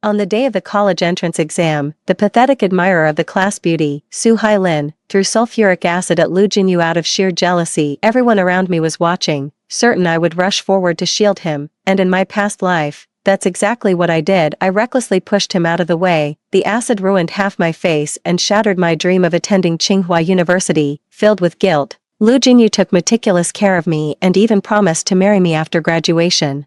On the day of the college entrance exam, the pathetic admirer of the class beauty, Soo Hai-lin, threw sulfuric acid at Lu Jinyu out of sheer jealousy. Everyone around me was watching, certain I would rush forward to shield him, and in my past life, that's exactly what I did. I recklessly pushed him out of the way. The acid ruined half my face and shattered my dream of attending Tsinghua University. Filled with guilt, Lu Jinyu took meticulous care of me and even promised to marry me after graduation.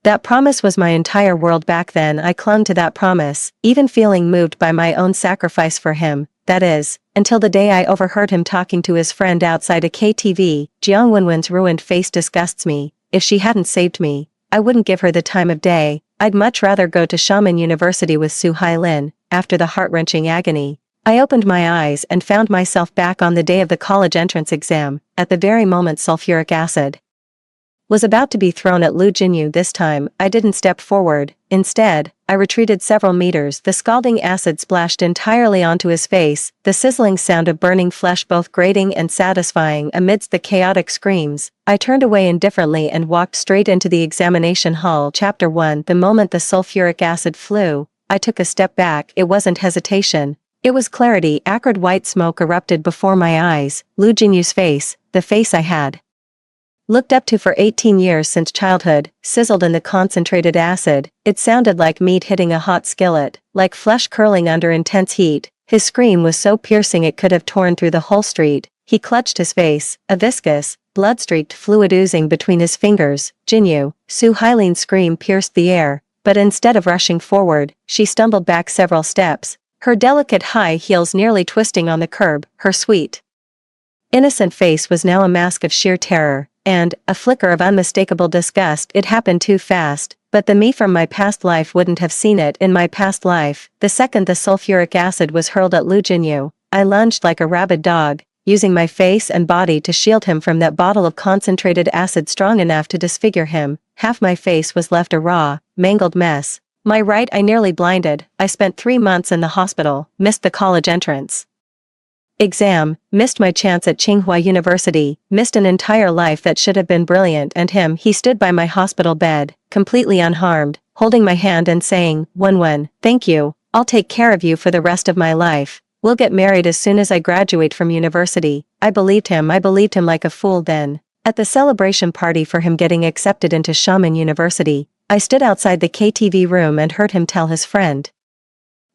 That promise was my entire world back then. I clung to that promise, even feeling moved by my own sacrifice for him, that is, until the day I overheard him talking to his friend outside a KTV. Jiang Wenwen's ruined face disgusts me. If she hadn't saved me, I wouldn't give her the time of day. I'd much rather go to Shaman University with Soo Hai-lin. After the heart-wrenching agony, I opened my eyes and found myself back on the day of the college entrance exam, at the very moment sulfuric acid was about to be thrown at Lu Jinyu. This time, I didn't step forward. Instead, I retreated several meters. The scalding acid splashed entirely onto his face, the sizzling sound of burning flesh both grating and satisfying. Amidst the chaotic screams, I turned away indifferently and walked straight into the examination hall. Chapter 1. The moment the sulfuric acid flew, I took a step back. It wasn't hesitation. It was clarity. Acrid white smoke erupted before my eyes. Lu Jinyu's face, the face I had looked up to for 18 years since childhood, sizzled in the concentrated acid. It sounded like meat hitting a hot skillet, like flesh curling under intense heat. His scream was so piercing it could have torn through the whole street. He clutched his face, a viscous, blood-streaked fluid oozing between his fingers. Jinyu, Soo Hai-lin's scream pierced the air, but instead of rushing forward, she stumbled back several steps, her delicate high heels nearly twisting on the curb. Her sweet, innocent face was now a mask of sheer terror, and a flicker of unmistakable disgust. It happened too fast, but the me from my past life wouldn't have seen it. In my past life, the second the sulfuric acid was hurled at Lu Jinyu, I lunged like a rabid dog, using my face and body to shield him from that bottle of concentrated acid strong enough to disfigure him. Half my face was left a raw, mangled mess. My right eye nearly blinded. I spent 3 months in the hospital, missed the college entrance exam, missed my chance at Tsinghua University, missed an entire life that should have been brilliant. And him, he stood by my hospital bed, completely unharmed, holding my hand and saying, "Wenwen, thank you, I'll take care of you for the rest of my life. We'll get married as soon as I graduate from university." I believed him like a fool then. At the celebration party for him getting accepted into Shaman University, I stood outside the KTV room and heard him tell his friend,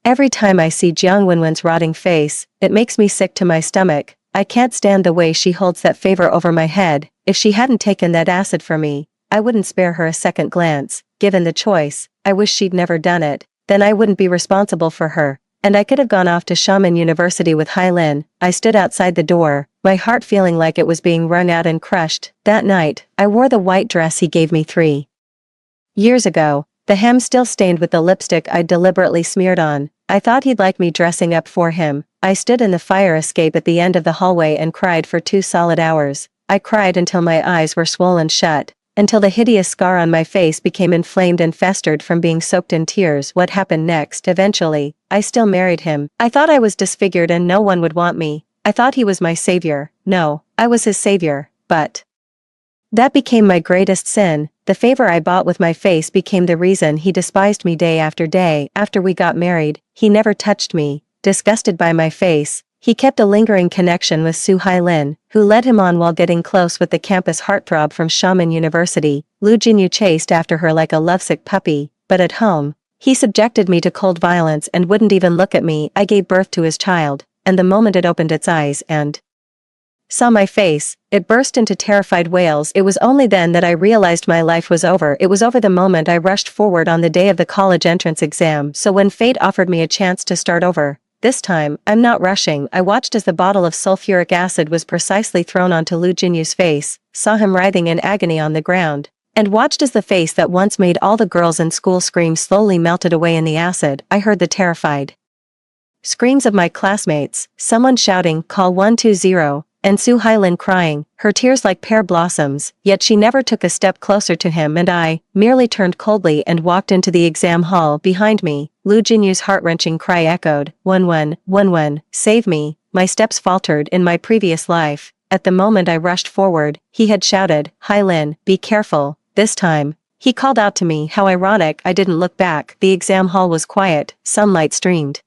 "Every time I see Jiang Wenwen's rotting face, it makes me sick to my stomach. I can't stand the way she holds that favor over my head. If she hadn't taken that acid for me, I wouldn't spare her a second glance. Given the choice, I wish she'd never done it. Then I wouldn't be responsible for her, and I could have gone off to Shaman University with Hai-lin." I stood outside the door, my heart feeling like it was being wrung out and crushed. That night, I wore the white dress he gave me 3 years ago, the hem still stained with the lipstick I'd deliberately smeared on. I thought he'd like me dressing up for him. I stood in the fire escape at the end of the hallway and cried for 2 solid hours. I cried until my eyes were swollen shut, until the hideous scar on my face became inflamed and festered from being soaked in tears. What happened next? Eventually, I still married him. I thought I was disfigured and no one would want me. I thought he was my savior. No, I was his savior, but that became my greatest sin. The favor I bought with my face became the reason he despised me day after day. After we got married, he never touched me. Disgusted by my face, he kept a lingering connection with Soo Hai-lin, who led him on while getting close with the campus heartthrob from Shaman University. Lu Jinyu chased after her like a lovesick puppy, but at home, he subjected me to cold violence and wouldn't even look at me. I gave birth to his child, and the moment it opened its eyes and saw my face, it burst into terrified wails. It was only then that I realized my life was over. It was over the moment I rushed forward on the day of the college entrance exam. So when fate offered me a chance to start over, this time, I'm not rushing. I watched as the bottle of sulfuric acid was precisely thrown onto Lu Jinyu's face, saw him writhing in agony on the ground, and watched as the face that once made all the girls in school scream slowly melted away in the acid. I heard the terrified screams of my classmates, someone shouting, "Call 120," and Soo Hai-lin crying, her tears like pear blossoms, yet she never took a step closer to him, and I merely turned coldly and walked into the exam hall. Behind me, Lu Jinyu's heart-wrenching cry echoed, "Wenwen, Wenwen, save me." My steps faltered. In my previous life, at the moment I rushed forward, he had shouted, "Hai-lin, be careful." This time, He called out to me. How ironic. I didn't look back. The exam hall was quiet, sunlight streamed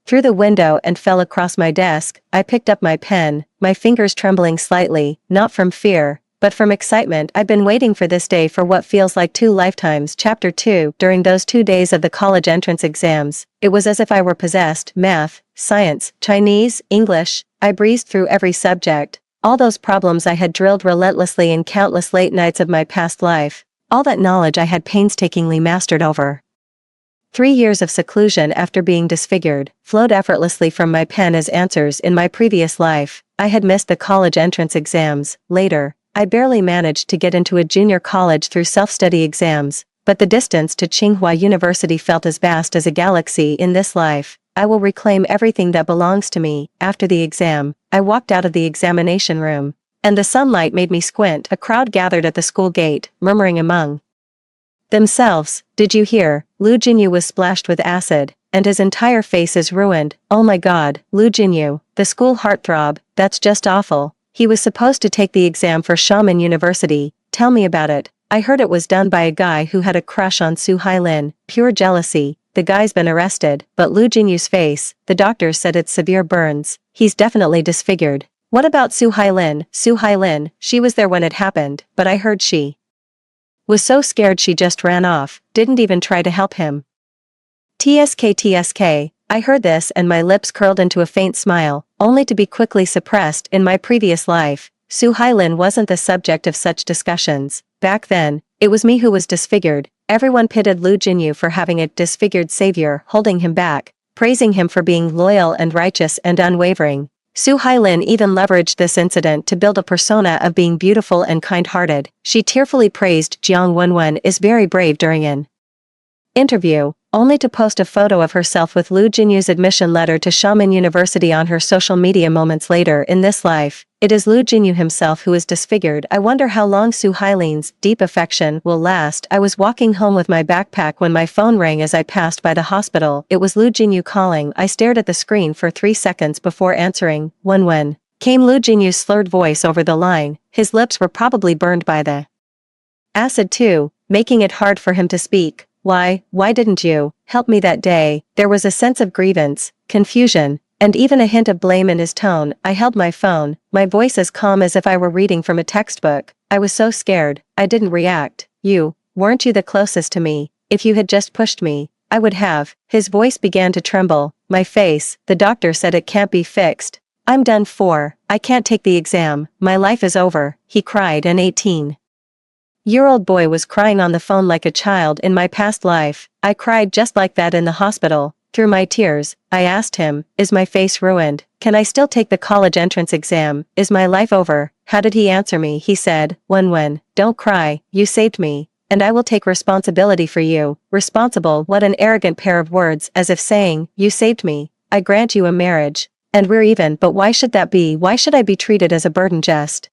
through the window and fell across my desk. I picked up my pen, my fingers trembling slightly, not from fear, but from excitement. I've been waiting for this day for what feels like 2 lifetimes. Chapter 2. During those 2 days of the college entrance exams, it was as if I were possessed. Math, science, Chinese, English. I breezed through every subject. All those problems I had drilled relentlessly in countless late nights of my past life. All that knowledge I had painstakingly mastered over 3 years of seclusion after being disfigured, flowed effortlessly from my pen as answers in my previous life. I had missed the college entrance exams. Later, I barely managed to get into a junior college through self-study exams, but the distance to Tsinghua University felt as vast as a galaxy. In this life, I will reclaim everything that belongs to me. After the exam, I walked out of the examination room, and the sunlight made me squint. A crowd gathered at the school gate, murmuring among themselves, "Did you hear? Lu Jinyu was splashed with acid, and his entire face is ruined. Oh my god, Lu Jinyu, the school heartthrob, that's just awful. He was supposed to take the exam for Xiamen University. Tell me about it." I heard it was done by a guy who had a crush on Su Hailin. Pure jealousy. The guy's been arrested, but Lu Jinyu's face, the doctors said it's severe burns. He's definitely disfigured. What about Su Hailin? Su Hailin, she was there when it happened, but I heard she was so scared she just ran off, didn't even try to help him. TSK. I heard this and my lips curled into a faint smile, only to be quickly suppressed. In my previous life, Su Hailin wasn't the subject of such discussions. Back then, it was me who was disfigured. Everyone pitted Lu Jinyu for having a disfigured savior holding him back, praising him for being loyal and righteous and unwavering. Su Hailin even leveraged this incident to build a persona of being beautiful and kind-hearted. She tearfully praised Jiang Wenwen is very brave during an interview, only to post a photo of herself with Lu Jinyu's admission letter to Xiamen University on her social media. Moments later. In this life, it is Lu Jinyu himself who is disfigured. I wonder how long Su Hailin's deep affection will last. I was walking home with my backpack when my phone rang as I passed by the hospital. It was Lu Jinyu calling. I stared at the screen for 3 seconds before answering. When came Lu Jinyu's slurred voice over the line. His lips were probably burned by the acid too, making it hard for him to speak. Why didn't you help me that day? There was a sense of grievance, confusion, and even a hint of blame in his tone. I held my phone, my voice as calm as if I were reading from a textbook. I was so scared, I didn't react. Weren't you the closest to me? If you had just pushed me, I would have. His voice began to tremble. My face, the doctor said it can't be fixed. I'm done for. I can't take the exam. My life is over, he cried. An 18-year-old boy was crying on the phone like a child. In my past life, I cried just like that in the hospital. Through my tears, I asked him, is my face ruined? Can I still take the college entrance exam? Is my life over? How did he answer me? He said, Wenwen, don't cry, you saved me, and I will take responsibility for you. Responsible? What an arrogant pair of words, as if saying, you saved me, I grant you a marriage, and we're even. But why should that be? Why should I be treated as a burden just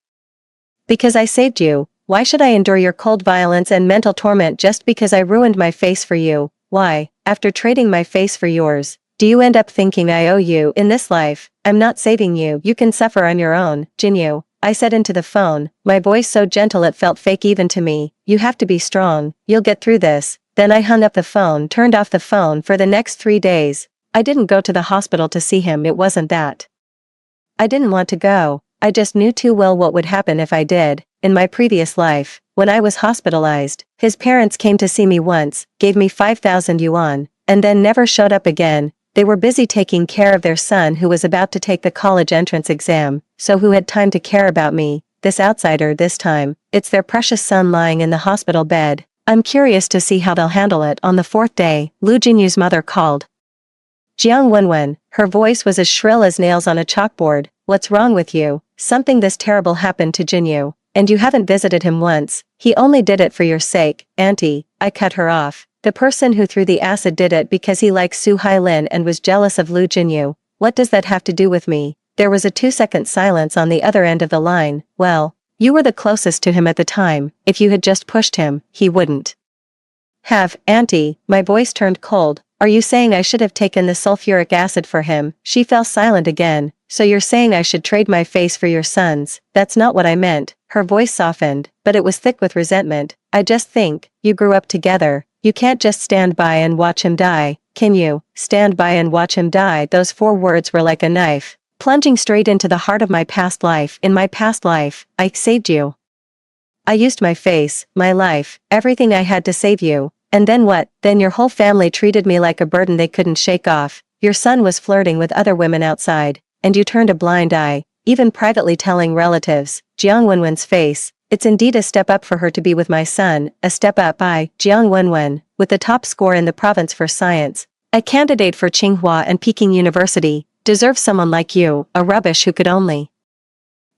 because I saved you? Why should I endure your cold violence and mental torment just because I ruined my face for you? Why, after trading my face for yours, do you end up thinking I owe you? In this life, I'm not saving you. You can suffer on your own, Jinyu, I said into the phone, my voice so gentle it felt fake even to me. You have to be strong. You'll get through this. Then I hung up the phone, turned off the phone. For the next 3 days, I didn't go to the hospital to see him. It wasn't that I didn't want to go. I just knew too well what would happen if I did. In my previous life, when I was hospitalized, his parents came to see me once, gave me 5,000 yuan, and then never showed up again. They were busy taking care of their son who was about to take the college entrance exam, so who had time to care about me? This outsider. This time, it's their precious son lying in the hospital bed. I'm curious to see how they'll handle it. On the 4th day, Lu Jinyu's mother called Jiang Wenwen. Her voice was as shrill as nails on a chalkboard. What's wrong with you? Something this terrible happened to Jinyu, and you haven't visited him once. He only did it for your sake, Auntie. I cut her off. The person who threw the acid did it because he likes Su Hailin and was jealous of Lu Jinyu. What does that have to do with me? There was a 2-second silence on the other end of the line. Well, you were the closest to him at the time. If you had just pushed him, he wouldn't have. Auntie, my voice turned cold. Are you saying I should have taken the sulfuric acid for him? She fell silent again. So you're saying I should trade my face for your son's? That's not what I meant. Her voice softened, but it was thick with resentment. I just think, you grew up together. You can't just stand by and watch him die, can you? Stand by and watch him die. Those 4 words were like a knife, plunging straight into the heart of my past life. In my past life, I saved you. I used my face, my life, everything I had to save you. And then what? Then your whole family treated me like a burden they couldn't shake off. Your son was flirting with other women outside, and you turned a blind eye, even privately telling relatives. Jiang Wenwen's face. It's indeed a step up for her to be with my son, a step up. Jiang Wenwen, with the top score in the province for science, a candidate for Tsinghua and Peking University, deserves someone like you, a rubbish who could only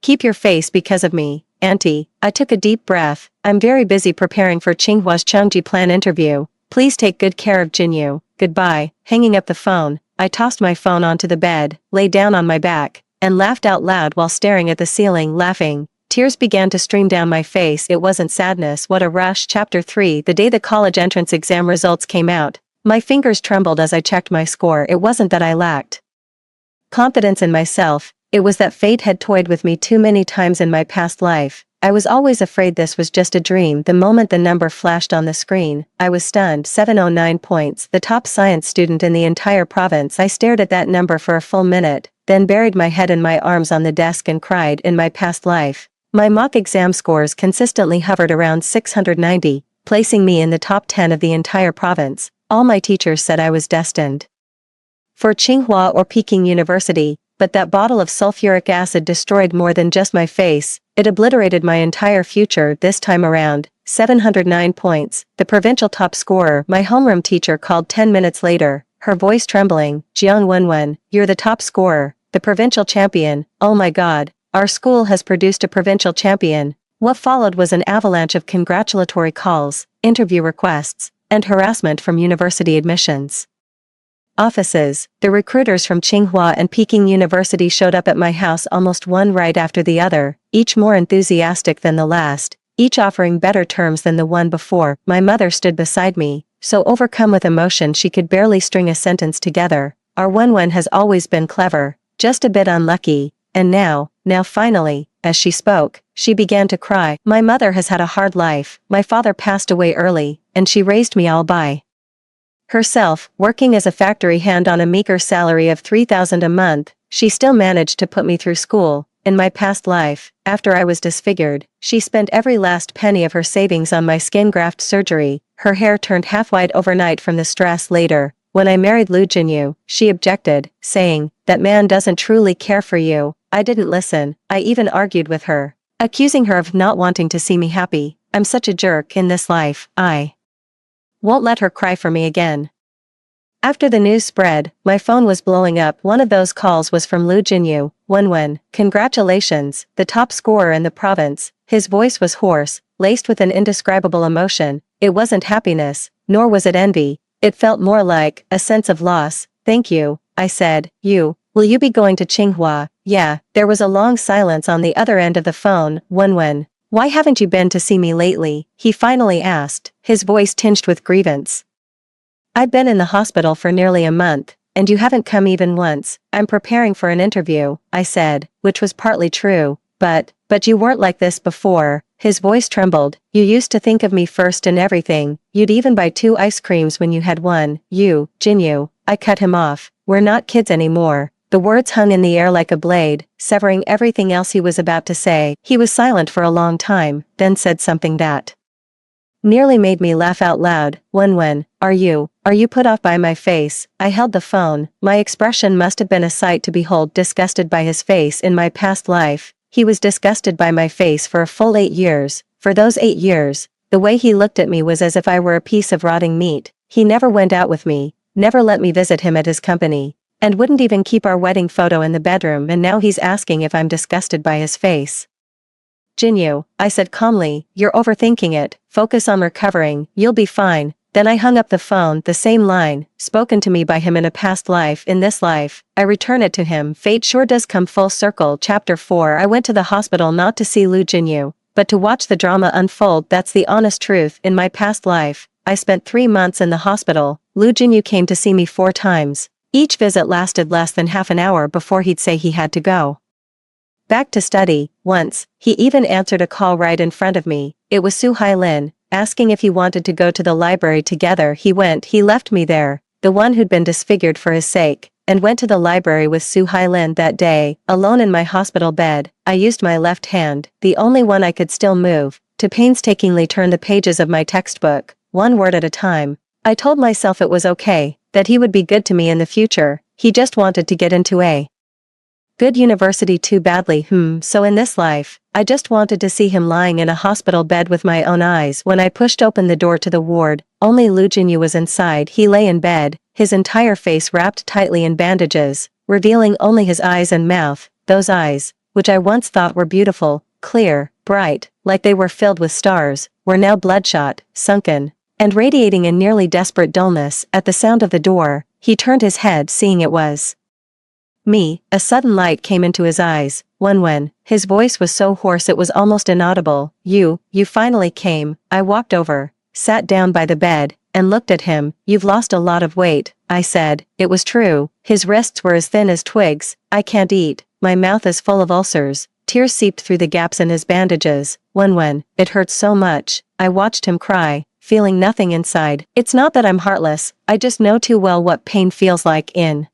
keep your face because of me. Auntie, I took a deep breath. I'm very busy preparing for Tsinghua's Changji Plan interview. Please take good care of Jinyu. Goodbye. Hanging up the phone, I tossed my phone onto the bed, lay down on my back, and laughed out loud while staring at the ceiling, laughing. Tears began to stream down my face. It wasn't sadness. What a rush. Chapter 3. The day the college entrance exam results came out, my fingers trembled as I checked my score. It wasn't that I lacked confidence in myself, it was that fate had toyed with me too many times in my past life. I was always afraid this was just a dream. The moment the number flashed on the screen, I was stunned. 709 points, the top science student in the entire province. I stared at that number for a full minute, then buried my head in my arms on the desk and cried. In my past life, my mock exam scores consistently hovered around 690, placing me in the top 10 of the entire province. All my teachers said I was destined for Tsinghua or Peking University, but that bottle of sulfuric acid destroyed more than just my face, it obliterated my entire future. This time around, 709 points, the provincial top scorer. My homeroom teacher called 10 minutes later, her voice trembling. Jiang Wenwen, you're the top scorer, the provincial champion. Oh my god, our school has produced a provincial champion. What followed was an avalanche of congratulatory calls, interview requests, and harassment from university admissions offices. The recruiters from Tsinghua and Peking University showed up at my house almost one right after the other, each more enthusiastic than the last, each offering better terms than the one before. My mother stood beside me, so overcome with emotion she could barely string a sentence together. Our Wenwen has always been clever, just a bit unlucky, and now finally, as she spoke, she began to cry. My mother has had a hard life. My father passed away early, and she raised me all by herself, working as a factory hand on a meager salary of 3,000 a month. She still managed to put me through school. In my past life, after I was disfigured, she spent every last penny of her savings on my skin graft surgery. Her hair turned half white overnight from the stress. Later, when I married Lu Jinyu, she objected, saying, that man doesn't truly care for you. I didn't listen. I even argued with her, accusing her of not wanting to see me happy. I'm such a jerk in this life. I won't let her cry for me again. After the news spread, my phone was blowing up. One of those calls was from Lu Jinyu. Wenwen, congratulations, the top scorer in the province. His voice was hoarse, laced with an indescribable emotion. It wasn't happiness, nor was it envy. It felt more like a sense of loss. Thank you, I said. Will you be going to Tsinghua? Yeah. There was a long silence on the other end of the phone. Wenwen, why haven't you been to see me lately? He finally asked, his voice tinged with grievance. I've been in the hospital for nearly a month, and you haven't come even once. I'm preparing for an interview, I said, which was partly true, but you weren't like this before. His voice trembled. You used to think of me first in everything. You'd even buy 2 ice creams when you had one. Jinyu, I cut him off. We're not kids anymore. The words hung in the air like a blade, severing everything else he was about to say. He was silent for a long time, then said something that nearly made me laugh out loud. Wenwen, are you put off by my face? I held the phone. My expression must have been a sight to behold. Disgusted by his face. In my past life, he was disgusted by my face for a full 8 years. For those 8 years, the way he looked at me was as if I were a piece of rotting meat. He never went out with me, never let me visit him at his company, and wouldn't even keep our wedding photo in the bedroom, and now he's asking if I'm disgusted by his face. Jinyu, I said calmly, you're overthinking it. Focus on recovering, you'll be fine. Then I hung up the phone. The same line, spoken to me by him in a past life. In this life, I return it to him. Fate sure does come full circle. Chapter 4. I went to the hospital not to see Lu Jinyu, but to watch the drama unfold. That's the honest truth. In my past life, I spent 3 months in the hospital. Lu Jinyu came to see me 4 times. Each visit lasted less than half an hour before he'd say he had to go. Back to study. Once, he even answered a call right in front of me. It was Su-Hai-Lin, asking if he wanted to go to the library together. He left me there, the one who'd been disfigured for his sake, and went to the library with Su-Hai-Lin that day, alone in my hospital bed. I used my left hand, the only one I could still move, to painstakingly turn the pages of my textbook, one word at a time. I told myself it was okay, that he would be good to me in the future. He just wanted to get into a good university too badly. So in this life, I just wanted to see him lying in a hospital bed with my own eyes. When I pushed open the door to the ward, only Lu Jinyu was inside. He lay in bed, his entire face wrapped tightly in bandages, revealing only his eyes and mouth. Those eyes, which I once thought were beautiful, clear, bright, like they were filled with stars, were now bloodshot, sunken, and radiating a nearly desperate dullness. At the sound of the door, he turned his head, seeing it was me. A sudden light came into his eyes. When his voice was so hoarse it was almost inaudible. You finally came. I walked over, sat down by the bed, and looked at him. You've lost a lot of weight, I said. It was true. His wrists were as thin as twigs. I can't eat. My mouth is full of ulcers. Tears seeped through the gaps in his bandages. When it hurt so much. I watched him cry, feeling nothing inside. It's not that I'm heartless, I just know too well what pain feels like in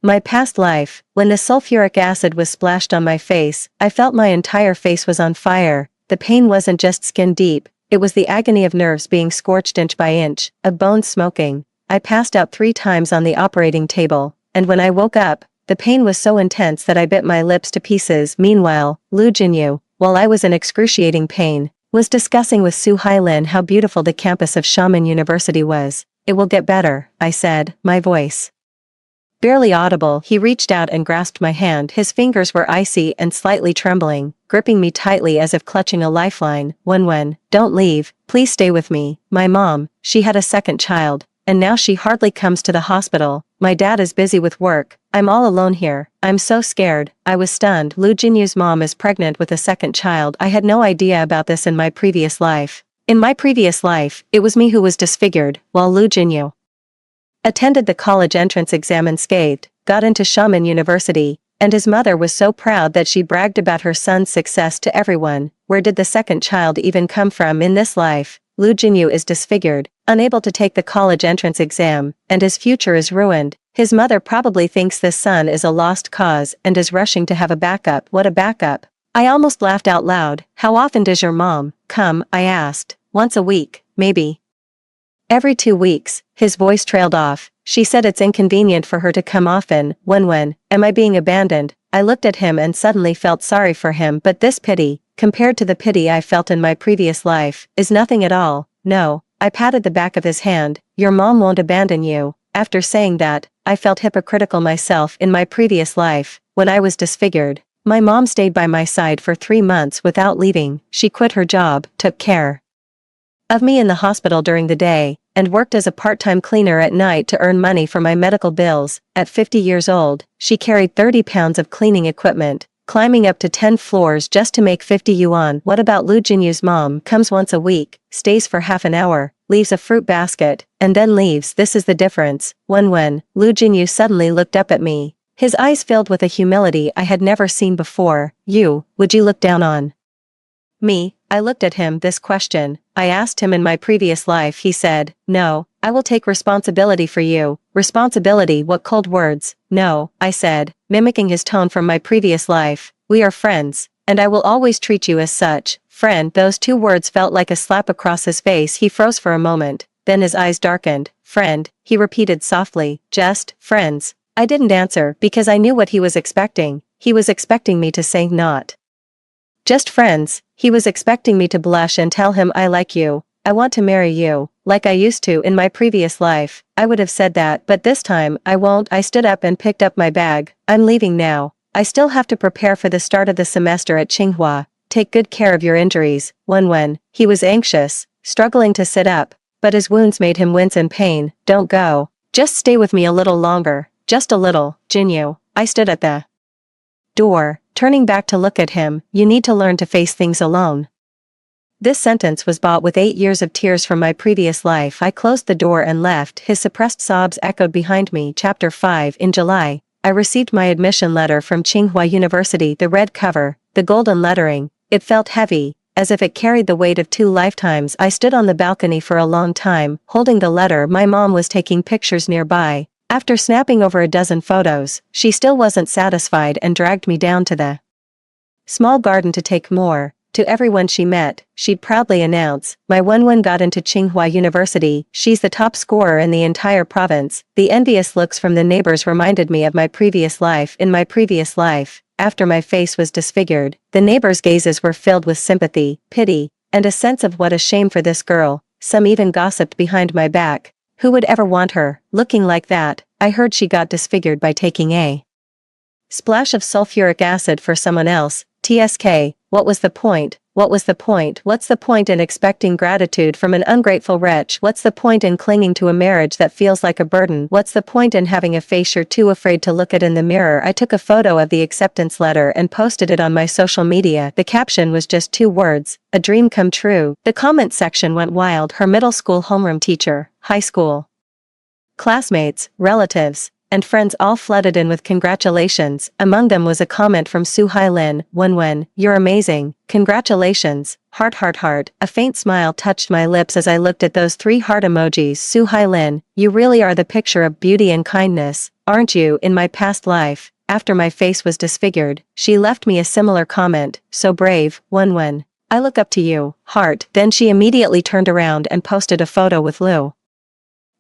my past life. When the sulfuric acid was splashed on my face, I felt my entire face was on fire. The pain wasn't just skin deep, it was the agony of nerves being scorched inch by inch, of bones smoking. I passed out 3 times on the operating table, and when I woke up, the pain was so intense that I bit my lips to pieces. Meanwhile, Lu Jinyu, while I was in excruciating pain, was discussing with Su-Hai-Lin how beautiful the campus of Xiamen University was. It will get better, I said, my voice barely audible. He reached out and grasped my hand. His fingers were icy and slightly trembling, gripping me tightly as if clutching a lifeline. When, don't leave, please stay with me. My mom, she had a second child, and now she hardly comes to the hospital. My dad is busy with work. I'm all alone here. I'm so scared. I was stunned. Lu Jinyu's mom is pregnant with a second child. I had no idea about this in my previous life. In my previous life, it was me who was disfigured, while Lu Jinyu attended the college entrance exam unscathed, got into Xiamen University, and his mother was so proud that she bragged about her son's success to everyone. Where did the second child even come from? In this life, Lu Jinyu is disfigured, unable to take the college entrance exam, and his future is ruined. His mother probably thinks this son is a lost cause and is rushing to have a backup. What a backup? I almost laughed out loud. How often does your mom come? I asked. Once a week, maybe. Every 2 weeks. His voice trailed off. She said it's inconvenient for her to come often. When, am I being abandoned? I looked at him and suddenly felt sorry for him, but this pity, compared to the pity I felt in my previous life, is nothing at all. No, I patted the back of his hand. Your mom won't abandon you. After saying that, I felt hypocritical myself. In my previous life, when I was disfigured, my mom stayed by my side for 3 months without leaving. She quit her job, took care of me in the hospital during the day, and worked as a part-time cleaner at night to earn money for my medical bills. At 50 years old, she carried 30 pounds of cleaning equipment, climbing up to 10 floors just to make 50 yuan. What about Lu Jinyu's mom? Comes once a week, stays for half an hour, leaves a fruit basket, and then leaves. This is the difference. When Lu Jinyu suddenly looked up at me, his eyes filled with a humility I had never seen before. Would you look down on me? I looked at him. This question, I asked him in my previous life. He said, no, I will take responsibility for you. Responsibility? What cold words. No, I said, mimicking his tone from my previous life. We are friends, and I will always treat you as such. Friend. Those 2 words felt like a slap across his face. He froze for a moment, then his eyes darkened. Friend, he repeated softly. Just friends. I didn't answer because I knew what he was expecting. He was expecting me to say not just friends. He was expecting me to blush and tell him I like you, I want to marry you, like I used to in my previous life. I would have said that, but this time I won't. I stood up and picked up my bag. I'm leaving now. I still have to prepare for the start of the semester at Tsinghua. Take good care of your injuries. When he was anxious, struggling to sit up, but his wounds made him wince in pain. Don't go. Just stay with me a little longer. Just a little, Jinyu. I stood at the door, turning back to look at him. You need to learn to face things alone. This sentence was bought with 8 years of tears from my previous life. I closed the door and left. His suppressed sobs echoed behind me. Chapter 5. In July, I received my admission letter from Tsinghua University, the red cover, the golden lettering. It felt heavy, as if it carried the weight of 2 lifetimes. I stood on the balcony for a long time, holding the letter. My mom was taking pictures nearby. After snapping over a dozen photos, she still wasn't satisfied and dragged me down to the small garden to take more. To everyone she met, she'd proudly announce, "My Wenwen got into Tsinghua University, she's the top scorer in the entire province." The envious looks from the neighbors reminded me of my previous life. In my previous life, after my face was disfigured, the neighbors' gazes were filled with sympathy, pity, and a sense of what a shame for this girl. Some even gossiped behind my back. Who would ever want her, looking like that? I heard she got disfigured by taking a splash of sulfuric acid for someone else. TSK, what was the point? What was the point? What's the point in expecting gratitude from an ungrateful wretch? What's the point in clinging to a marriage that feels like a burden? What's the point in having a face you're too afraid to look at in the mirror? I took a photo of the acceptance letter and posted it on my social media. The caption was just 2 words, "A dream come true." The comment section went wild. Her middle school homeroom teacher, high school classmates, relatives, and friends all flooded in with congratulations. Among them was a comment from Su Hailin, "Wenwen, you're amazing, congratulations, heart heart heart." A faint smile touched my lips as I looked at those 3 heart emojis. Su Hailin, you really are the picture of beauty and kindness, aren't you? In my past life, after my face was disfigured, she left me a similar comment, "So brave, Wenwen. I look up to you, heart." Then she immediately turned around and posted a photo with Lu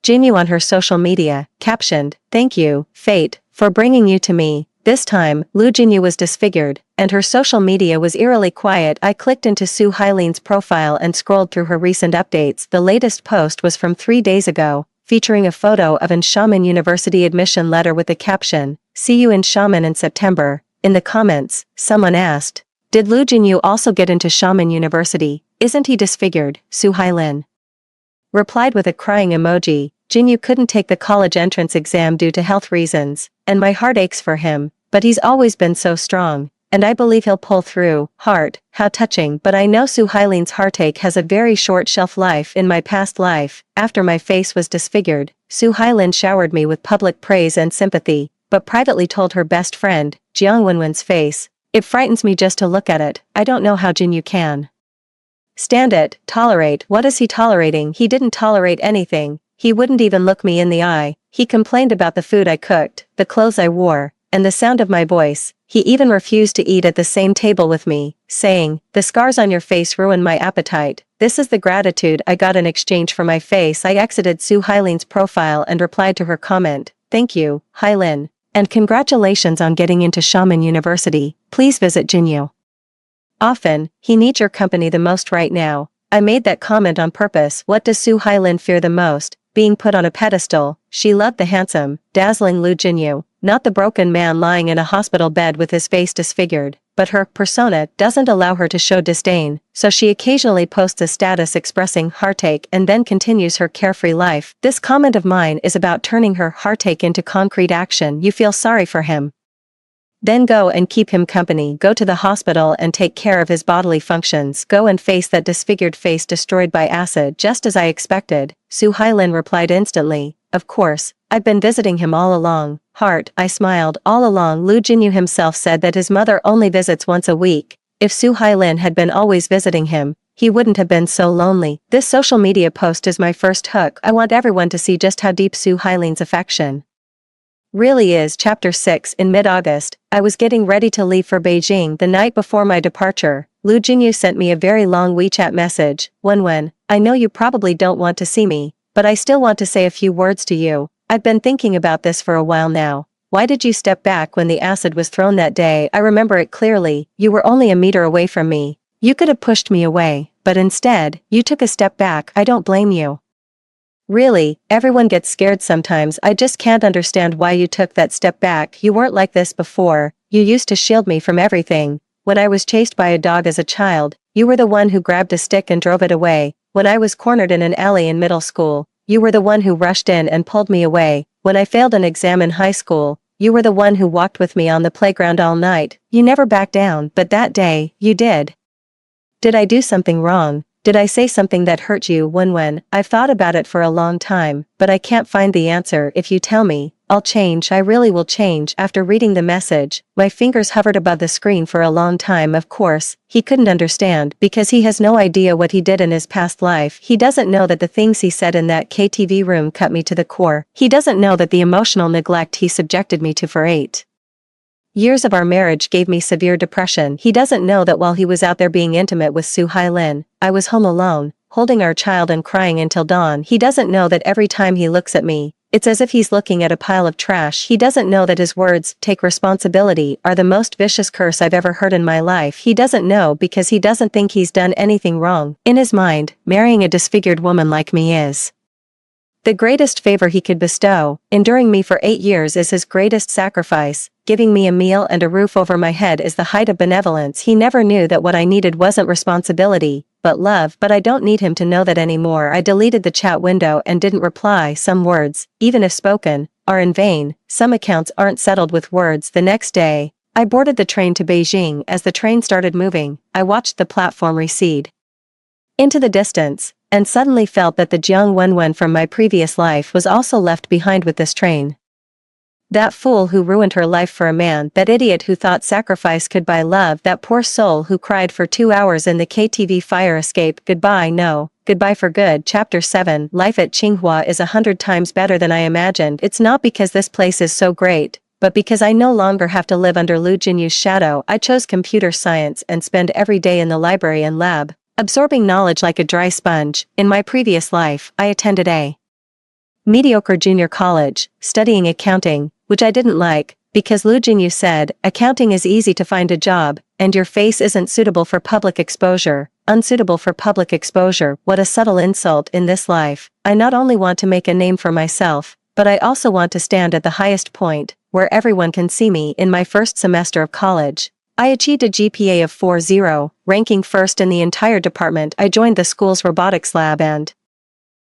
Jinyu on her social media, captioned, "Thank you, fate, for bringing you to me." This time, Lu Jinyu was disfigured, and her social media was eerily quiet. I clicked into Su Hailin's profile and scrolled through her recent updates. The latest post was from 3 days ago, featuring a photo of an Xiamen University admission letter with the caption, "See you in Xiamen in September." In the comments, someone asked, "Did Lu Jinyu also get into Xiamen University? Isn't he disfigured?" Su Hailin replied with a crying emoji, "Jinyu couldn't take the college entrance exam due to health reasons, and my heart aches for him, but he's always been so strong, and I believe he'll pull through." Heart, how touching. But I know Su Hailin's heartache has a very short shelf life. In my past life, after my face was disfigured, Su Hailin showered me with public praise and sympathy, but privately told her best friend, Jiang Wenwen's face, "It frightens me just to look at it. I don't know how Jinyu can stand it." Tolerate. What is he tolerating? He didn't tolerate anything. He wouldn't even look me in the eye. He complained about the food I cooked, the clothes I wore, and the sound of my voice. He even refused to eat at the same table with me, saying, "The scars on your face ruin my appetite." This is the gratitude I got in exchange for my face. I exited Su Hailin's profile and replied to her comment, "Thank you, Hailin, and congratulations on getting into Xiamen University. Please visit Jinyu often, he needs your company the most right now." I made that comment on purpose. What does Su Hailin fear the most? Being put on a pedestal. She loved the handsome, dazzling Lu Jinyu, not the broken man lying in a hospital bed with his face disfigured. But her persona doesn't allow her to show disdain, so she occasionally posts a status expressing heartache and then continues her carefree life. This comment of mine is about turning her heartache into concrete action. You feel sorry for him, then go and keep him company. Go to the hospital and take care of his bodily functions. Go and face that disfigured face destroyed by acid. Just as I expected, Su Hailin replied instantly, "Of course, I've been visiting him all along." Heart, I smiled. All along. Lu Jinyu himself said that his mother only visits once a week. If Su Hailin had been always visiting him, he wouldn't have been so lonely. This social media post is my first hook. I want everyone to see just how deep Su Hailin's affection really is. Chapter 6. In mid-August, I was getting ready to leave for Beijing. The night before my departure, Lu Jinyu sent me a very long WeChat message. "Wenwen, I know you probably don't want to see me, but I still want to say a few words to you. I've been thinking about this for a while now. Why did you step back when the acid was thrown that day? I remember it clearly. You were only a meter away from me. You could have pushed me away, but instead, you took a step back. I don't blame you. Really, everyone gets scared sometimes. I just can't understand why you took that step back. You weren't like this before. You used to shield me from everything. When I was chased by a dog as a child, you were the one who grabbed a stick and drove it away. When I was cornered in an alley in middle school, you were the one who rushed in and pulled me away. When I failed an exam in high school, you were the one who walked with me on the playground all night. You never backed down, but that day, you did. Did I do something wrong? Did I say something that hurt you? Wenwen, I've thought about it for a long time, but I can't find the answer. If you tell me, I'll change, I really will change. After reading the message, my fingers hovered above the screen for a long time. Of course, he couldn't understand because he has no idea what he did in his past life. He doesn't know that the things he said in that KTV room cut me to the core. He doesn't know that the emotional neglect he subjected me to for 8 years of our marriage gave me severe depression. He doesn't know that while he was out there being intimate with Soo-Hai-Lin, I was home alone, holding our child and crying until dawn. He doesn't know that every time he looks at me, it's as if he's looking at a pile of trash. He doesn't know that his words, "take responsibility," are the most vicious curse I've ever heard in my life. He doesn't know because he doesn't think he's done anything wrong. In his mind, marrying a disfigured woman like me is the greatest favor he could bestow. Enduring me for 8 years is his greatest sacrifice. Giving me a meal and a roof over my head is the height of benevolence. He never knew that what I needed wasn't responsibility, but love. But I don't need him to know that anymore. I deleted the chat window and didn't reply. Some words, even if spoken, are in vain. Some accounts aren't settled with words. The next day, I boarded the train to Beijing. As the train started moving, I watched the platform recede into the distance, and suddenly felt that the Jiang Wenwen from my previous life was also left behind with this train. That fool who ruined her life for a man, that idiot who thought sacrifice could buy love, that poor soul who cried for 2 hours in the KTV fire escape. Goodbye, no, goodbye for good. Chapter 7. Life at Tsinghua is 100 times better than I imagined. It's not because this place is so great, but because I no longer have to live under Lu Jinyu's shadow. I chose computer science and spend every day in the library and lab, absorbing knowledge like a dry sponge. In my previous life, I attended a mediocre junior college, studying accounting, which I didn't like, because Lu Jinyu said, accounting is easy to find a job, and your face isn't suitable for public exposure. Unsuitable for public exposure. What a subtle insult. In this life, I not only want to make a name for myself, but I also want to stand at the highest point, where everyone can see me. In my first semester of college, I achieved a GPA of 4.0, ranking first in the entire department. I joined the school's robotics lab and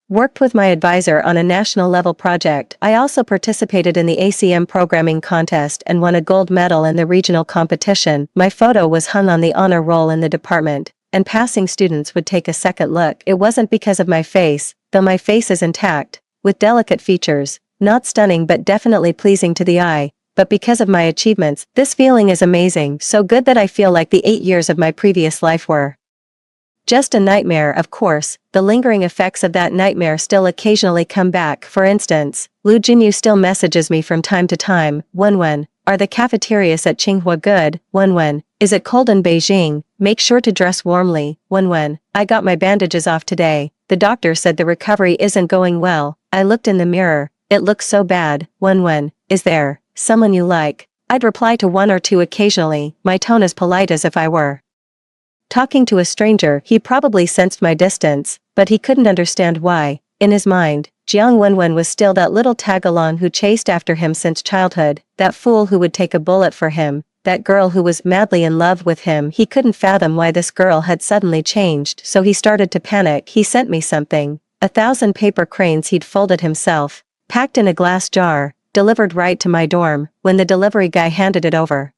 worked with my advisor on a national-level project. I also participated in the ACM programming contest and won a gold medal in the regional competition. My photo was hung on the honor roll in the department, and passing students would take a second look. It wasn't because of my face, though my face is intact, with delicate features, not stunning but definitely pleasing to the eye, but because of my achievements. This feeling is amazing, so good that I feel like the 8 years of my previous life were just a nightmare. Of course, the lingering effects of that nightmare still occasionally come back. For instance, Lu Jinyu still messages me from time to time. Wenwen, are the cafeterias at Tsinghua good? Wenwen, is it cold in Beijing? Make sure to dress warmly. Wenwen, I got my bandages off today. The doctor said the recovery isn't going well. I looked in the mirror. It looks so bad. Wenwen, is there someone you like? I'd reply to one or two occasionally, my tone as polite as if I were talking to a stranger. He probably sensed my distance, but he couldn't understand why. In his mind, Jiang Wenwen was still that little tag-along who chased after him since childhood, that fool who would take a bullet for him, that girl who was madly in love with him. He couldn't fathom why this girl had suddenly changed, so he started to panic. He sent me something, 1,000 paper cranes he'd folded himself, packed in a glass jar, delivered right to my dorm. When the delivery guy handed it over,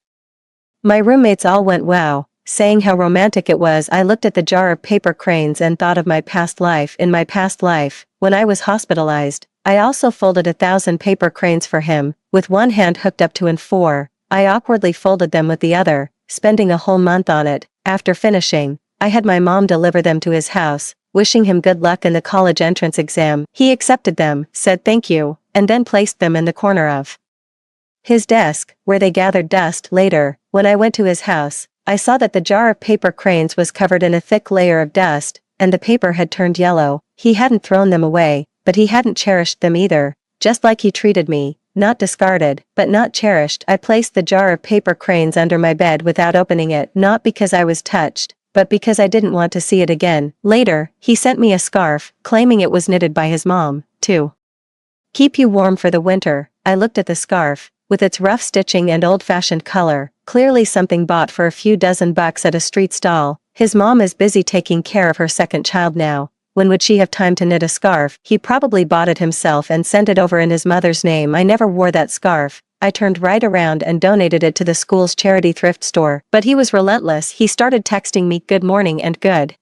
my roommates all went wow, saying how romantic it was. I looked at the jar of paper cranes and thought of my past life. In my past life, when I was hospitalized, I also folded 1,000 paper cranes for him, with one hand hooked up to N4. I awkwardly folded them with the other, spending a whole month on it. After finishing, I had my mom deliver them to his house, wishing him good luck in the college entrance exam. He accepted them, said thank you, and then placed them in the corner of his desk, where they gathered dust. Later, when I went to his house, I saw that the jar of paper cranes was covered in a thick layer of dust, and the paper had turned yellow. He hadn't thrown them away, but he hadn't cherished them either. Just like he treated me, not discarded, but not cherished. I placed the jar of paper cranes under my bed without opening it, not because I was touched, but because I didn't want to see it again. Later, he sent me a scarf, claiming it was knitted by his mom, to keep you warm for the winter. I looked at the scarf, with its rough stitching and old-fashioned color, clearly something bought for a few dozen bucks at a street stall. His mom is busy taking care of her second child now. When would she have time to knit a scarf? He probably bought it himself and sent it over in his mother's name. I never wore that scarf. I turned right around and donated it to the school's charity thrift store. But he was relentless. He started texting me good morning and good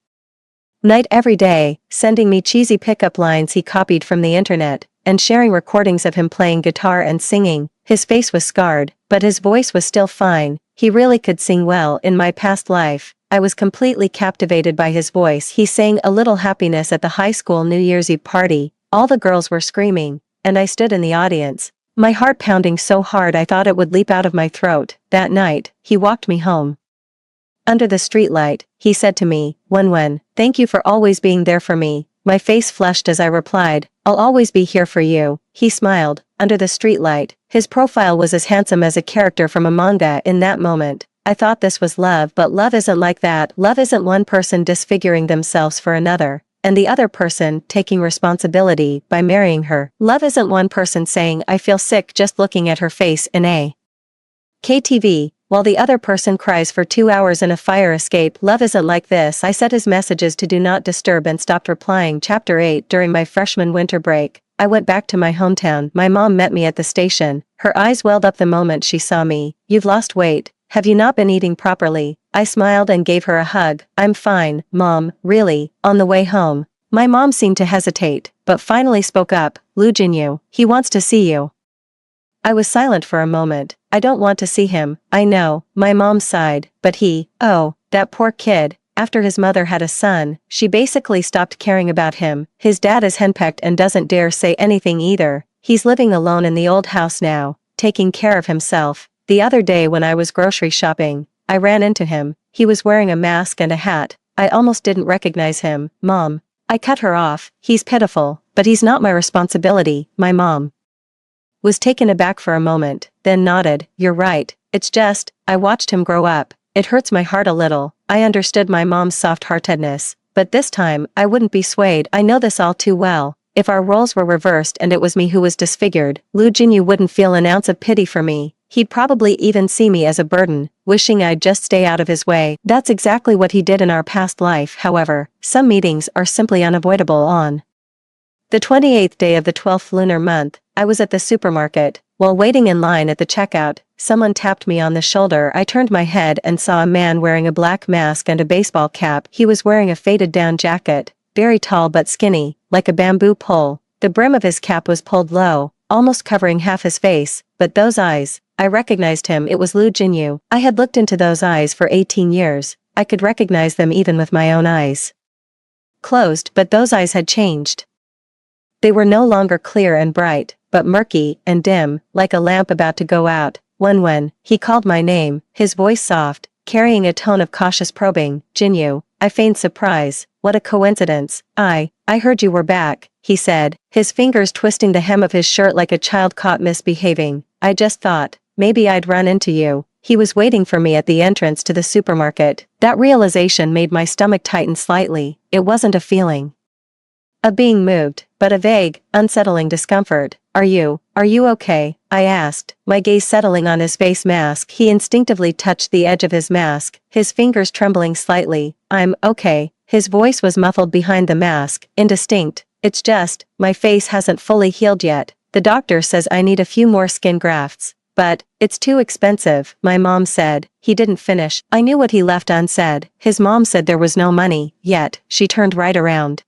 night every day, sending me cheesy pickup lines he copied from the internet, and sharing recordings of him playing guitar and singing. His face was scarred, but his voice was still fine. He really could sing well. In my past life, I was completely captivated by his voice. He sang A Little Happiness at the high school New Year's Eve party. All the girls were screaming, and I stood in the audience, my heart pounding so hard I thought it would leap out of my throat. That night, he walked me home. Under the streetlight, he said to me, Wen, thank you for always being there for me. My face flushed as I replied, I'll always be here for you. He smiled. Under the streetlight, his profile was as handsome as a character from a manga. In that moment, I thought this was love, but love isn't like that. Love isn't one person disfiguring themselves for another, and the other person taking responsibility by marrying her. Love isn't one person saying, I feel sick just looking at her face in a KTV, while the other person cries for 2 hours in a fire escape. Love isn't like this. I set his messages to do not disturb and stopped replying. Chapter 8. During my freshman winter break, I went back to my hometown. My mom met me at the station. Her eyes welled up the moment she saw me. You've lost weight. Have you not been eating properly? I smiled and gave her a hug. I'm fine, Mom, really. On the way home, my mom seemed to hesitate, but finally spoke up. Lu Jinyu, he wants to see you. I was silent for a moment. I don't want to see him, I know, my mom sighed, but oh, that poor kid. After his mother had a son, she basically stopped caring about him. His dad is henpecked and doesn't dare say anything either. He's living alone in the old house now, taking care of himself. The other day when I was grocery shopping, I ran into him. He was wearing a mask and a hat. I almost didn't recognize him. Mom. I cut her off. He's pitiful, but he's not my responsibility. My mom was taken aback for a moment, then nodded. You're right. It's just, I watched him grow up. It hurts my heart a little. I understood my mom's soft-heartedness, but this time, I wouldn't be swayed. I know this all too well. If our roles were reversed and it was me who was disfigured, Lu Jinyu wouldn't feel an ounce of pity for me. He'd probably even see me as a burden, wishing I'd just stay out of his way. That's exactly what he did in our past life. However, some meetings are simply unavoidable. On the 28th day of the 12th lunar month, I was at the supermarket. While waiting in line at the checkout, someone tapped me on the shoulder. I turned my head and saw a man wearing a black mask and a baseball cap. He was wearing a faded-down jacket, very tall but skinny, like a bamboo pole. The brim of his cap was pulled low, almost covering half his face, but those eyes, I recognized him. It was Lu Jinyu. I had looked into those eyes for 18 years. I could recognize them even with my own eyes closed, but those eyes had changed. They were no longer clear and bright, but murky and dim, like a lamp about to go out. When he called my name, his voice soft, carrying a tone of cautious probing. Jinyu. I feigned surprise. What a coincidence. I heard you were back, he said, his fingers twisting the hem of his shirt like a child caught misbehaving. I just thought, maybe I'd run into you. He was waiting for me at the entrance to the supermarket. That realization made my stomach tighten slightly. It wasn't a feeling of being moved, but a vague, unsettling discomfort. Are you okay? I asked, my gaze settling on his face mask. He instinctively touched the edge of his mask, his fingers trembling slightly. I'm okay. His voice was muffled behind the mask, indistinct. It's just, my face hasn't fully healed yet. The doctor says I need a few more skin grafts. But, it's too expensive, my mom said. He didn't finish. I knew what he left unsaid. His mom said there was no money, yet, she turned right around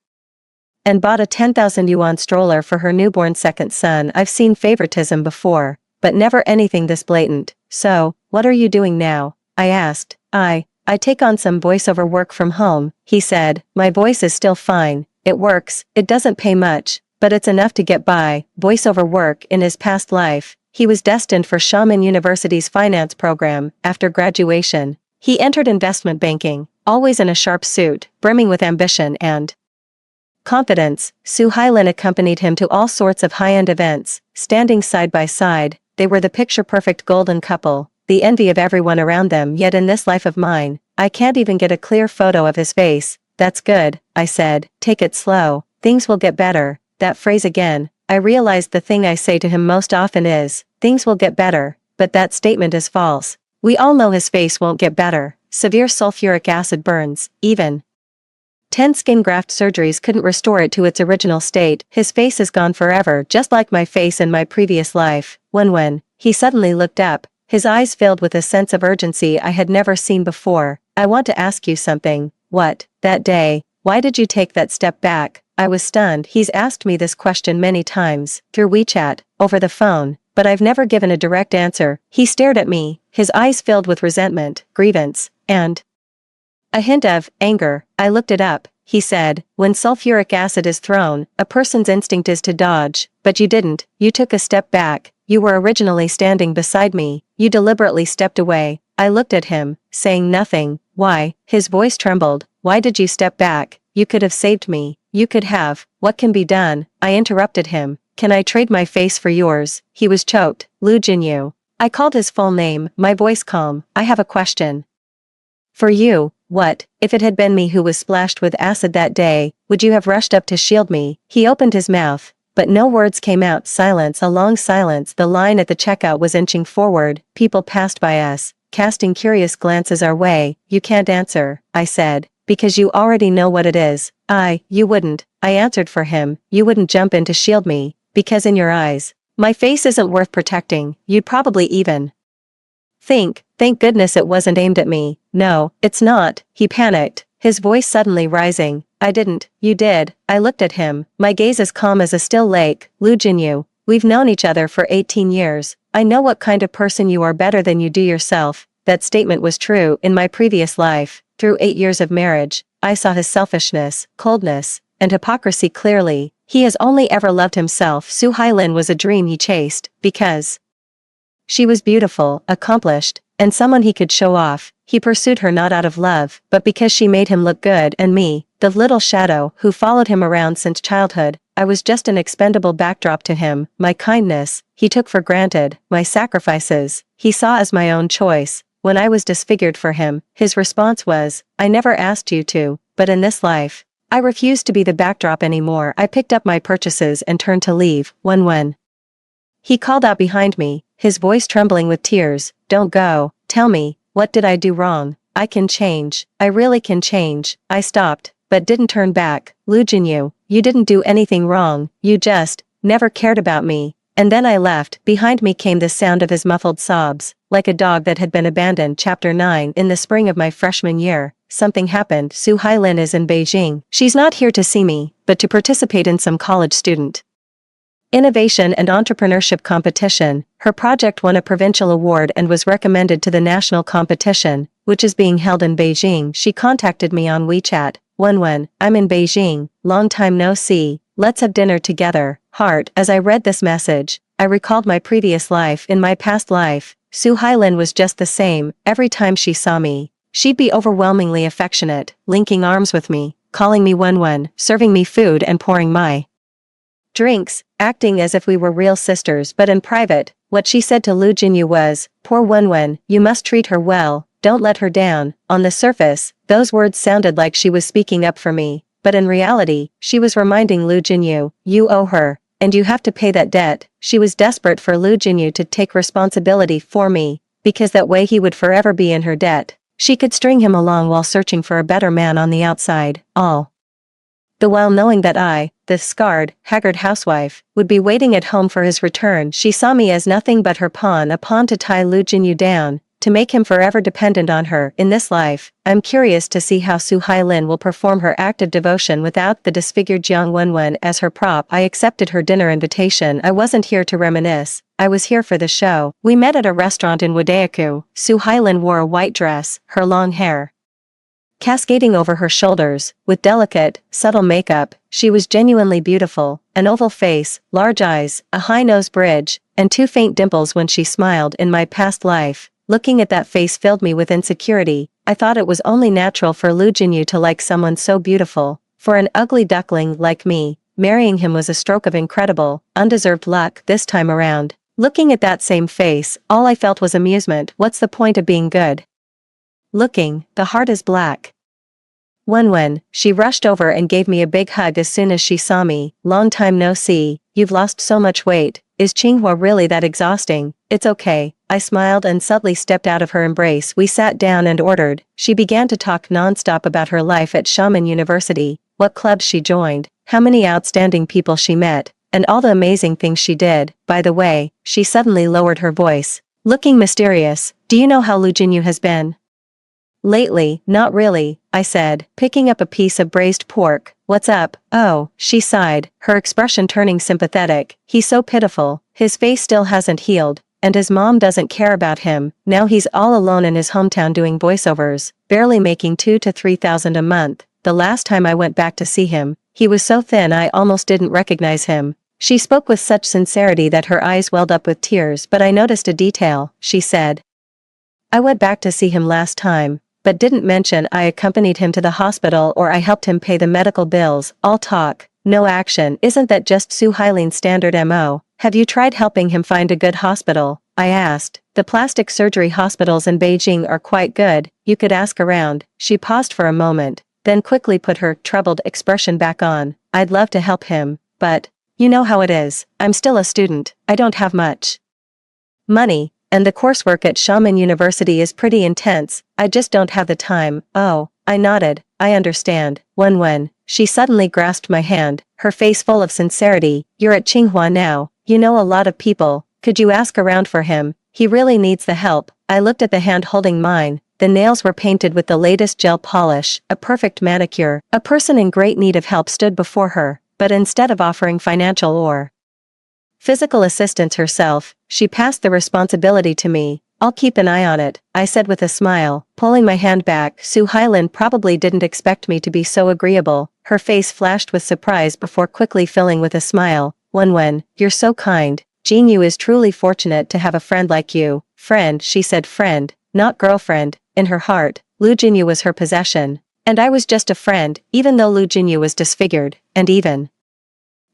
and bought a 10,000 yuan stroller for her newborn second son. I've seen favoritism before, but never anything this blatant. So, what are you doing now? I asked. I take on some voiceover work from home, he said. My voice is still fine. It works. It doesn't pay much, but it's enough to get by. Voiceover work. In his past life, he was destined for Xiamen University's finance program. After graduation, he entered investment banking, always in a sharp suit, brimming with ambition and confidence. Su Hailin accompanied him to all sorts of high-end events. Standing side by side, they were the picture-perfect golden couple, the envy of everyone around them. Yet in this life of mine, I can't even get a clear photo of his face. That's good, I said. Take it slow. Things will get better. That phrase again. I realized the thing I say to him most often is, things will get better, but that statement is false. We all know his face won't get better. Severe sulfuric acid burns, even 10 skin graft surgeries couldn't restore it to its original state. His face is gone forever, just like my face in my previous life. When he suddenly looked up, his eyes filled with a sense of urgency I had never seen before. I want to ask you something. What? That day, Why did you take that step back? I was stunned. He's asked me this question many times, through WeChat, over the phone, but I've never given a direct answer. He stared at me, his eyes filled with resentment, grievance, and a hint of anger. I looked it up. He said, when sulfuric acid is thrown, a person's instinct is to dodge, but you didn't. You took a step back. You were originally standing beside me. You deliberately stepped away. I looked at him, saying nothing. Why? His voice trembled. Why did you step back? You could have saved me. You could have. What can be done? I interrupted him. Can I trade my face for yours? He was choked. Lu Jinyu. I called his full name, my voice calm. I have a question. For you. What, if it had been me who was splashed with acid that day, would you have rushed up to shield me? He opened his mouth, but no words came out. Silence, a long silence. The line at the checkout was inching forward. People passed by us, casting curious glances our way. You can't answer, I said, because you already know what it is. You wouldn't, I answered for him. You wouldn't jump in to shield me, because in your eyes, my face isn't worth protecting. You'd probably even thank goodness it wasn't aimed at me. No, it's not, he panicked, his voice suddenly rising. I didn't, you did. I looked at him, my gaze as calm as a still lake. Lu Jinyu, we've known each other for 18 years. I know what kind of person you are better than you do yourself. That statement was true in my previous life. Through 8 years of marriage, I saw his selfishness, coldness, and hypocrisy clearly. He has only ever loved himself. Su Hailin was a dream he chased, because she was beautiful, accomplished, and someone he could show off. He pursued her not out of love, but because she made him look good. And me, the little shadow who followed him around since childhood, I was just an expendable backdrop to him. My kindness, he took for granted. My sacrifices, he saw as my own choice. When I was disfigured for him, his response was, I never asked you to, but in this life, I refuse to be the backdrop anymore. I picked up my purchases and turned to leave. When he called out behind me, his voice trembling with tears, don't go. Tell me, what did I do wrong? I can change. I really can change. I stopped, but didn't turn back. Lu Jinyu, you didn't do anything wrong. You just never cared about me. And then I left. Behind me came the sound of his muffled sobs, like a dog that had been abandoned. Chapter 9. In the spring of my freshman year, something happened. Su Hailin is in Beijing. She's not here to see me, but to participate in some college student innovation and entrepreneurship competition. Her project won a provincial award and was recommended to the national competition, which is being held in Beijing. She contacted me on WeChat. When I'm in Beijing, long time no see, let's have dinner together. Heart. As I read this message, I recalled my previous life. In my past life, Su Hailin was just the same. Every time she saw me, she'd be overwhelmingly affectionate, linking arms with me, calling me when, serving me food and pouring my drinks, acting as if we were real sisters. But in private, what she said to Lu Jinyu was, poor Wen, you must treat her well, don't let her down. On the surface, those words sounded like she was speaking up for me, but in reality, she was reminding Lu Jinyu, you owe her, and you have to pay that debt. She was desperate for Lu Jinyu to take responsibility for me, because that way he would forever be in her debt. She could string him along while searching for a better man on the outside, all the while knowing that I, the scarred, haggard housewife, would be waiting at home for his return. She saw me as nothing but her pawn, a pawn to tie Lu Jinyu down, to make him forever dependent on her. In this life, I'm curious to see how Su Hailin will perform her act of devotion without the disfigured Jiang Wenwen as her prop. I accepted her dinner invitation. I wasn't here to reminisce, I was here for the show. We met at a restaurant in Wadayaku. Su Hailin wore a white dress, her long hair cascading over her shoulders. With delicate, subtle makeup, she was genuinely beautiful. An oval face, large eyes, a high nose bridge, and 2 faint dimples when she smiled. In my past life, looking at that face filled me with insecurity. I thought it was only natural for Lu Jinyu to like someone so beautiful. For an ugly duckling like me, marrying him was a stroke of incredible, undeserved luck. This time around, looking at that same face, all I felt was amusement. What's the point of being good looking? The heart is black. When she rushed over and gave me a big hug as soon as she saw me. Long time no see, you've lost so much weight. Is Qinghua really that exhausting? It's okay. I smiled and subtly stepped out of her embrace. We sat down and ordered. She began to talk non-stop about her life at Xiamen University, what clubs she joined, how many outstanding people she met, and all the amazing things she did. By the way, she suddenly lowered her voice, looking mysterious. Do you know how Lu Jinyu has been lately? Not really. I said, picking up a piece of braised pork. What's up? Oh, she sighed, her expression turning sympathetic. He's so pitiful, his face still hasn't healed, and his mom doesn't care about him. Now he's all alone in his hometown doing voiceovers, barely making $2,000 to $3,000 a month. The last time I went back to see him, he was so thin I almost didn't recognize him. She spoke with such sincerity that her eyes welled up with tears. But I noticed a detail, she said. I went back to see him last time, but didn't mention I accompanied him to the hospital or I helped him pay the medical bills. All talk, no action. Isn't that just Su Hailin's standard MO? Have you tried helping him find a good hospital? I asked. The plastic surgery hospitals in Beijing are quite good, you could ask around. She paused for a moment, then quickly put her troubled expression back on. I'd love to help him, but you know how it is, I'm still a student, I don't have much money, and the coursework at Xiamen University is pretty intense, I just don't have the time. Oh, I nodded, I understand. When she suddenly grasped my hand, her face full of sincerity. You're at Tsinghua now, you know a lot of people, could you ask around for him? He really needs the help. I looked at the hand holding mine. The nails were painted with the latest gel polish, a perfect manicure. A person in great need of help stood before her, but instead of offering financial or physical assistance herself, she passed the responsibility to me. I'll keep an eye on it, I said with a smile, pulling my hand back. Su Hailin probably didn't expect me to be so agreeable. Her face flashed with surprise before quickly filling with a smile. Wen, you're so kind. Jing Yu is truly fortunate to have a friend like you. Friend, she said, friend, not girlfriend. In her heart, Lu Jinyu was her possession. And I was just a friend, even though Lu Jinyu was disfigured, and even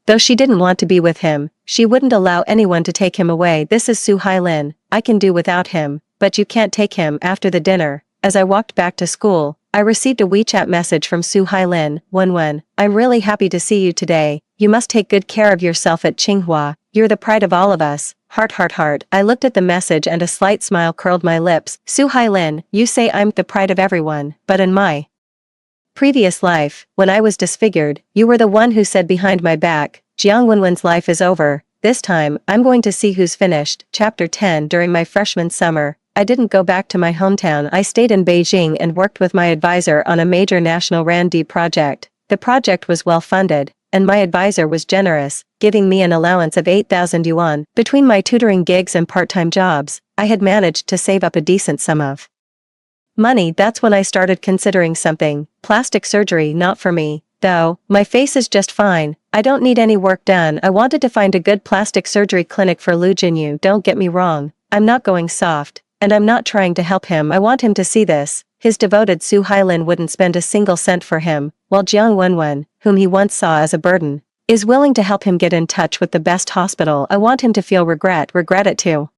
though she didn't want to be with him, she wouldn't allow anyone to take him away. This is Su Hailin, I can do without him, but you can't take him. After the dinner, as I walked back to school, I received a WeChat message from Su Hailin. Wen, I'm really happy to see you today, you must take good care of yourself at Tsinghua, you're the pride of all of us. Heart. I looked at the message and a slight smile curled my lips. Su Hailin, you say I'm the pride of everyone, but in my previous life, when I was disfigured, you were the one who said behind my back, Jiang Wenwen's life is over. This time, I'm going to see who's finished. Chapter 10. During my freshman summer, I didn't go back to my hometown. I stayed in Beijing and worked with my advisor on a major national R&D project. The project was well funded, and my advisor was generous, giving me an allowance of 8,000 yuan. Between my tutoring gigs and part-time jobs, I had managed to save up a decent sum of money. That's when I started considering something. Plastic surgery, not for me, though. My face is just fine, I don't need any work done. I wanted to find a good plastic surgery clinic for Lu Jinyu. Don't get me wrong, I'm not going soft, and I'm not trying to help him. I want him to see this. His devoted Su Hailin wouldn't spend a single cent for him, while Jiang Wenwen, whom he once saw as a burden, is willing to help him get in touch with the best hospital. I want him to feel regret it too.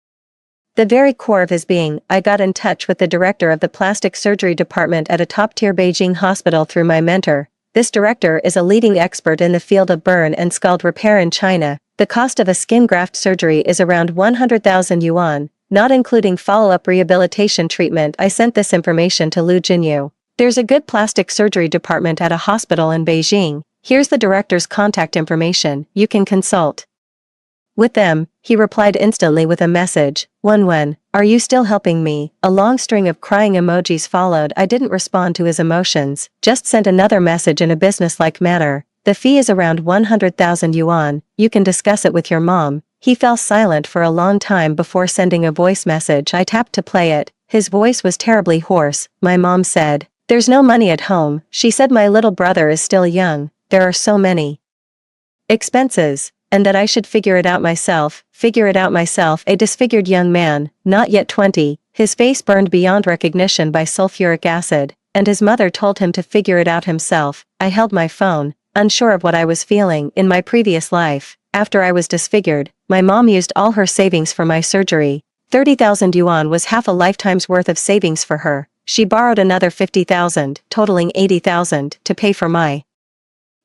The very core of his being, I got in touch with the director of the plastic surgery department at a top-tier Beijing hospital through my mentor. This director is a leading expert in the field of burn and scald repair in China. The cost of a skin graft surgery is around 100,000 yuan, not including follow-up rehabilitation treatment. I sent this information to Lu Jinyu. There's a good plastic surgery department at a hospital in Beijing. Here's the director's contact information, you can consult with them. He replied instantly with a message. Wen, are you still helping me? A long string of crying emojis followed. I didn't respond to his emotions, just sent another message in a businesslike manner. The fee is around 100,000 yuan, you can discuss it with your mom. He fell silent for a long time before sending a voice message. I tapped to play it. His voice was terribly hoarse. My mom said, "There's no money at home." She said my little brother is still young, there are so many expenses, and that I should figure it out myself. A disfigured young man, not yet 20, his face burned beyond recognition by sulfuric acid, and his mother told him to figure it out himself. I held my phone, unsure of what I was feeling. In my previous life, after I was disfigured, my mom used all her savings for my surgery. 30,000 yuan was half a lifetime's worth of savings for her. She borrowed another 50,000, totaling 80,000, to pay for my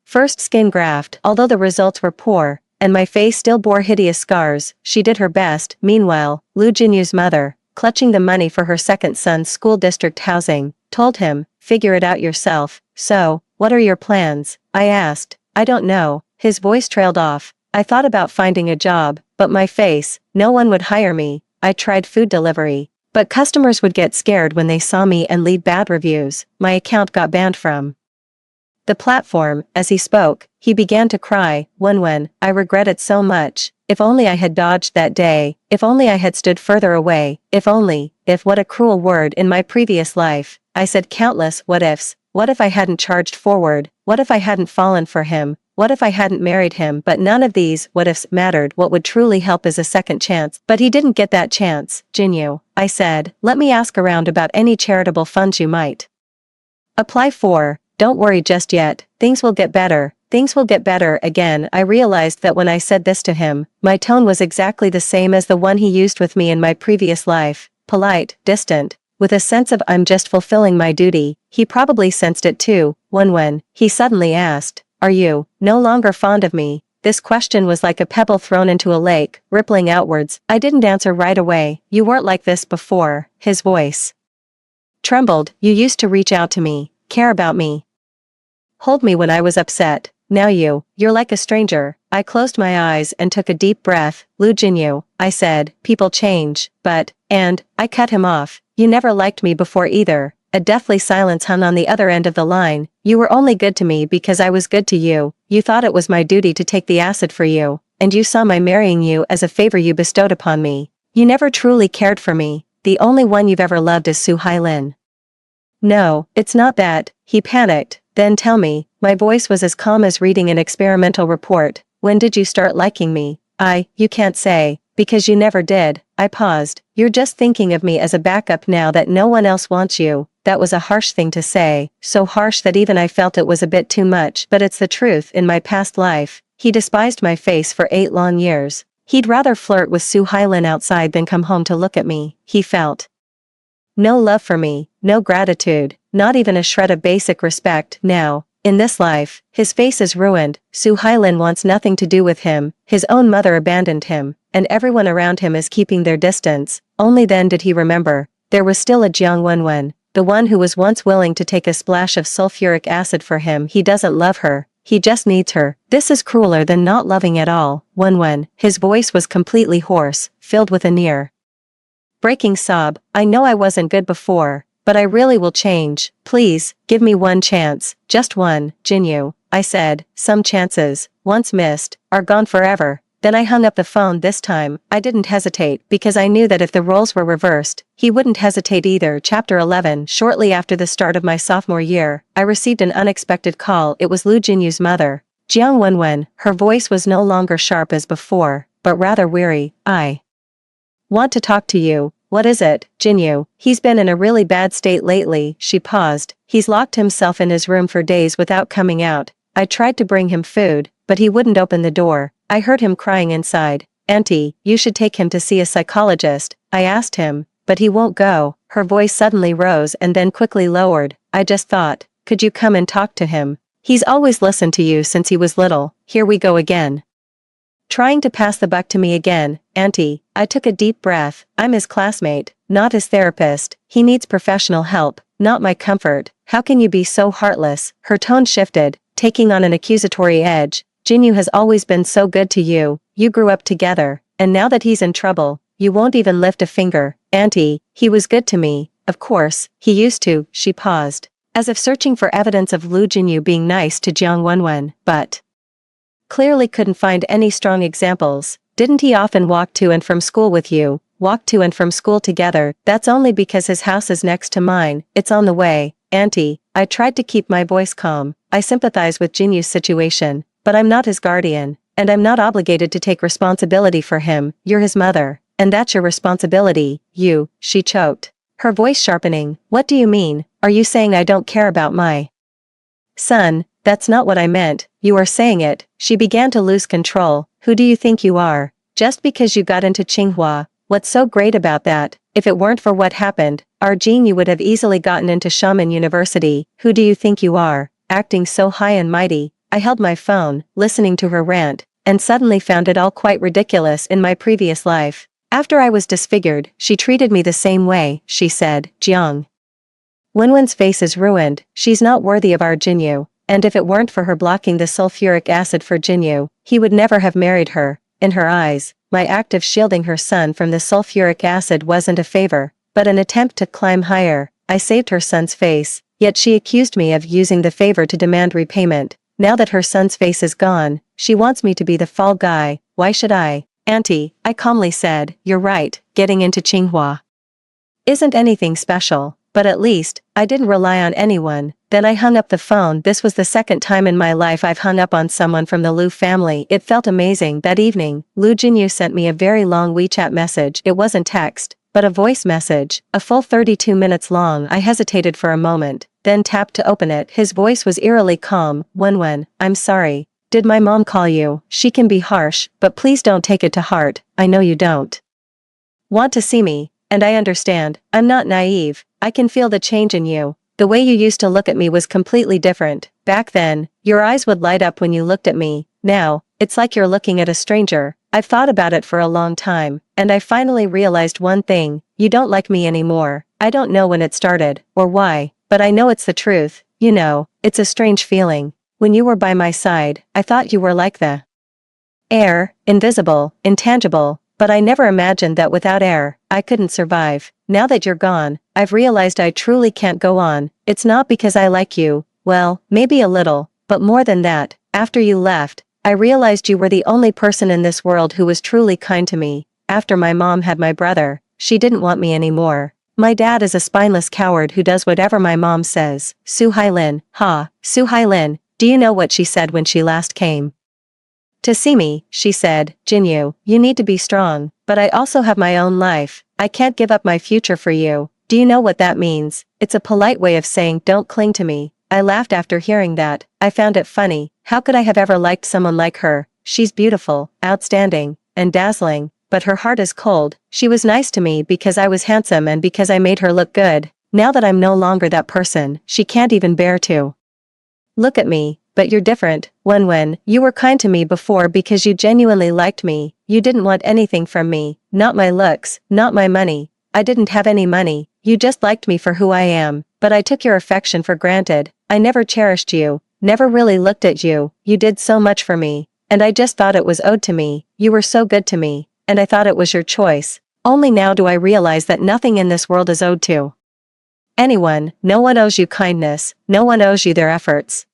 first skin graft. Although the results were poor, and my face still bore hideous scars, she did her best. Meanwhile, Lu Jinyu's mother, clutching the money for her second son's school district housing, told him, "Figure it out yourself." So, what are your plans? I asked. I don't know. His voice trailed off. I thought about finding a job, but my face, no one would hire me. I tried food delivery, But customers would get scared when they saw me and leave bad reviews. My account got banned from the platform. As he spoke, he began to cry. When I regret it so much. If only I had dodged that day. If only I had stood further away. If only, what a cruel word. In my previous life, I said countless what ifs. What if I hadn't charged forward? What if I hadn't fallen for him? What if I hadn't married him? But none of these what ifs mattered. What would truly help is a second chance. But he didn't get that chance. Jinyu, I said, let me ask around about any charitable funds you might apply for. Don't worry just yet. Things will get better. Things will get better. Again, I realized that when I said this to him, my tone was exactly the same as the one he used with me in my previous life. Polite, distant, with a sense of I'm just fulfilling my duty. He probably sensed it too. When he suddenly asked, are you no longer fond of me? This question was like a pebble thrown into a lake, rippling outwards. I didn't answer right away. You weren't like this before. His voice trembled. You used to reach out to me, care about me, hold me when I was upset. Now you're like a stranger. I closed my eyes and took a deep breath. Lu Jinyu, I said, people change, and I cut him off. You never liked me before either. A deathly silence hung on the other end of the line. You were only good to me because I was good to you. You thought it was my duty to take the acid for you, and you saw my marrying you as a favor you bestowed upon me. You never truly cared for me. The only one you've ever loved is Su Hailin. No, it's not that. He panicked. Then tell me. My voice was as calm as reading an experimental report. When did you start liking me? You can't say, because you never did. I paused. You're just thinking of me as a backup now that no one else wants you. That was a harsh thing to say, so harsh that even I felt it was a bit too much, but it's the truth. In my past life, he despised my face for 8 long years. He'd rather flirt with Su Hailin outside than come home to look at me. He felt no love for me, no gratitude, not even a shred of basic respect. Now, in this life, his face is ruined. Su Hailin wants nothing to do with him. His own mother abandoned him, and everyone around him is keeping their distance. Only then did he remember. There was still a Jiang Wenwen, the one who was once willing to take a splash of sulfuric acid for him. He doesn't love her. He just needs her. This is crueler than not loving at all. Wenwen, his voice was completely hoarse, filled with a near breaking sob. I know I wasn't good before, but I really will change. Please, give me one chance. Just one. Jinyu, I said, some chances, once missed, are gone forever. Then I hung up the phone. This time, I didn't hesitate, because I knew that if the roles were reversed, he wouldn't hesitate either. Chapter 11. Shortly after the start of my sophomore year, I received an unexpected call. It was Lu Jinyu's mother, Jiang Wenwen. Her voice was no longer sharp as before, but rather weary. I want to talk to you. What is it, Jinyu? He's been in a really bad state lately. She paused. He's locked himself in his room for days without coming out. I tried to bring him food, but he wouldn't open the door. I heard him crying inside. Auntie, you should take him to see a psychologist. I asked him, but he won't go. Her voice suddenly rose and then quickly lowered. I just thought, could you come and talk to him? He's always listened to you since he was little. Here we go again. Trying to pass the buck to me again. Auntie, I took a deep breath. I'm his classmate, not his therapist. He needs professional help, not my comfort. How can you be so heartless? Her tone shifted, taking on an accusatory edge. Jinyu has always been so good to you. You grew up together, and now that he's in trouble, you won't even lift a finger. Auntie, he was good to me. Of course, he used to. She paused, as if searching for evidence of Lu Jinyu being nice to Jiang Wenwen, but clearly couldn't find any strong examples. Didn't he often walk to and from school with you? Walk to and from school together? That's only because his house is next to mine. It's on the way. Auntie, I tried to keep my voice calm. I sympathize with Jinyu's situation, but I'm not his guardian, and I'm not obligated to take responsibility for him. You're his mother, and that's your responsibility. She choked, her voice sharpening. What do you mean? Are you saying I don't care about my son? That's not what I meant. You are saying it. She began to lose control. Who do you think you are? Just because you got into Tsinghua, what's so great about that? If it weren't for what happened, our Jean, you would have easily gotten into Shaman University. Who do you think you are? Acting so high and mighty. I held my phone, listening to her rant, and suddenly found it all quite ridiculous. In my previous life, after I was disfigured, she treated me the same way. She said, Jiang Wenwen's face is ruined. She's not worthy of our Jinyu. And if it weren't for her blocking the sulfuric acid for Jinyu, he would never have married her. In her eyes, my act of shielding her son from the sulfuric acid wasn't a favor, but an attempt to climb higher. I saved her son's face, yet she accused me of using the favor to demand repayment. Now that her son's face is gone, she wants me to be the fall guy. Why should I? Auntie, I calmly said, you're right, getting into Tsinghua isn't anything special, but at least, I didn't rely on anyone. Then I hung up the phone. This was the second time in my life I've hung up on someone from the Liu family. It felt amazing. That evening, Liu Jinyu sent me a very long WeChat message. It wasn't text, but a voice message, a full 32 minutes long. I hesitated for a moment, then tapped to open it. His voice was eerily calm. Wenwen, I'm sorry. Did my mom call you? She can be harsh, but please don't take it to heart. I know you don't want to see me, and I understand. I'm not naive. I can feel the change in you. The way you used to look at me was completely different. Back then, your eyes would light up when you looked at me. Now, it's like you're looking at a stranger. I've thought about it for a long time, and I finally realized one thing. You don't like me anymore. I don't know when it started, or why, but I know it's the truth. You know, it's a strange feeling. When you were by my side, I thought you were like the air, invisible, intangible, but I never imagined that without air, I couldn't survive. Now that you're gone, I've realized I truly can't go on. It's not because I like you, well, maybe a little, but more than that. After you left, I realized you were the only person in this world who was truly kind to me. After my mom had my brother, she didn't want me anymore. My dad is a spineless coward who does whatever my mom says. Su Hailin, Su Hailin, do you know what she said when she last came to see me? She said, Jinyu, you need to be strong, but I also have my own life. I can't give up my future for you. Do you know what that means? It's a polite way of saying don't cling to me. I laughed after hearing that. I found it funny. How could I have ever liked someone like her? She's beautiful, outstanding, and dazzling, but her heart is cold. She was nice to me because I was handsome and because I made her look good. Now that I'm no longer that person, she can't even bear to look at me. But you're different, Wenwen. You were kind to me before because you genuinely liked me. You didn't want anything from me, not my looks, not my money. I didn't have any money. You just liked me for who I am, but I took your affection for granted. I never cherished you, never really looked at you. You did so much for me, and I just thought it was owed to me. You were so good to me, and I thought it was your choice. Only now do I realize that nothing in this world is owed to anyone. No one owes you kindness, no one owes you their efforts.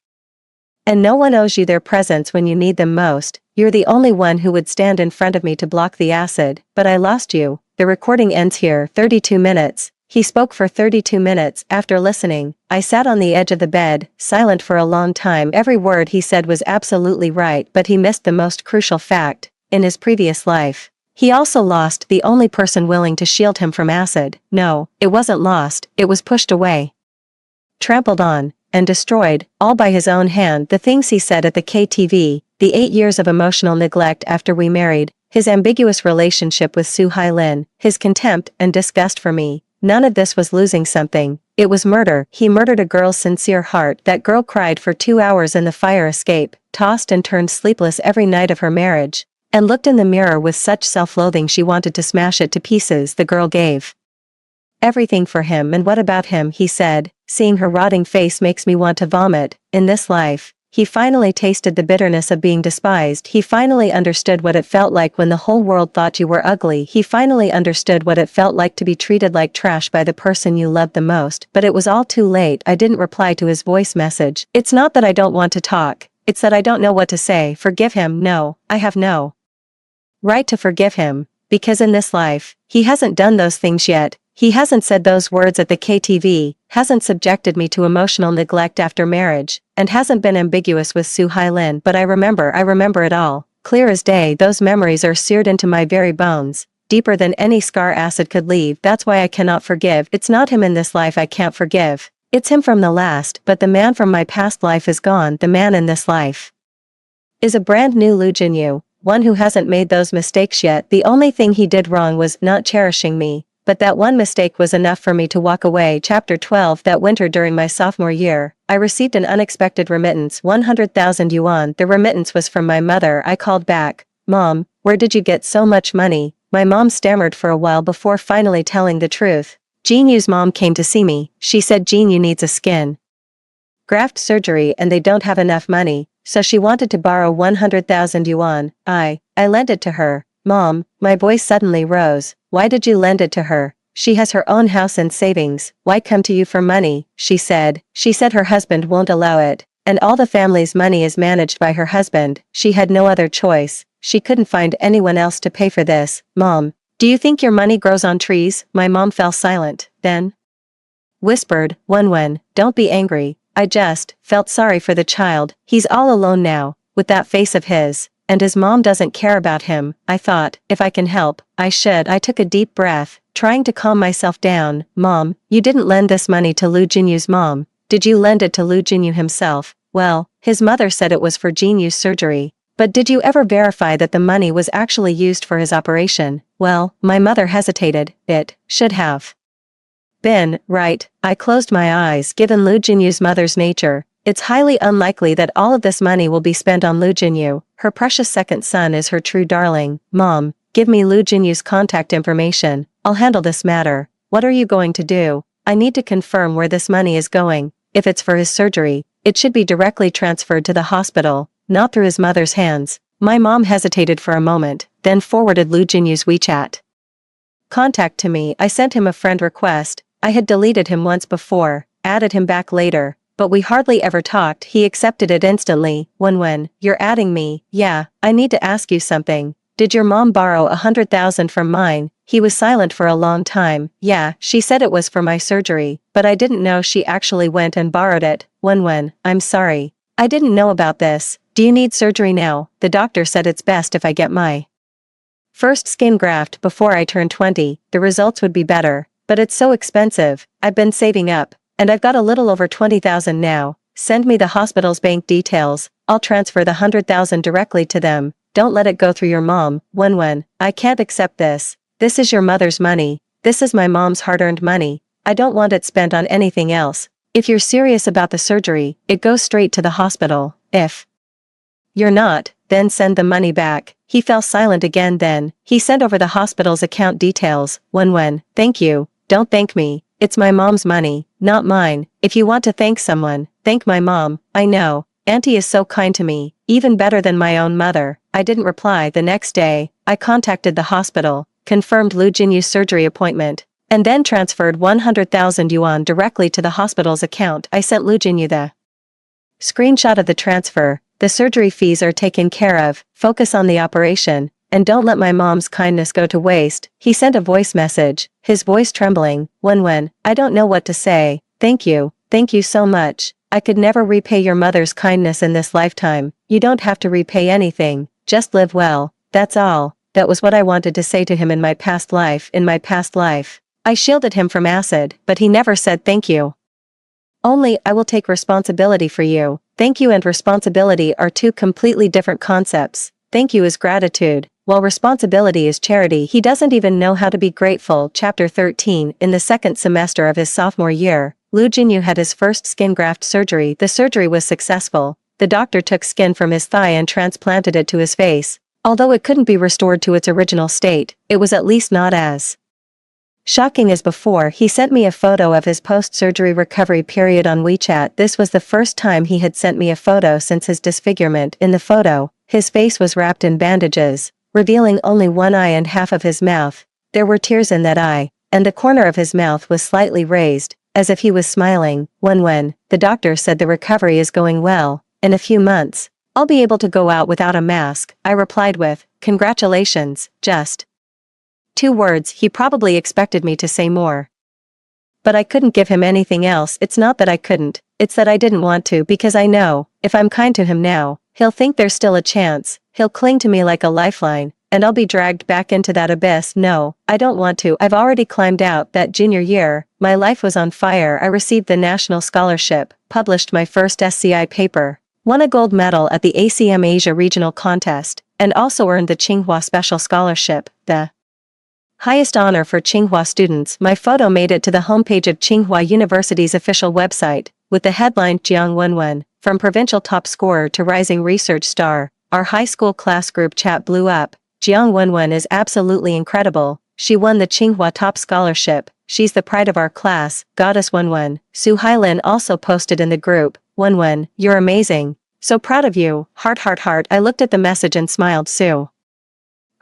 And no one owes you their presence when you need them most. You're the only one who would stand in front of me to block the acid, but I lost you. The recording ends here. 32 minutes. He spoke for 32 minutes. After listening, I sat on the edge of the bed, silent for a long time. Every word he said was absolutely right, but he missed the most crucial fact. In his previous life, he also lost the only person willing to shield him from acid. No, it wasn't lost, it was pushed away, trampled on, and destroyed, all by his own hand. The things he said at the KTV, the 8 years of emotional neglect after we married, his ambiguous relationship with Su Hailin, his contempt and disgust for me, none of this was losing something. It was murder. He murdered a girl's sincere heart. That girl cried for 2 hours in the fire escape, tossed and turned sleepless every night of her marriage, and looked in the mirror with such self-loathing she wanted to smash it to pieces. The girl gave everything for him. And what about him? He said, seeing her rotting face makes me want to vomit. In this life, he finally tasted the bitterness of being despised. He finally understood what it felt like when the whole world thought you were ugly. He finally understood what it felt like to be treated like trash by the person you loved the most. But it was all too late. I didn't reply to his voice message. It's not that I don't want to talk, it's that I don't know what to say. Forgive him. No, I have no right to forgive him, because in this life, he hasn't done those things yet. He hasn't said those words at the KTV, hasn't subjected me to emotional neglect after marriage, and hasn't been ambiguous with Su Hailin. But I remember it all, clear as day. Those memories are seared into my very bones, deeper than any scar acid could leave. That's why I cannot forgive. It's not him in this life I can't forgive. It's him from the last, but the man from my past life is gone. The man in this life is a brand new Liu Jinyu, one who hasn't made those mistakes yet. The only thing he did wrong was not cherishing me. But that one mistake was enough for me to walk away. Chapter 12. That winter during my sophomore year, I received an unexpected remittance, 100,000 yuan. The remittance was from my mother. I called back, Mom, where did you get so much money? My mom stammered for a while before finally telling the truth. Jinyu's mom came to see me. She said Jinyu needs a skin graft surgery and they don't have enough money, so she wanted to borrow 100,000 yuan. I lent it to her. Mom, my voice suddenly rose. Why did you lend it to her? She has her own house and savings, why come to you for money, she said. She said her husband won't allow it. And all the family's money is managed by her husband. She had no other choice. She couldn't find anyone else to pay for this. Mom, do you think your money grows on trees? My mom fell silent, then whispered, Wenwen, don't be angry. I just felt sorry for the child. He's all alone now, with that face of his. And his mom doesn't care about him. I thought, if I can help, I should. I took a deep breath, trying to calm myself down. Mom, you didn't lend this money to Lu Jinyu's mom. Did you lend it to Lu Jinyu himself? Well, his mother said it was for Jinyu's surgery. But did you ever verify that the money was actually used for his operation? Well, my mother hesitated. It should have been, right? I closed my eyes. Given Lu Jinyu's mother's nature, it's highly unlikely that all of this money will be spent on Lu Jinyu. Her precious second son is her true darling. Mom, give me Lu Jinyu's contact information. I'll handle this matter. What are you going to do? I need to confirm where this money is going. If it's for his surgery, it should be directly transferred to the hospital, not through his mother's hands. My mom hesitated for a moment, then forwarded Lu Jinyu's WeChat contact to me. I sent him a friend request. I had deleted him once before, added him back later, but we hardly ever talked. He accepted it instantly. When you're adding me, yeah, I need to ask you something. Did your mom borrow 100,000 from mine? He was silent for a long time. Yeah, she said it was for my surgery, but I didn't know she actually went and borrowed it. When I'm sorry. I didn't know about this. Do you need surgery now? The doctor said it's best if I get my first skin graft before I turn 20. The results would be better, but it's so expensive. I've been saving up, and I've got a little over 20,000 now. Send me the hospital's bank details. I'll transfer the 100,000 directly to them. Don't let it go through your mom. When I can't accept this. This is your mother's money. This is my mom's hard-earned money. I don't want it spent on anything else. If you're serious about the surgery, it goes straight to the hospital. If you're not, then send the money back. He fell silent again. Then he sent over the hospital's account details. When thank you. Don't thank me. It's my mom's money, not mine. If you want to thank someone, thank my mom. I know. Auntie is so kind to me, even better than my own mother. I didn't reply. The next day, I contacted the hospital, confirmed Lu Jinyu's surgery appointment, and then transferred 100,000 yuan directly to the hospital's account. I sent Lu Jinyu the screenshot of the transfer. The surgery fees are taken care of. Focus on the operation, and don't let my mom's kindness go to waste. He sent a voice message, his voice trembling. When I don't know what to say. Thank you so much. I could never repay your mother's kindness in this lifetime. You don't have to repay anything, just live well, that's all. That was what I wanted to say to him in my past life. I shielded him from acid, but he never said thank you. Only, I will take responsibility for you. Thank you and responsibility are two completely different concepts. Thank you is gratitude, while responsibility is charity. He doesn't even know how to be grateful. Chapter 13. In the second semester of his sophomore year, Lu Jinyu had his first skin graft surgery. The surgery was successful. The doctor took skin from his thigh and transplanted it to his face. Although it couldn't be restored to its original state, it was at least not as shocking as before. He sent me a photo of his post-surgery recovery period on WeChat. This was the first time he had sent me a photo since his disfigurement. In the photo, his face was wrapped in bandages, revealing only one eye and half of his mouth. There were tears in that eye, and the corner of his mouth was slightly raised, as if he was smiling. When the doctor said the recovery is going well. In a few months, I'll be able to go out without a mask. I replied with, congratulations, just 2 words. He probably expected me to say more, but I couldn't give him anything else. It's not that I couldn't, it's that I didn't want to, because I know, if I'm kind to him now, he'll think there's still a chance. He'll cling to me like a lifeline, and I'll be dragged back into that abyss. No, I don't want to. I've already climbed out. That junior year, my life was on fire. I received the national scholarship, published my first SCI paper, won a gold medal at the ACM Asia Regional Contest, and also earned the Tsinghua Special Scholarship, the highest honor for Tsinghua students. My photo made it to the homepage of Tsinghua University's official website, with the headline Jiang Wenwen, from provincial top scorer to rising research star. Our high school class group chat blew up. Jiang Wenwen is absolutely incredible. She won the Tsinghua Top Scholarship. She's the pride of our class. Goddess Wenwen. Su Hailin also posted in the group. Wenwen, you're amazing. So proud of you. Heart heart heart. I looked at the message and smiled. Su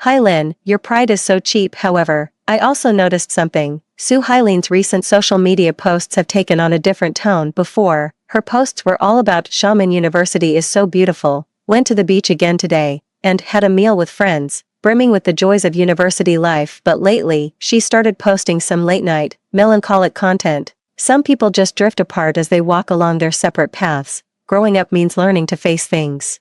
Hailin, your pride is so cheap. However, I also noticed something. Su Hailin's recent social media posts have taken on a different tone. Before, her posts were all about Xiamen University is so beautiful, went to the beach again today, and had a meal with friends, brimming with the joys of university life. But lately, she started posting some late-night, melancholic content. Some people just drift apart as they walk along their separate paths. Growing up means learning to face things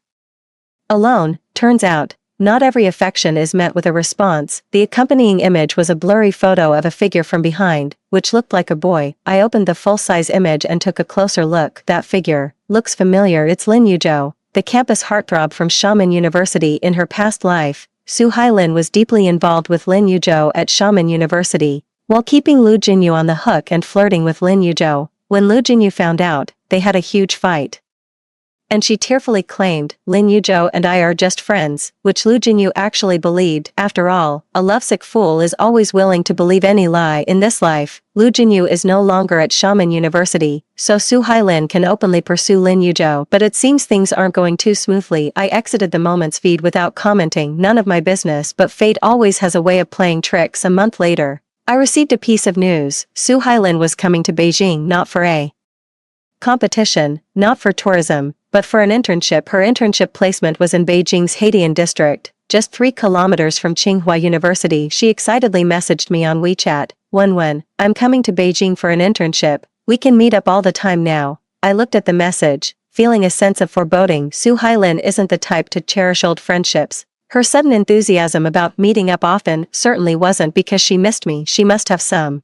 alone. Turns out, not every affection is met with a response. The accompanying image was a blurry photo of a figure from behind, which looked like a boy. I opened the full-size image and took a closer look. That figure looks familiar. It's Lin Yuzhou, the campus heartthrob from Xiamen University. In her past life, Su Hailin was deeply involved with Lin Yuzhou at Xiamen University, while keeping Lu Jinyu on the hook and flirting with Lin Yuzhou. When Lu Jinyu found out, they had a huge fight. And she tearfully claimed, Lin Yuzhou and I are just friends, which Lu Jinyu actually believed. After all, a lovesick fool is always willing to believe any lie in this life. Lu Jinyu is no longer at Xiamen University, so Su Hailin can openly pursue Lin Yuzhou. But it seems things aren't going too smoothly. I exited the Moments feed without commenting. None of my business, but fate always has a way of playing tricks. A month later, I received a piece of news. Su Hailin was coming to Beijing not for a competition, not for tourism, but for an internship. Her internship placement was in Beijing's Haidian district, just 3 kilometers from Tsinghua University. She excitedly messaged me on WeChat, Wen, I'm coming to Beijing for an internship, we can meet up all the time now. I looked at the message, feeling a sense of foreboding. Su Hailin isn't the type to cherish old friendships. Her sudden enthusiasm about meeting up often certainly wasn't because she missed me. She must have some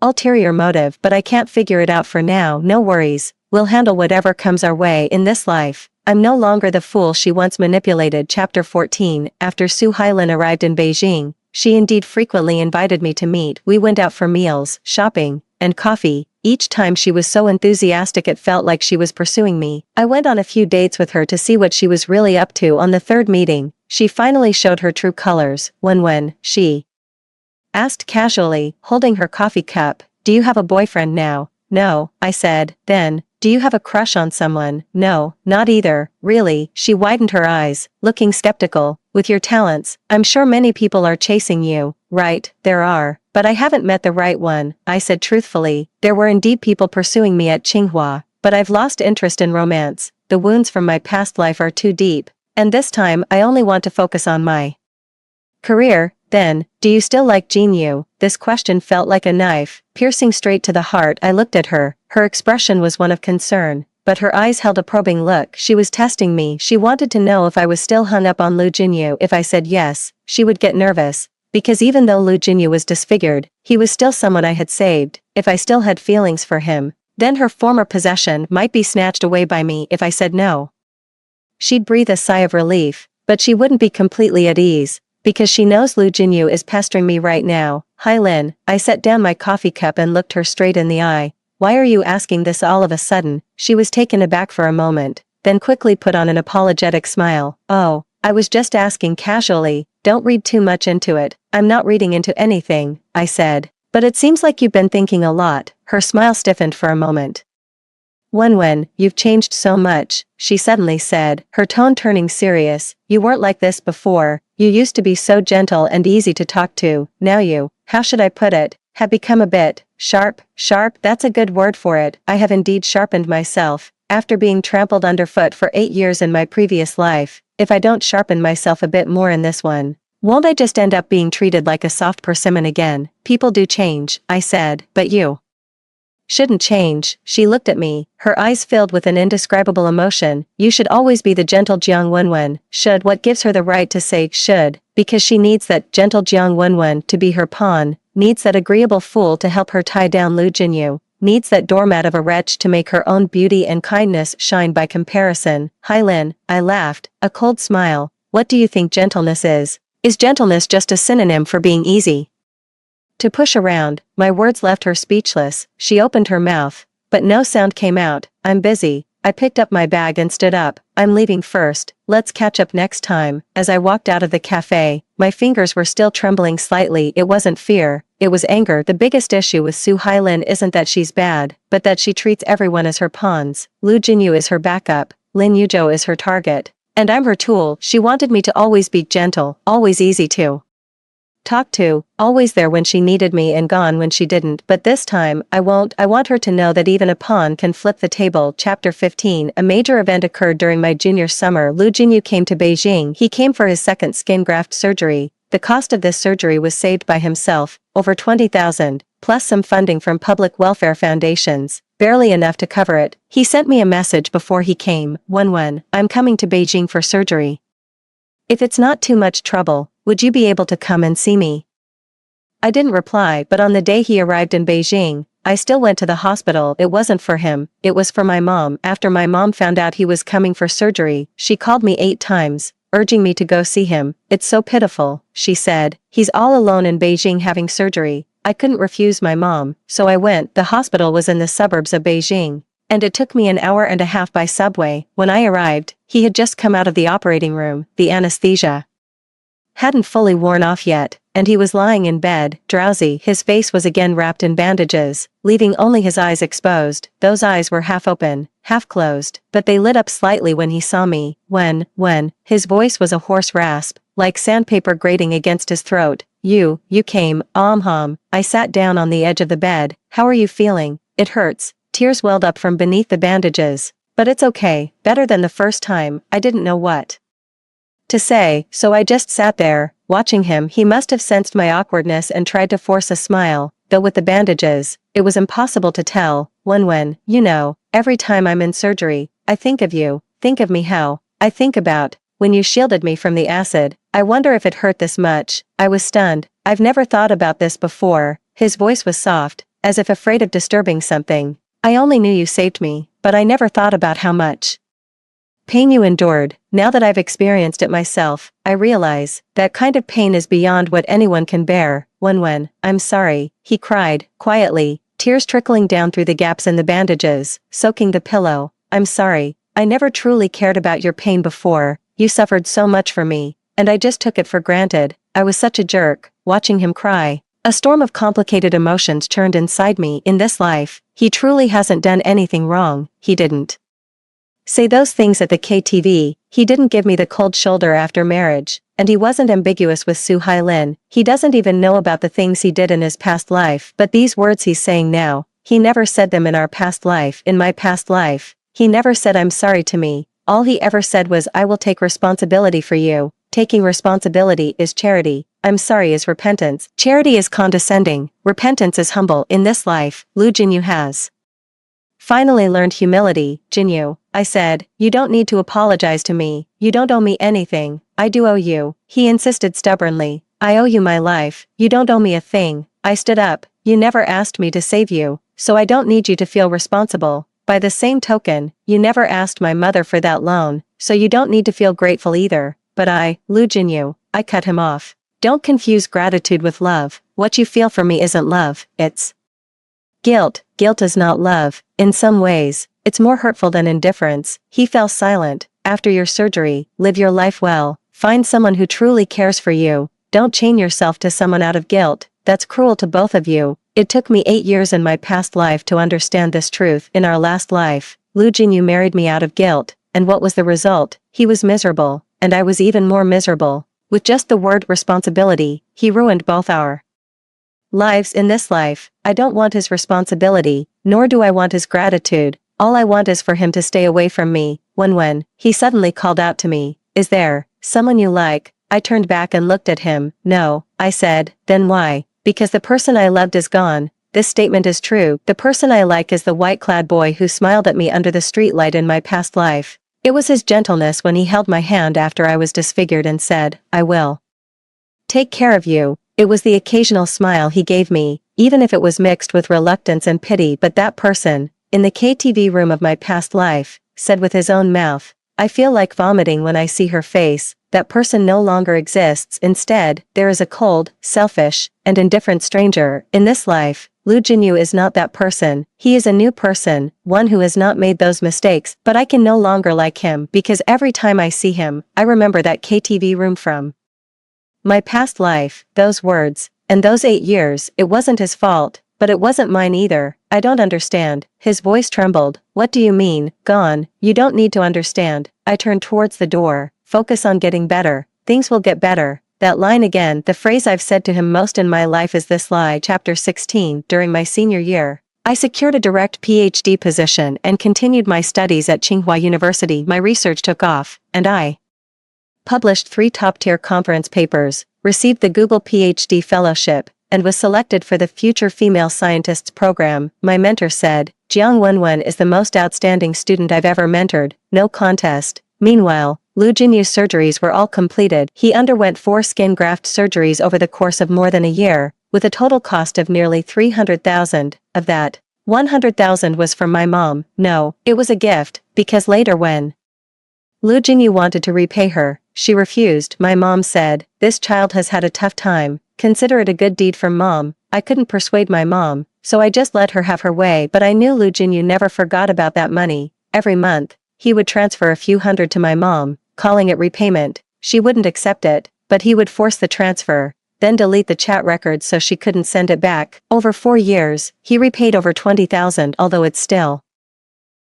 ulterior motive, but I can't figure it out for now. No worries, we'll handle whatever comes our way in this life. I'm no longer the fool she once manipulated. Chapter 14. After Su Hailin arrived in Beijing, she indeed frequently invited me to meet. We went out for meals, shopping, and coffee. Each time she was so enthusiastic it felt like she was pursuing me. I went on a few dates with her to see what she was really up to. On the third meeting, she finally showed her true colors. When she asked casually, holding her coffee cup, do you have a boyfriend now? No, I said. Then, do you have a crush on someone? No, not either. Really? She widened her eyes, looking skeptical. With your talents, I'm sure many people are chasing you. Right, there are, but I haven't met the right one, I said truthfully. There were indeed people pursuing me at Tsinghua, but I've lost interest in romance. The wounds from my past life are too deep, and this time I only want to focus on my career. Then, do you still like Jin Yu? This question felt like a knife, piercing straight to the heart. I looked at her. Her expression was one of concern, but her eyes held a probing look. She was testing me. She wanted to know if I was still hung up on Lu Jinyu. If I said yes, she would get nervous, because even though Lu Jinyu was disfigured, he was still someone I had saved. If I still had feelings for him, then her former possession might be snatched away by me. If I said no, she'd breathe a sigh of relief, but she wouldn't be completely at ease, because she knows Lu Jinyu is pestering me right now. Hailin, I set down my coffee cup and looked her straight in the eye. Why are you asking this all of a sudden? She was taken aback for a moment, then quickly put on an apologetic smile. Oh, I was just asking casually, don't read too much into it. I'm not reading into anything, I said. But it seems like you've been thinking a lot. Her smile stiffened for a moment. Wen, you've changed so much, she suddenly said, her tone turning serious. You weren't like this before. You used to be so gentle and easy to talk to. Now you, how should I put it, have become a bit sharp. Sharp, that's a good word for it. I have indeed sharpened myself. After being trampled underfoot for 8 years in my previous life, if I don't sharpen myself a bit more in this one, won't I just end up being treated like a soft persimmon again? People do change, I said, but you shouldn't change. She looked at me, her eyes filled with an indescribable emotion. You should always be the gentle Jiang Wenwen. Should? What gives her the right to say should? Because she needs that gentle Jiang Wenwen to be her pawn, needs that agreeable fool to help her tie down Lu Jinyu, needs that doormat of a wretch to make her own beauty and kindness shine by comparison. Hailin, I laughed, a cold smile. What do you think gentleness is? Is gentleness just a synonym for being easy to push around? My words left her speechless. She opened her mouth, but no sound came out. I'm busy. I picked up my bag and stood up. I'm leaving first. Let's catch up next time. As I walked out of the cafe, my fingers were still trembling slightly. It wasn't fear, it was anger. The biggest issue with Su Hailin isn't that she's bad, but that she treats everyone as her pawns. Lu Jinyu is her backup, Lin Yuzhou is her target, and I'm her tool. She wanted me to always be gentle, always easy to talk to, always there when she needed me and gone when she didn't, but this time, I won't. I want her to know that even a pawn can flip the table. Chapter 15. A major event occurred during my junior summer. Lu Jinyu came to Beijing. He came for his second skin graft surgery. The cost of this surgery was saved by himself, over 20,000, plus some funding from public welfare foundations, barely enough to cover it. He sent me a message before he came. Wen, I'm coming to Beijing for surgery. If it's not too much trouble, would you be able to come and see me? I didn't reply, but on the day he arrived in Beijing, I still went to the hospital. It wasn't for him, it was for my mom. After my mom found out he was coming for surgery, she called me 8 times, urging me to go see him. It's so pitiful, she said. He's all alone in Beijing having surgery. I couldn't refuse my mom, so I went. The hospital was in the suburbs of Beijing, and it took me an hour and a half by subway. When I arrived, he had just come out of the operating room. The anesthesia hadn't fully worn off yet, and he was lying in bed, drowsy. His face was again wrapped in bandages, leaving only his eyes exposed. Those eyes were half open, half closed, but they lit up slightly when he saw me. When, his voice was a hoarse rasp, like sandpaper grating against his throat. You came, I sat down on the edge of the bed. How are you feeling? It hurts. Tears welled up from beneath the bandages. But it's okay, better than the first time. I didn't know what to say, so I just sat there, watching him. He must have sensed my awkwardness and tried to force a smile, though with the bandages, it was impossible to tell. When, every time I'm in surgery, I think of you. Think of me how? I think about when you shielded me from the acid. I wonder if it hurt this much. I was stunned. I've never thought about this before. His voice was soft, as if afraid of disturbing something. I only knew you saved me, but I never thought about how much pain you endured. Now that I've experienced it myself, I realize that kind of pain is beyond what anyone can bear. When, I'm sorry, he cried, quietly, tears trickling down through the gaps in the bandages, soaking the pillow. I'm sorry, I never truly cared about your pain before. You suffered so much for me, and I just took it for granted. I was such a jerk. Watching him cry, a storm of complicated emotions churned inside me. In this life, he truly hasn't done anything wrong. He didn't say those things at the KTV, he didn't give me the cold shoulder after marriage, and he wasn't ambiguous with Su Hailin. He doesn't even know about the things he did in his past life, but these words he's saying now, he never said them in our past life. In my past life, he never said I'm sorry to me. All he ever said was I will take responsibility for you. Taking responsibility is charity. I'm sorry is repentance. Charity is condescending. Repentance is humble. In this life, Lu Jinyu has finally learned humility. Jinyu, I said, you don't need to apologize to me. You don't owe me anything. I do owe you. He insisted stubbornly. I owe you my life. You don't owe me a thing. I stood up. You never asked me to save you, so I don't need you to feel responsible. By the same token, you never asked my mother for that loan, so you don't need to feel grateful either. But Lu Jinyu, I cut him off. Don't confuse gratitude with love. What you feel for me isn't love, it's guilt. Guilt is not love. In some ways, it's more hurtful than indifference. He fell silent. After your surgery, live your life well. Find someone who truly cares for you. Don't chain yourself to someone out of guilt. That's cruel to both of you. It took me 8 years in my past life to understand this truth. In our last life, Lu Jinyu married me out of guilt, and what was the result? He was miserable, and I was even more miserable. With just the word responsibility, he ruined both our lives. In this life, I don't want his responsibility, nor do I want his gratitude. All I want is for him to stay away from me. When, he suddenly called out to me, is there someone you like? I turned back and looked at him. No, I said. Then why? Because the person I loved is gone. This statement is true. The person I like is the white-clad boy who smiled at me under the streetlight in my past life. It was his gentleness when he held my hand after I was disfigured and said, I will take care of you. It was the occasional smile he gave me, even if it was mixed with reluctance and pity. But that person, in the KTV room of my past life, said with his own mouth, I feel like vomiting when I see her face. That person no longer exists. Instead, there is a cold, selfish, and indifferent stranger. In this life, Lu Jinyu is not that person. He is a new person, one who has not made those mistakes, but I can no longer like him because every time I see him, I remember that KTV room from my past life, those words, and those 8 years. It wasn't his fault, but it wasn't mine either. I don't understand. His voice trembled. What do you mean, gone? You don't need to understand. I turned towards the door. Focus on getting better. Things will get better. That line again, the phrase I've said to him most in my life is this lie. Chapter 16. During my senior year, I secured a direct PhD position and continued my studies at Tsinghua University. My research took off, and I published 3 top-tier conference papers, received the Google PhD Fellowship, and was selected for the Future Female Scientists program. My mentor said, "Jiang Wenwen is the most outstanding student I've ever mentored, no contest." Meanwhile, Lu Jinyu's surgeries were all completed. He underwent 4 skin graft surgeries over the course of more than a year, with a total cost of nearly 300,000. Of that, 100,000 was from my mom. No, it was a gift, because later when Lu Jinyu wanted to repay her, she refused. My mom said, "This child has had a tough time, consider it a good deed from mom." I couldn't persuade my mom, so I just let her have her way, but I knew Lu Jinyu never forgot about that money. Every month, he would transfer a few hundred to my mom, calling it repayment. She wouldn't accept it, but he would force the transfer, then delete the chat records so she couldn't send it back. Over 4 years, he repaid over 20,000, although it's still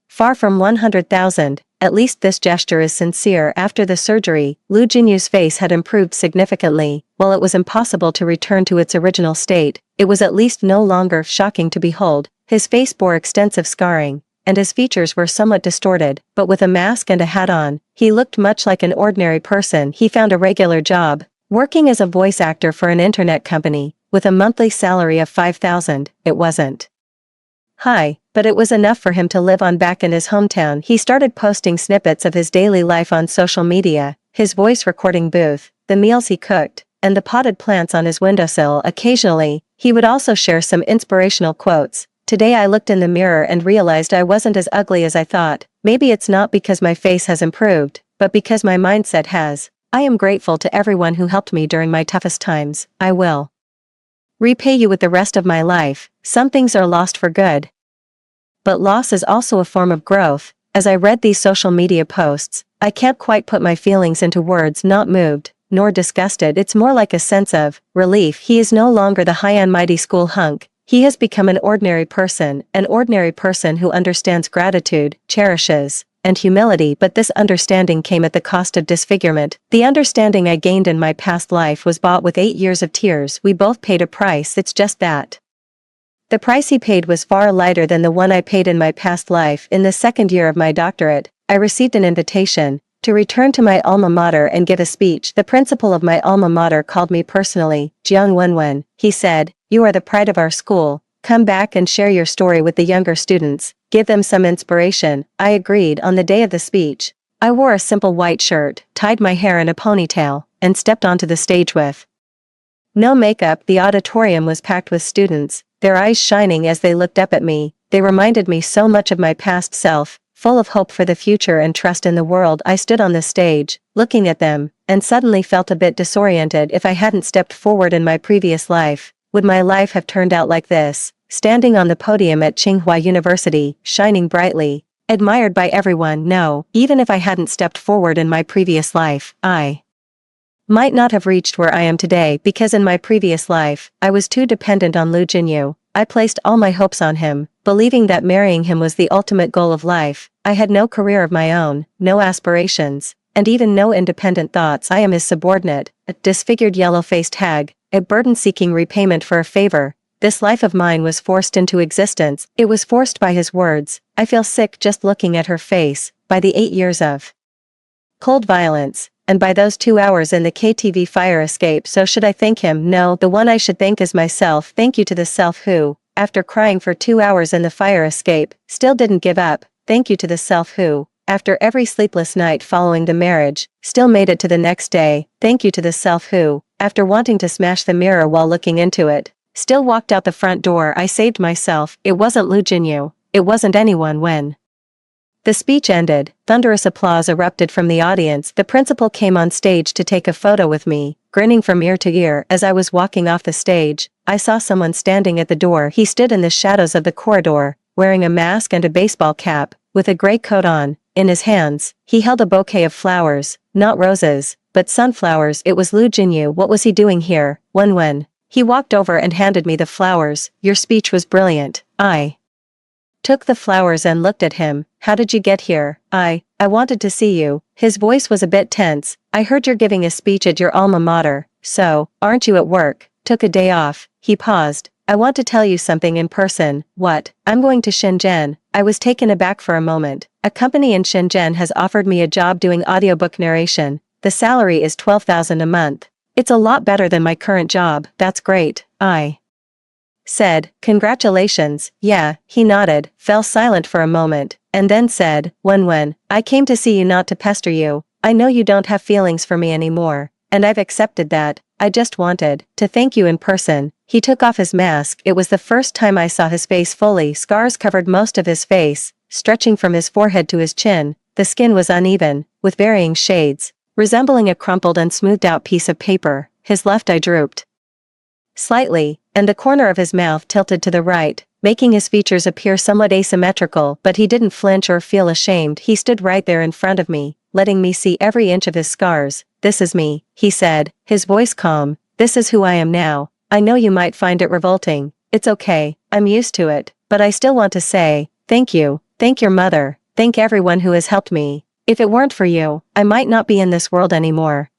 far from 100,000. At least this gesture is sincere. After the surgery, Lu Jinyu's face had improved significantly. While it was impossible to return to its original state, it was at least no longer shocking to behold. His face bore extensive scarring, and his features were somewhat distorted, but with a mask and a hat on, he looked much like an ordinary person. He found a regular job, working as a voice actor for an internet company, with a monthly salary of 5,000. It wasn't high, but it was enough for him to live on back in his hometown. He started posting snippets of his daily life on social media, his voice recording booth, the meals he cooked, and the potted plants on his windowsill. Occasionally, he would also share some inspirational quotes. "Today I looked in the mirror and realized I wasn't as ugly as I thought. Maybe it's not because my face has improved, but because my mindset has. I am grateful to everyone who helped me during my toughest times. I will repay you with the rest of my life." Some things are lost for good, but loss is also a form of growth. As I read these social media posts, I can't quite put my feelings into words. Not moved, nor disgusted. It's more like a sense of relief. He is no longer the high and mighty school hunk. He has become an ordinary person who understands gratitude, cherishes, and humility. But this understanding came at the cost of disfigurement. The understanding I gained in my past life was bought with 8 years of tears. We both paid a price. It's just that the price he paid was far lighter than the one I paid in my past life. In the second year of my doctorate, I received an invitation to return to my alma mater and give a speech. The principal of my alma mater called me personally. "Jiang Wenwen," he said, "you are the pride of our school. Come back and share your story with the younger students. Give them some inspiration." I agreed. On the day of the speech, I wore a simple white shirt, tied my hair in a ponytail, and stepped onto the stage with no makeup. The auditorium was packed with students, their eyes shining as they looked up at me. They reminded me so much of my past self, full of hope for the future and trust in the world. I stood on the stage, looking at them, and suddenly felt a bit disoriented. If I hadn't stepped forward in my previous life, would my life have turned out like this? Standing on the podium at Tsinghua University, shining brightly, admired by everyone. No, even if I hadn't stepped forward in my previous life, I might not have reached where I am today, because in my previous life, I was too dependent on Lu Jinyu. I placed all my hopes on him, believing that marrying him was the ultimate goal of life. I had no career of my own, no aspirations, and even no independent thoughts. I am his subordinate, a disfigured yellow-faced hag, a burden seeking repayment for a favor. This life of mine was forced into existence. It was forced by his words. I feel sick just looking at her face, by the 8 years of cold violence, and by those 2 hours in the KTV fire escape. So should I thank him? No, the one I should thank is myself. Thank you to the self who, after crying for 2 hours in the fire escape, still didn't give up. Thank you to the self who, after every sleepless night following the marriage, still made it to the next day. Thank you to the self who, after wanting to smash the mirror while looking into it, still walked out the front door. I saved myself. It wasn't Lu Jinyu. It wasn't anyone. When the speech ended, thunderous applause erupted from the audience. The principal came on stage to take a photo with me, grinning from ear to ear. As I was walking off the stage, I saw someone standing at the door. He stood in the shadows of the corridor, wearing a mask and a baseball cap, with a gray coat on. In his hands, he held a bouquet of flowers, not roses, but sunflowers. It was Lu Jinyu. What was he doing here? When he walked over and handed me the flowers. "Your speech was brilliant." I took the flowers and looked at him. "How did you get here?" I wanted to see you." His voice was a bit tense. "I heard you're giving a speech at your alma mater, So, aren't you at work? Took a day off. He paused. I want to tell you something in person. What? I'm going to Shenzhen. I was taken aback for a moment. A company in Shenzhen has offered me a job doing audiobook narration. The salary is 12,000 a month. It's a lot better than my current job. That's great. I said, congratulations. Yeah, he nodded, fell silent for a moment, and then said, Wen, I came to see you not to pester you. I know you don't have feelings for me anymore, and I've accepted that. I just wanted to thank you in person. He took off his mask. It was the first time I saw his face fully. Scars covered most of his face, stretching from his forehead to his chin. The skin was uneven, with varying shades, resembling a crumpled and smoothed out piece of paper. His left eye drooped slightly, and the corner of his mouth tilted to the right, making his features appear somewhat asymmetrical, but he didn't flinch or feel ashamed. He stood right there in front of me, letting me see every inch of his scars. This is me, he said, his voice calm. This is who I am now. I know you might find it revolting. It's okay, I'm used to it, but I still want to say, thank you, thank your mother, thank everyone who has helped me. If it weren't for you, I might not be in this world anymore.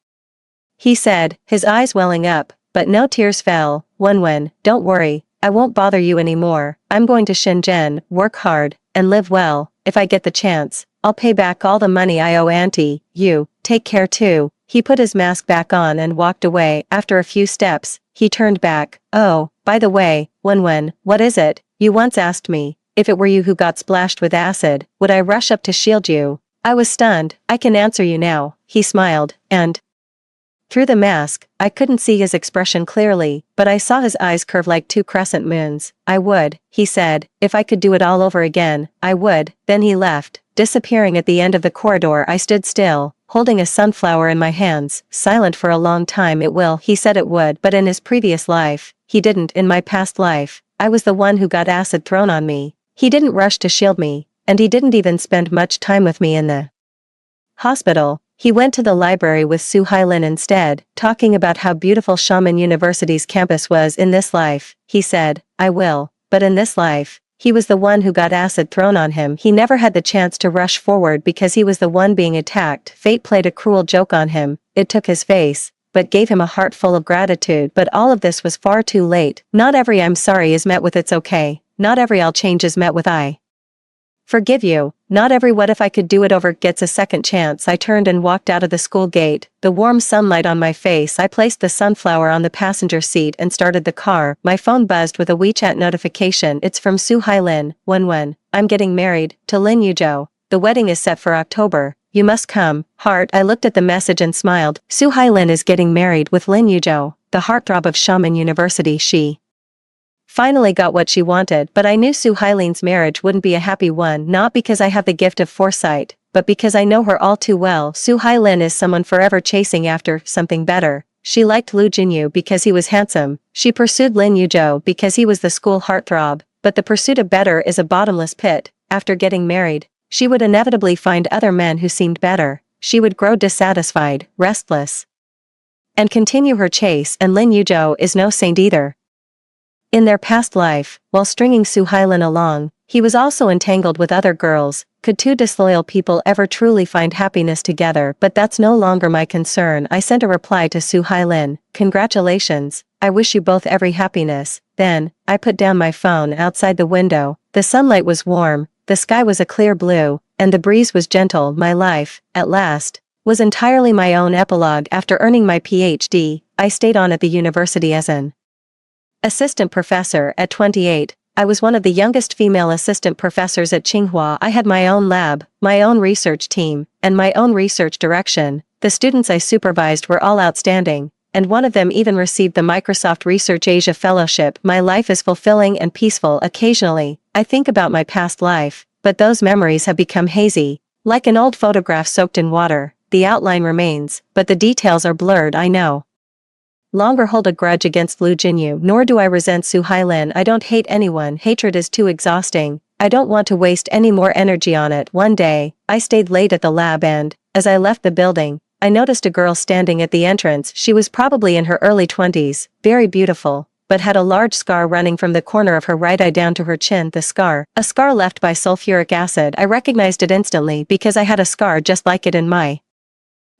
He said, his eyes welling up, but no tears fell. Wen, don't worry, I won't bother you anymore. I'm going to Shenzhen, work hard, and live well. If I get the chance, I'll pay back all the money I owe Auntie. You, take care too. He put his mask back on and walked away. After a few steps, he turned back. Oh, by the way, Wen, what is it? You once asked me, if it were you who got splashed with acid, would I rush up to shield you? I was stunned. I can answer you now. He smiled, and through the mask, I couldn't see his expression clearly, but I saw his eyes curve like two crescent moons. I would, he said, if I could do it all over again, I would. Then he left, disappearing at the end of the corridor. I stood still, holding a sunflower in my hands, silent for a long time. He said it would, but in his previous life, he didn't. In my past life, I was the one who got acid thrown on me. He didn't rush to shield me, and he didn't even spend much time with me in the hospital. He went to the library with Su Hailin instead, talking about how beautiful Xiamen University's campus was. In this life, he said, I will, but in this life, he was the one who got acid thrown on him. He never had the chance to rush forward because he was the one being attacked. Fate played a cruel joke on him. It took his face, but gave him a heart full of gratitude. But all of this was far too late. Not every I'm sorry is met with it's okay. Not every I'll change is met with I forgive you. Not every what if I could do it over gets a second chance. I turned and walked out of the school gate, the warm sunlight on my face. I placed the sunflower on the passenger seat and started the car. My phone buzzed with a WeChat notification. It's from Su Hailin. Wen, I'm getting married to Lin Yuzhou. The wedding is set for October. You must come. Heart. I looked at the message and smiled. Su Hailin is getting married with Lin Yuzhou, the heartthrob of Xiamen University. She finally got what she wanted, but I knew Su Hailin's marriage wouldn't be a happy one, not because I have the gift of foresight, but because I know her all too well. Su Hailin is someone forever chasing after something better. She liked Lu Jinyu because he was handsome. She pursued Lin Yuzhou because he was the school heartthrob, but the pursuit of better is a bottomless pit. After getting married, she would inevitably find other men who seemed better. She would grow dissatisfied, restless, and continue her chase, and Lin Yuzhou is no saint either. In their past life, while stringing Su Hailin along, he was also entangled with other girls. Could two disloyal people ever truly find happiness together? But that's no longer my concern. I sent a reply to Su Hailin. Congratulations. I wish you both every happiness. Then, I put down my phone outside the window. The sunlight was warm, the sky was a clear blue, and the breeze was gentle. My life, at last, was entirely my own. Epilogue. After earning my PhD, I stayed on at the university as an assistant professor. At 28, I was one of the youngest female assistant professors at Tsinghua. I had my own lab, my own research team, and my own research direction. The students I supervised were all outstanding, and one of them even received the Microsoft Research Asia Fellowship. My life is fulfilling and peaceful. Occasionally, I think about my past life, but those memories have become hazy, like an old photograph soaked in water. The outline remains, but the details are blurred. I know longer hold a grudge against Lu Jinyu, nor do I resent Su Hailin. I don't hate anyone. Hatred is too exhausting. I don't want to waste any more energy on it. One day, I stayed late at the lab and, as I left the building, I noticed a girl standing at the entrance. She was probably in her early 20s, very beautiful, but had a large scar running from the corner of her right eye down to her chin. The scar, a scar left by sulfuric acid. I recognized it instantly because I had a scar just like it in my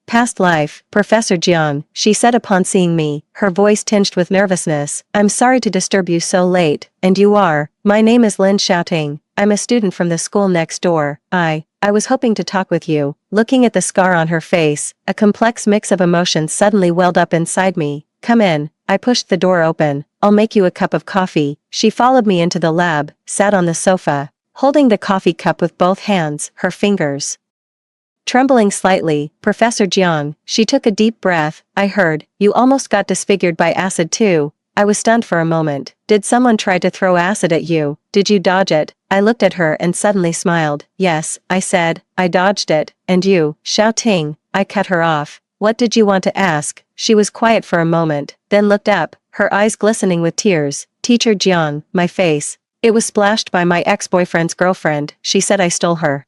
Past life, Professor Jiang, she said upon seeing me, her voice tinged with nervousness. I'm sorry to disturb you so late, and you are. My name is Lin Xiaoting. I'm a student from the school next door. I was hoping to talk with you. Looking at the scar on her face, a complex mix of emotions suddenly welled up inside me. Come in. I pushed the door open. I'll make you a cup of coffee. She followed me into the lab, sat on the sofa, holding the coffee cup with both hands, her fingers trembling slightly. Professor Jiang, she took a deep breath. I heard, you almost got disfigured by acid too. I was stunned for a moment. Did someone try to throw acid at you? Did you dodge it? I looked at her and suddenly smiled. Yes, I said, I dodged it. And you, Xiaoting? I cut her off. What did you want to ask? She was quiet for a moment, then looked up, her eyes glistening with tears. Teacher Jiang, my face. It was splashed by my ex-boyfriend's girlfriend. She said I stole her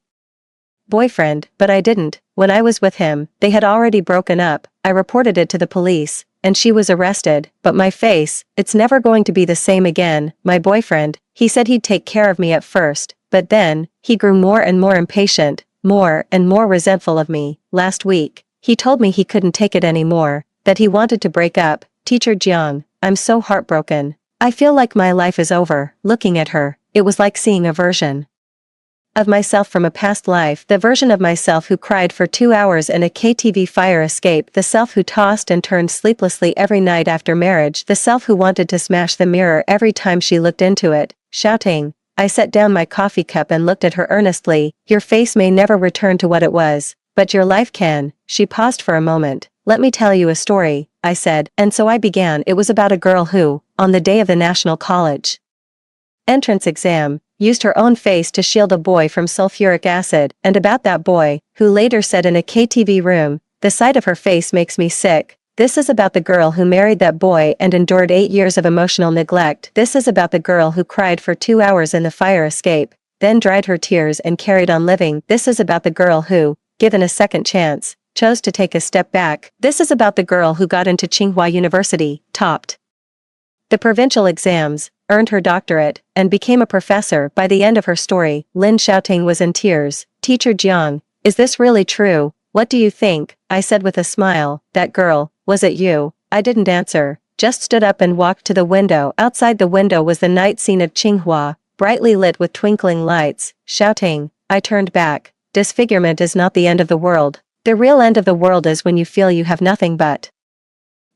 boyfriend, but I didn't. When I was with him, they had already broken up. I reported it to the police, and she was arrested. But my face, it's never going to be the same again. My boyfriend, he said he'd take care of me at first, but then, he grew more and more impatient, more and more resentful of me. Last week, he told me he couldn't take it anymore, that he wanted to break up. Teacher Jiang, I'm so heartbroken. I feel like my life is over. Looking at her, it was like seeing a version of myself from a past life, the version of myself who cried for 2 hours in a KTV fire escape, the self who tossed and turned sleeplessly every night after marriage, the self who wanted to smash the mirror every time she looked into it. Shouting, I set down my coffee cup and looked at her earnestly. Your face may never return to what it was, but your life can. She paused for a moment. Let me tell you a story, I said, and so I began. It was about a girl who, on the day of the National College entrance exam, used her own face to shield a boy from sulfuric acid, and about that boy, who later said in a KTV room, the sight of her face makes me sick. This is about the girl who married that boy and endured 8 years of emotional neglect. This is about the girl who cried for 2 hours in the fire escape, then dried her tears and carried on living. This is about the girl who, given a second chance, chose to take a step back. This is about the girl who got into Tsinghua University, topped the provincial exams, earned her doctorate, and became a professor. By the end of her story, Lin Xiaoting was in tears. Teacher Jiang, is this really true? What do you think? I said with a smile. That girl, was it you? I didn't answer, just stood up and walked to the window. Outside the window was the night scene of Tsinghua, brightly lit with twinkling lights. Shouting, I turned back. Disfigurement is not the end of the world. The real end of the world is when you feel you have nothing but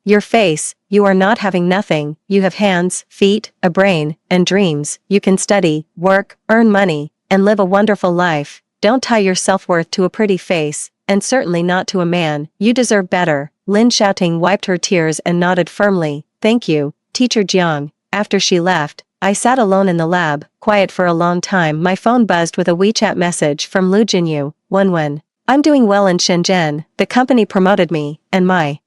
your face. You are not having nothing. You have hands, feet, a brain, and dreams. You can study, work, earn money, and live a wonderful life. Don't tie your self-worth to a pretty face, and certainly not to a man. You deserve better. Lin Xiaoting wiped her tears and nodded firmly. Thank you, Teacher Jiang. After she left, I sat alone in the lab, quiet for a long time. My phone buzzed with a WeChat message from Lu Jinyu. Wenwen, I'm doing well in Shenzhen. The company promoted me, and my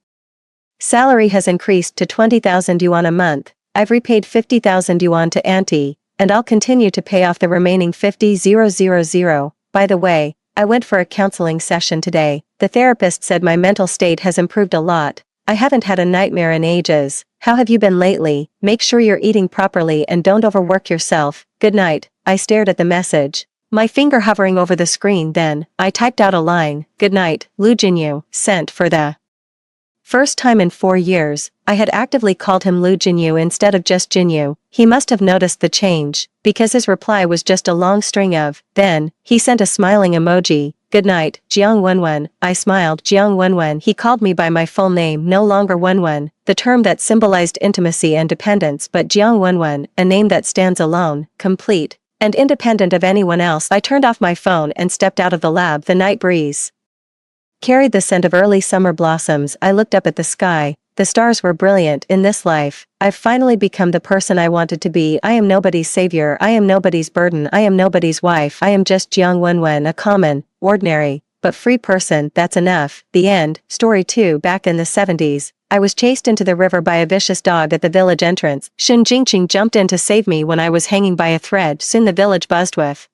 salary has increased to 20,000 yuan a month. I've repaid 50,000 yuan to Auntie, and I'll continue to pay off the remaining 50,000. By the way, I went for a counseling session today. The therapist said my mental state has improved a lot. I haven't had a nightmare in ages. How have you been lately? Make sure you're eating properly and don't overwork yourself. Good night. I stared at the message, my finger hovering over the screen. Then, I typed out a line. Good night, Lu Jinyu. Sent. For the first time in 4 years, I had actively called him Lu Jinyu instead of just Jinyu. He must have noticed the change, because his reply was just a long string of, then, he sent a smiling emoji. Good night, Jiang Wenwen. I smiled. Jiang Wenwen. He called me by my full name, no longer Wenwen, the term that symbolized intimacy and dependence, but Jiang Wenwen, a name that stands alone, complete, and independent of anyone else. I turned off my phone and stepped out of the lab. The night breeze carried the scent of early summer blossoms. I looked up at the sky. The stars were brilliant. In this life, I've finally become the person I wanted to be. I am nobody's savior. I am nobody's burden. I am nobody's wife. I am just Jiang Wenwen, a common, ordinary, but free person. That's enough. The end. Story 2. Back in the 70s, I was chased into the river by a vicious dog at the village entrance. Shen Jingqing jumped in to save me when I was hanging by a thread. Soon the village buzzed with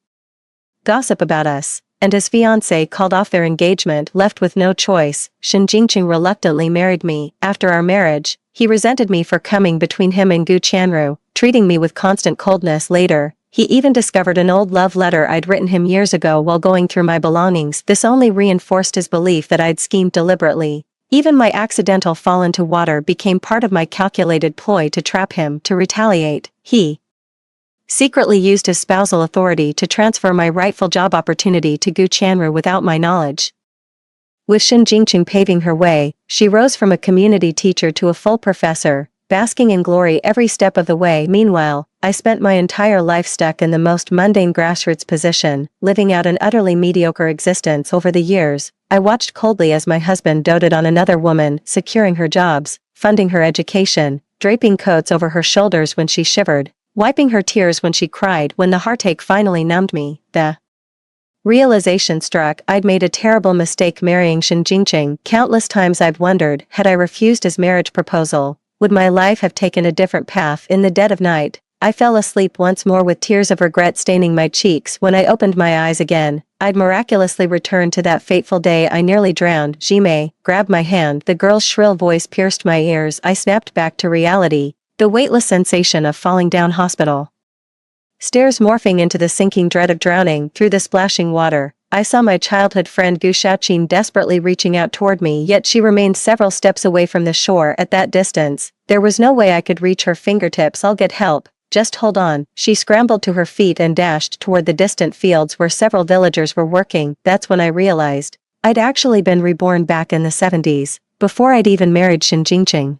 gossip about us, and his fiancé called off their engagement. Left with no choice, Shen Jingqing reluctantly married me. After our marriage, he resented me for coming between him and Gu Qianru, treating me with constant coldness. Later, He even discovered an old love letter I'd written him years ago while going through my belongings. This only reinforced his belief that I'd schemed deliberately. Even my accidental fall into water became part of my calculated ploy to trap him, to retaliate. He secretly used his spousal authority to transfer my rightful job opportunity to Gu Chanru without my knowledge. With Shin Jingqing paving her way, she rose from a community teacher to a full professor, basking in glory every step of the way. Meanwhile, I spent my entire life stuck in the most mundane grassroots position, living out an utterly mediocre existence. Over the years, I watched coldly as my husband doted on another woman, securing her jobs, funding her education, draping coats over her shoulders when she shivered, wiping her tears when she cried. When the heartache finally numbed me, the realization struck. I'd made a terrible mistake marrying Shin Jingqing. Countless times I've wondered, had I refused his marriage proposal, would my life have taken a different path? In the dead of night, I fell asleep once more with tears of regret staining my cheeks. When I opened my eyes again, I'd miraculously returned to that fateful day I nearly drowned. Jimei grabbed my hand. The girl's shrill voice pierced my ears. I snapped back to reality, the weightless sensation of falling down hospital stairs morphing into the sinking dread of drowning. Through the splashing water, I saw my childhood friend Gu Shaoqin desperately reaching out toward me, yet she remained several steps away from the shore. At that distance, there was no way I could reach her fingertips. I'll get help. Just hold on. She scrambled to her feet and dashed toward the distant fields where several villagers were working. That's when I realized I'd actually been reborn back in the 70s, before I'd even married Shin Jingqing.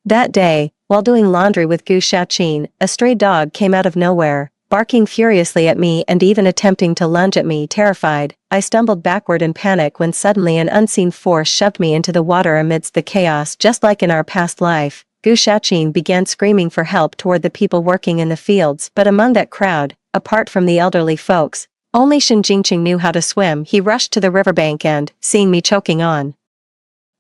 That day, while doing laundry with Gu Shaoqin, a stray dog came out of nowhere, barking furiously at me and even attempting to lunge at me. Terrified, I stumbled backward in panic when suddenly an unseen force shoved me into the water amidst the chaos. Just like in our past life, Gu Shaoqin began screaming for help toward the people working in the fields, but among that crowd, apart from the elderly folks, only Shin Jingqing knew how to swim. He rushed to the riverbank and, seeing me choking on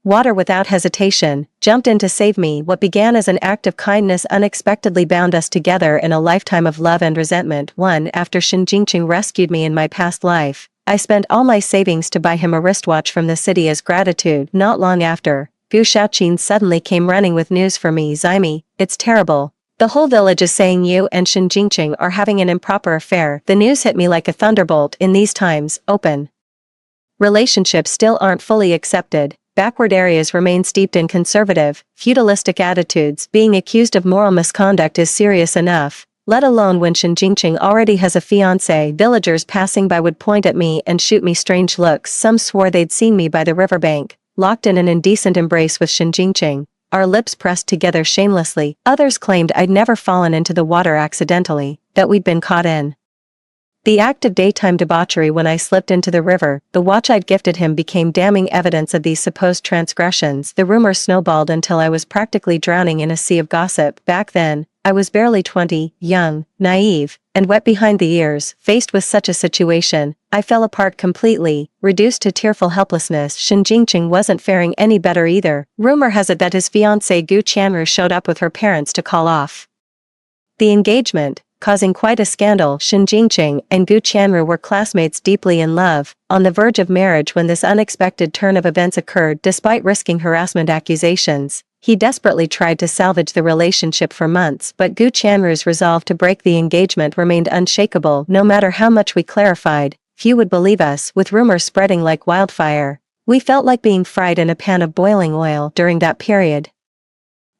water without hesitation, jumped in to save me. What began as an act of kindness unexpectedly bound us together in a lifetime of love and resentment. After Shin Jingqing rescued me in my past life, I spent all my savings to buy him a wristwatch from the city as gratitude. Not long after, Gu Shaoqin suddenly came running with news for me. Zaimi, it's terrible. The whole village is saying you and Shin Jingqing are having an improper affair. The news hit me like a thunderbolt. In these times, open relationships still aren't fully accepted. Backward areas remain steeped in conservative, feudalistic attitudes. Being accused of moral misconduct is serious enough, let alone when Shin Jingqing already has a fiancé. Villagers passing by would point at me and shoot me strange looks. Some swore they'd seen me by the riverbank, locked in an indecent embrace with Shin Jingqing, our lips pressed together shamelessly. Others claimed I'd never fallen into the water accidentally, that we'd been caught in the act of daytime debauchery when I slipped into the river. The watch I'd gifted him became damning evidence of these supposed transgressions. The rumor snowballed until I was practically drowning in a sea of gossip. Back then, I was barely 20, young, naive, and wet behind the ears. Faced with such a situation, I fell apart completely, reduced to tearful helplessness. Shin Jingqing wasn't faring any better either. Rumor has it that his fiancée Gu Chanru showed up with her parents to call off the engagement, causing quite a scandal. Shin Jingqing and Gu Chanru were classmates deeply in love, on the verge of marriage when this unexpected turn of events occurred. Despite risking harassment accusations, he desperately tried to salvage the relationship for months, but Gu Chanru's resolve to break the engagement remained unshakable. No matter how much we clarified, few would believe us. With rumors spreading like wildfire, we felt like being fried in a pan of boiling oil. During that period,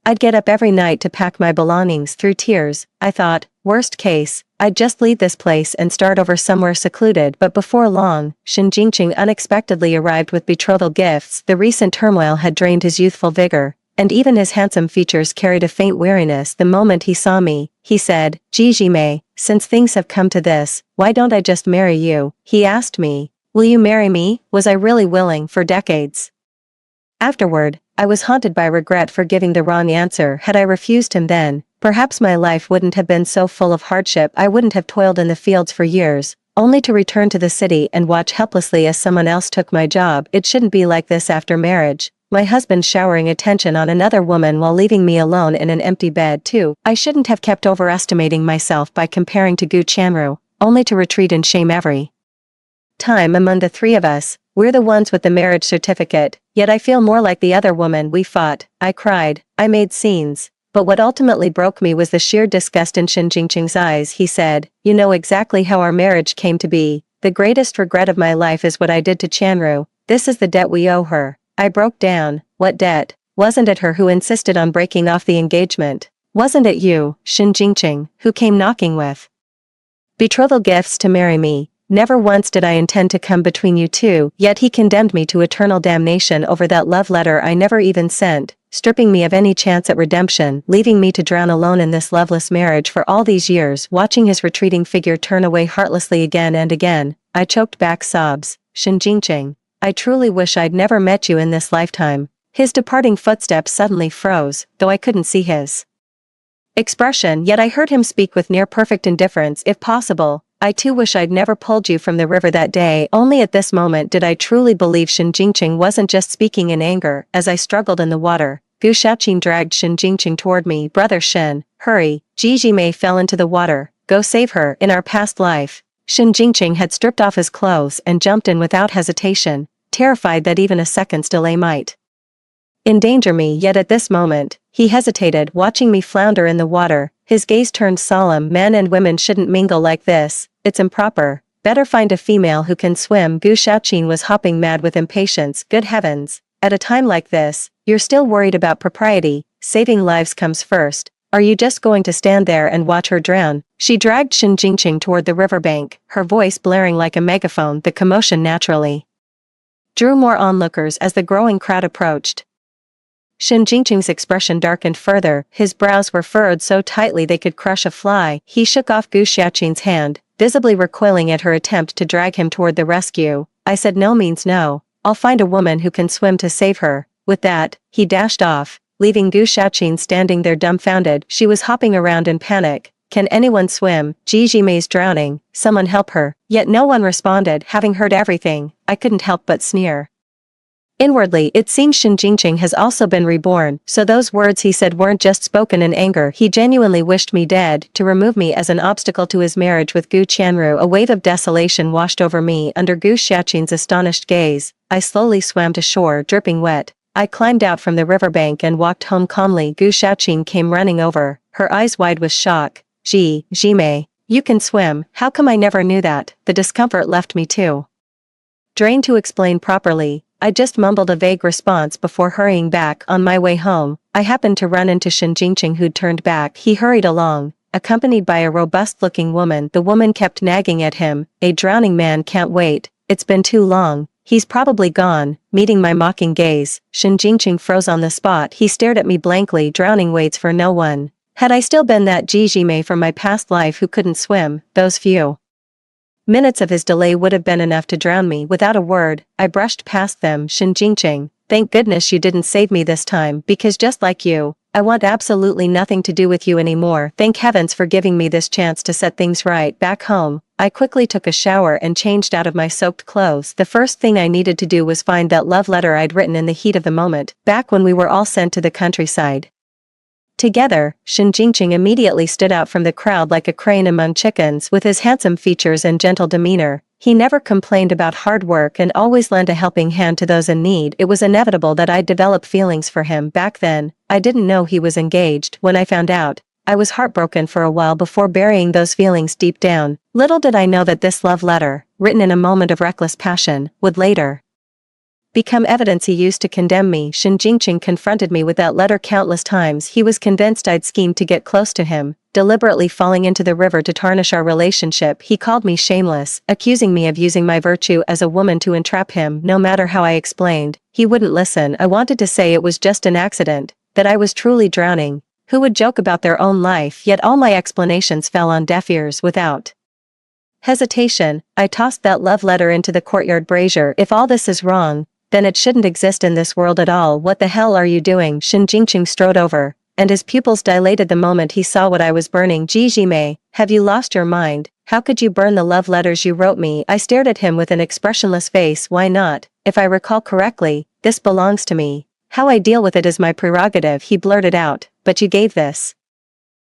I'd get up every night to pack my belongings. Through tears, I thought, worst case, I'd just leave this place and start over somewhere secluded. But before long, Shin Jingqing unexpectedly arrived with betrothal gifts. The recent turmoil had drained his youthful vigor, and even his handsome features carried a faint weariness. The moment he saw me, he said, Jimei, since things have come to this, why don't I just marry you? He asked me, will you marry me? Was I really willing? For decades afterward, I was haunted by regret for giving the wrong answer. Had I refused him then, perhaps my life wouldn't have been so full of hardship. I wouldn't have toiled in the fields for years, only to return to the city and watch helplessly as someone else took my job. It shouldn't be like this after marriage. My husband showering attention on another woman while leaving me alone in an empty bed too. I shouldn't have kept overestimating myself by comparing to Gu Chanru, only to retreat in shame every time. Among the three of us, we're the ones with the marriage certificate, yet I feel more like the other woman. We fought, I cried, I made scenes, But what ultimately broke me was the sheer disgust in Shin Jingqing's eyes. He said, "You know exactly how our marriage came to be. The greatest regret of my life is what I did to Chanru. This is the debt we owe her." I broke down. What debt? Wasn't it her who insisted on breaking off the engagement? Wasn't it you, Shin Jingqing, who came knocking with betrothal gifts to marry me? Never once did I intend to come between you two, yet he condemned me to eternal damnation over that love letter I never even sent, stripping me of any chance at redemption, leaving me to drown alone in this loveless marriage for all these years, watching his retreating figure turn away heartlessly again and again. I choked back sobs. Shin Jingqing, I truly wish I'd never met you in this lifetime. His departing footsteps suddenly froze, though I couldn't see his expression, yet I heard him speak with near-perfect indifference. If possible, I too wish I'd never pulled you from the river that day. Only at this moment did I truly believe Shin Jingqing wasn't just speaking in anger. As I struggled in the water, Gu Shaoqin dragged Shin Jingqing toward me. "Brother Shin, hurry, Ji Mei fell into the water. Go save her. In our past life." Shin Jingqing had stripped off his clothes and jumped in without hesitation, terrified that even a second's delay might endanger me. Yet at this moment, he hesitated, watching me flounder in the water. His gaze turned solemn. "Men and women shouldn't mingle like this. It's improper. Better find a female who can swim." Gu Shaoqin was hopping mad with impatience. "Good heavens, at a time like this, you're still worried about propriety. Saving lives comes first. Are you just going to stand there and watch her drown?" She dragged Shin Jingqing toward the riverbank, her voice blaring like a megaphone. The commotion naturally drew more onlookers as the growing crowd approached. Shin Jingqing's expression darkened further. His brows were furrowed so tightly they could crush a fly. He shook off Gu Shaoqin's hand, visibly recoiling at her attempt to drag him toward the rescue. "I said no means no. I'll find a woman who can swim to save her." With that, he dashed off, leaving Gu Shaoqin standing there dumbfounded. She was hopping around in panic. "Can anyone swim? Ji Mei's drowning. Someone help her." Yet no one responded. Having heard everything, I couldn't help but sneer. Inwardly, it seems Shin Jingqing has also been reborn, so those words he said weren't just spoken in anger. He genuinely wished me dead, to remove me as an obstacle to his marriage with Gu Qianru. A wave of desolation washed over me under Gu Shaoqin's astonished gaze. I slowly swam to shore, dripping wet. I climbed out from the riverbank and walked home calmly. Gu Shaoqin came running over, her eyes wide with shock. Ji Mei, you can swim. How come I never knew that?" The discomfort left me too drained to explain properly. I just mumbled a vague response before hurrying back. On my way home, I happened to run into Shin Jingqing, who'd turned back. He hurried along, accompanied by a robust-looking woman. The woman kept nagging at him, "A drowning man can't wait. It's been too long. He's probably gone." Meeting my mocking gaze, Shin Jingqing froze on the spot. He stared at me blankly. "Drowning waits for no one." Had I still been that Ji Mei from my past life who couldn't swim, those few minutes of his delay would have been enough to drown me. Without a word, I brushed past them. "Shin Jingqing, thank goodness you didn't save me this time, because just like you, I want absolutely nothing to do with you anymore. Thank heavens for giving me this chance to set things right." Back home, I quickly took a shower and changed out of my soaked clothes. The first thing I needed to do was find that love letter I'd written in the heat of the moment, back when we were all sent to the countryside together. Shin Jingqing immediately stood out from the crowd like a crane among chickens. With his handsome features and gentle demeanor, he never complained about hard work and always lent a helping hand to those in need. It was inevitable that I'd develop feelings for him. Back then, I didn't know he was engaged. When I found out, I was heartbroken for a while before burying those feelings deep down. Little did I know that this love letter, written in a moment of reckless passion, would later become evidence he used to condemn me. Shin Jingqing confronted me with that letter countless times. He was convinced I'd schemed to get close to him, deliberately falling into the river to tarnish our relationship. He called me shameless, accusing me of using my virtue as a woman to entrap him. No matter how I explained, he wouldn't listen. I wanted to say it was just an accident, that I was truly drowning. Who would joke about their own life? Yet all my explanations fell on deaf ears. Without hesitation, I tossed that love letter into the courtyard brazier. If all this is wrong, then it shouldn't exist in this world at all. "What the hell are you doing?" Shin Jingqing strode over, and his pupils dilated the moment he saw what I was burning. "Ji Mei, have you lost your mind? How could you burn the love letters you wrote me?" I stared at him with an expressionless face. "Why not? If I recall correctly, this belongs to me. How I deal with it is my prerogative," he blurted out. "But you gave this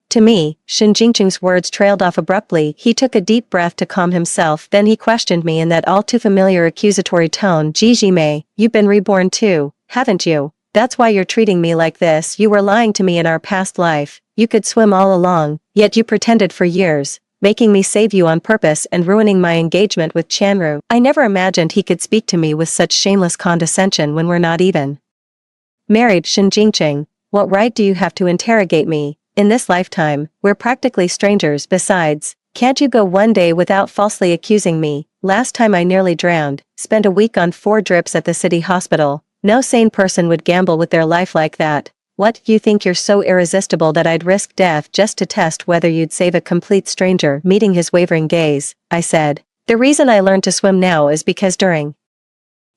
to me." Shin Jingqing's words trailed off abruptly. He took a deep breath to calm himself. Then he questioned me in that all too familiar accusatory tone. "Ji Mei, you've been reborn too, haven't you?" That's why you're treating me like this. You were lying to me in our past life. You could swim all along, yet you pretended for years, making me save you on purpose and ruining my engagement with Chanru. I never imagined he could speak to me with such shameless condescension when we're not even married. Shin Jingqing, what right do you have to interrogate me? In this lifetime, we're practically strangers. Besides, can't you go one day without falsely accusing me? Last time I nearly drowned, spent a week on 4 drips at the city hospital. No sane person would gamble with their life like that. What, you think you're so irresistible that I'd risk death just to test whether you'd save a complete stranger? Meeting his wavering gaze, I said, the reason I learned to swim now is because during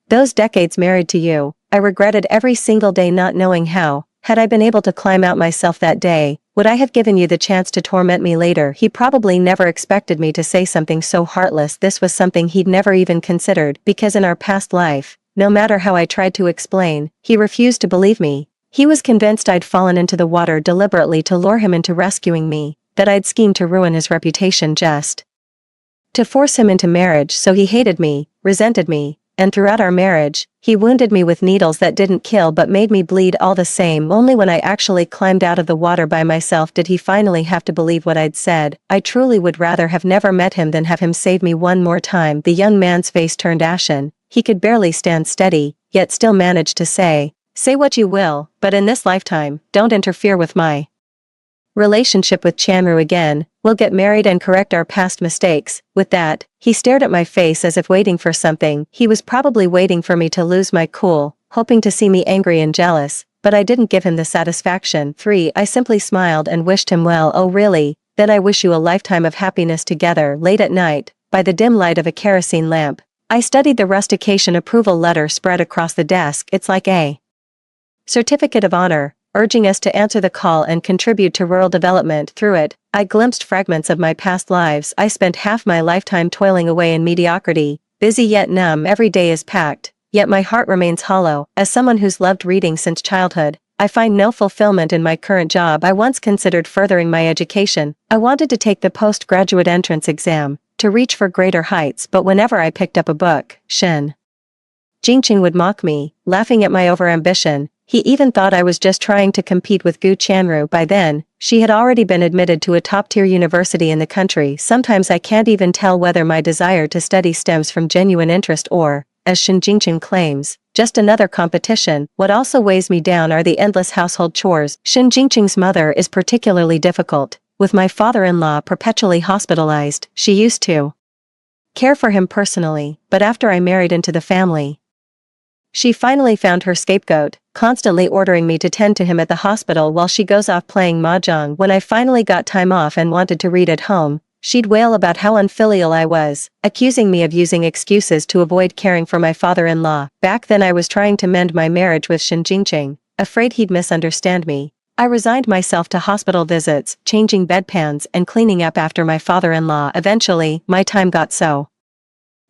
those decades married to you, I regretted every single day not knowing how. Had I been able to climb out myself that day, would I have given you the chance to torment me later? He probably never expected me to say something so heartless. This was something he'd never even considered, because in our past life, no matter how I tried to explain, he refused to believe me. He was convinced I'd fallen into the water deliberately to lure him into rescuing me, that I'd schemed to ruin his reputation just to force him into marriage. So he hated me, resented me, and throughout our marriage, he wounded me with needles that didn't kill but made me bleed all the same. Only when I actually climbed out of the water by myself did he finally have to believe what I'd said. I truly would rather have never met him than have him save me one more time. The young man's face turned ashen. He could barely stand steady, yet still managed to say what you will, but in this lifetime, don't interfere with my relationship with Chanru again. We'll get married and correct our past mistakes. With that, he stared at my face as if waiting for something. He was probably waiting for me to lose my cool, hoping to see me angry and jealous, but I didn't give him the satisfaction. 3. I simply smiled and wished him well. Oh really? Then I wish you a lifetime of happiness together. Late at night, by the dim light of a kerosene lamp, I studied the rustication approval letter spread across the desk. It's like a certificate of honor, urging us to answer the call and contribute to rural development. Through it, I glimpsed fragments of my past lives. I spent half my lifetime toiling away in mediocrity, busy yet numb. Every day is packed, yet my heart remains hollow. As someone who's loved reading since childhood, I find no fulfillment in my current job. I once considered furthering my education. I wanted to take the postgraduate entrance exam, to reach for greater heights, but whenever I picked up a book, Shin Jingqing would mock me, laughing at my overambition. He even thought I was just trying to compete with Gu Chanru. By then, she had already been admitted to a top-tier university in the country. Sometimes I can't even tell whether my desire to study stems from genuine interest or, as Shin Jingqing claims, just another competition. What also weighs me down are the endless household chores. Shin Jingqing's mother is particularly difficult. With my father-in-law perpetually hospitalized, she used to care for him personally, but after I married into the family, she finally found her scapegoat, constantly ordering me to tend to him at the hospital while she goes off playing mahjong. When I finally got time off and wanted to read at home, she'd wail about how unfilial I was, accusing me of using excuses to avoid caring for my father-in-law. Back then I was trying to mend my marriage with Shin Jingqing, afraid he'd misunderstand me. I resigned myself to hospital visits, changing bedpans and cleaning up after my father-in-law. Eventually, my time got so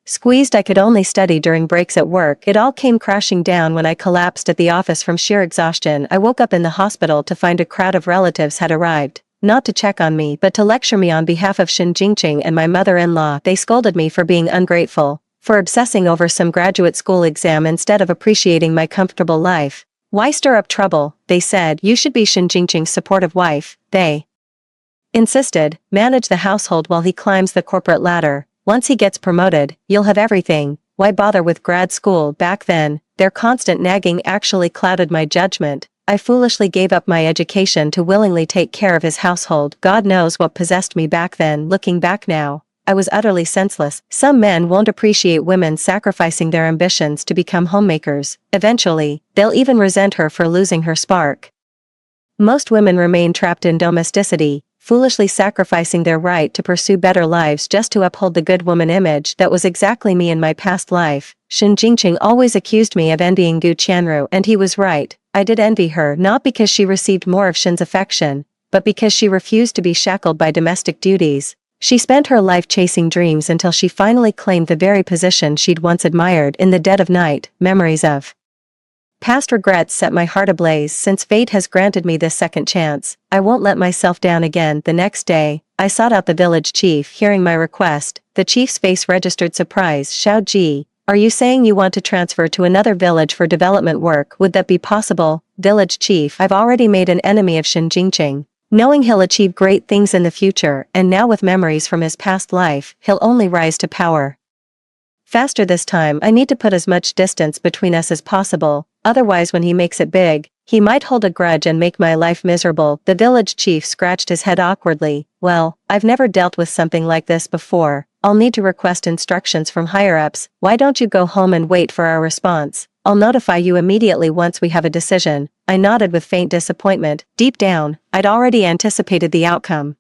squeezed I could only study during breaks at work. It all came crashing down when I collapsed at the office from sheer exhaustion. I woke up in the hospital to find a crowd of relatives had arrived, not to check on me but to lecture me on behalf of Shin Jingqing and my mother-in-law. They scolded me for being ungrateful, for obsessing over some graduate school exam instead of appreciating my comfortable life. Why stir up trouble, they said. You should be Shin Jingqing's supportive wife, they insisted. Manage the household while he climbs the corporate ladder. Once he gets promoted, you'll have everything. Why bother with grad school? Back then, their constant nagging actually clouded my judgment. I foolishly gave up my education to willingly take care of his household. God knows what possessed me back then. Looking back now, I was utterly senseless. Some men won't appreciate women sacrificing their ambitions to become homemakers. Eventually, they'll even resent her for losing her spark. Most women remain trapped in domesticity, foolishly sacrificing their right to pursue better lives just to uphold the good woman image. That was exactly me in my past life. Shin Jingqing always accused me of envying Gu Chanru, and he was right. I did envy her, not because she received more of Shin's affection, but because she refused to be shackled by domestic duties. She spent her life chasing dreams until she finally claimed the very position she'd once admired. In the dead of night, memories of past regrets set my heart ablaze. Since fate has granted me this second chance, I won't let myself down again. The next day, I sought out the village chief. Hearing my request, the chief's face registered surprise. Xiao Ji, Are you saying you want to transfer to another village for development work? Would that be possible? Village chief, I've already made an enemy of Shin Jingqing. Knowing he'll achieve great things in the future, and now with memories from his past life, he'll only rise to power. Faster this time. I need to put as much distance between us as possible, otherwise when he makes it big, he might hold a grudge and make my life miserable. The village chief scratched his head awkwardly. Well, I've never dealt with something like this before. I'll need to request instructions from higher-ups. Why don't you go home and wait for our response? I'll notify you immediately once we have a decision. I nodded with faint disappointment. Deep down, I'd already anticipated the outcome.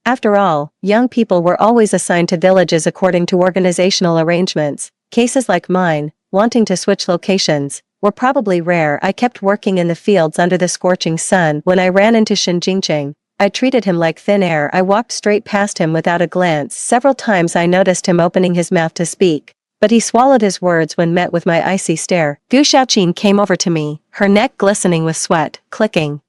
After all, young people were always assigned to villages according to organizational arrangements. Cases like mine, wanting to switch locations, were probably rare. I kept working in the fields under the scorching sun when I ran into Shin Jingqing. I treated him like thin air. I walked straight past him without a glance. Several times I noticed him opening his mouth to speak, but he swallowed his words when met with my icy stare. Gu Shaoqin came over to me, her neck glistening with sweat, clicking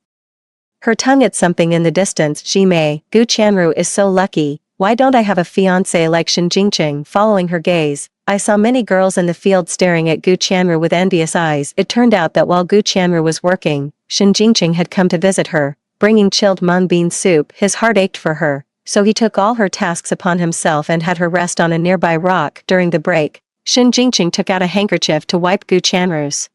her tongue at something in the distance. Jimei, Gu Chanru is so lucky. Why don't I have a fiancé like Shin Jingqing? Following her gaze, I saw many girls in the field staring at Gu Chanru with envious eyes. It turned out that while Gu Chanru was working, Shin Jingqing had come to visit her, bringing chilled mung bean soup. His heart ached for her, so he took all her tasks upon himself and had her rest on a nearby rock. During the break, Shin Jingqing took out a handkerchief to wipe Gu Chanru's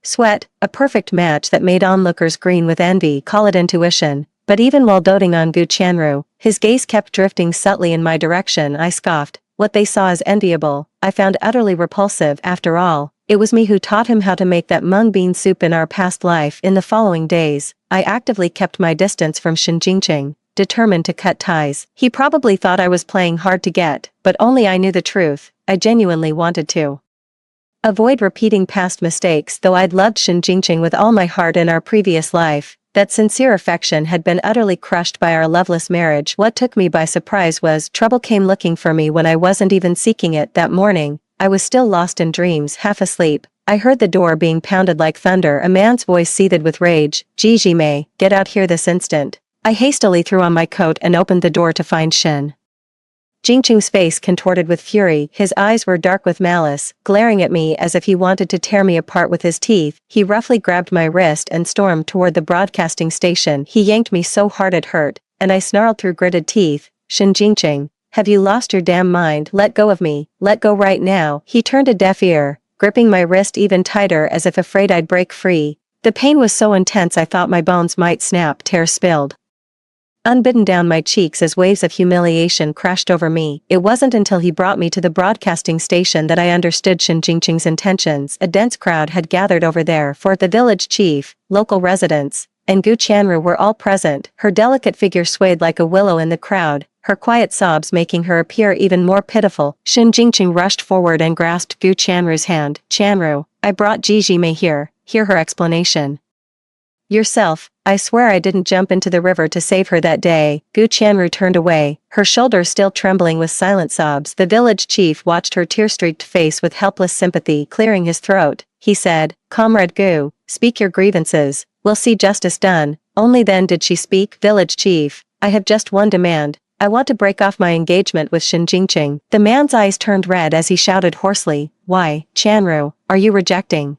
sweat, a perfect match that made onlookers green with envy. Call it intuition. But even while doting on Gu Chanru, his gaze kept drifting subtly in my direction. I scoffed. What they saw as enviable, I found utterly repulsive. After all, it was me who taught him how to make that mung bean soup in our past life. In the following days, I actively kept my distance from Shin Jingqing, determined to cut ties. He probably thought I was playing hard to get, but only I knew the truth. I genuinely wanted to avoid repeating past mistakes. Though I'd loved Shin Jingqing with all my heart in our previous life, that sincere affection had been utterly crushed by our loveless marriage. What took me by surprise was trouble came looking for me when I wasn't even seeking it. That morning, I was still lost in dreams, half asleep. I heard the door being pounded like thunder. A man's voice seethed with rage. Jimei, get out here this instant. I hastily threw on my coat and opened the door to find Shin Jingqing's face contorted with fury. His eyes were dark with malice, glaring at me as if he wanted to tear me apart with his teeth. He roughly grabbed my wrist and stormed toward the broadcasting station. He yanked me so hard it hurt, and I snarled through gritted teeth, Shin Jingqing, have you lost your damn mind? Let go of me. Let go right now. He turned a deaf ear, gripping my wrist even tighter as if afraid I'd break free. The pain was so intense I thought my bones might snap. Tears spilled unbidden down my cheeks as waves of humiliation crashed over me. It wasn't until he brought me to the broadcasting station that I understood Shin Jingqing's intentions. A dense crowd had gathered over there, for the village chief, local residents, and Gu Chanru were all present. Her delicate figure swayed like a willow in the crowd, her quiet sobs making her appear even more pitiful. Shin Jingqing rushed forward and grasped Gu Chanru's hand. Chanru, I brought Jimei here. Hear her explanation yourself. I swear I didn't jump into the river to save her that day. Gu Chanru turned away, her shoulders still trembling with silent sobs. The village chief watched her tear-streaked face with helpless sympathy. Clearing his throat, he said, Comrade Gu, speak your grievances. We'll see justice done. Only then did she speak. Village chief, I have just one demand. I want to break off my engagement with Shin Jingqing. The man's eyes turned red as he shouted hoarsely, Why, Chanru, are you rejecting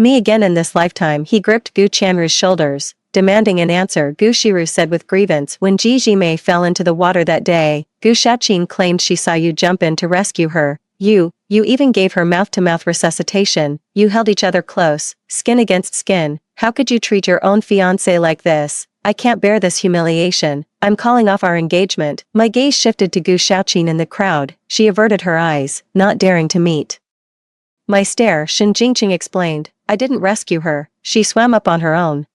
me again in this lifetime? He gripped Gu Chanru's shoulders, demanding an answer. Gu Shiru said with grievance, when Jimei fell into the water that day, Gu Shaoqin claimed she saw you jump in to rescue her. You even gave her mouth-to-mouth resuscitation. You held each other close, skin against skin. How could you treat your own fiancé like this? I can't bear this humiliation. I'm calling off our engagement. My gaze shifted to Gu Shaoqin in the crowd. She averted her eyes, not daring to meet my stare. Shin Jingqing explained, I didn't rescue her. She swam up on her own.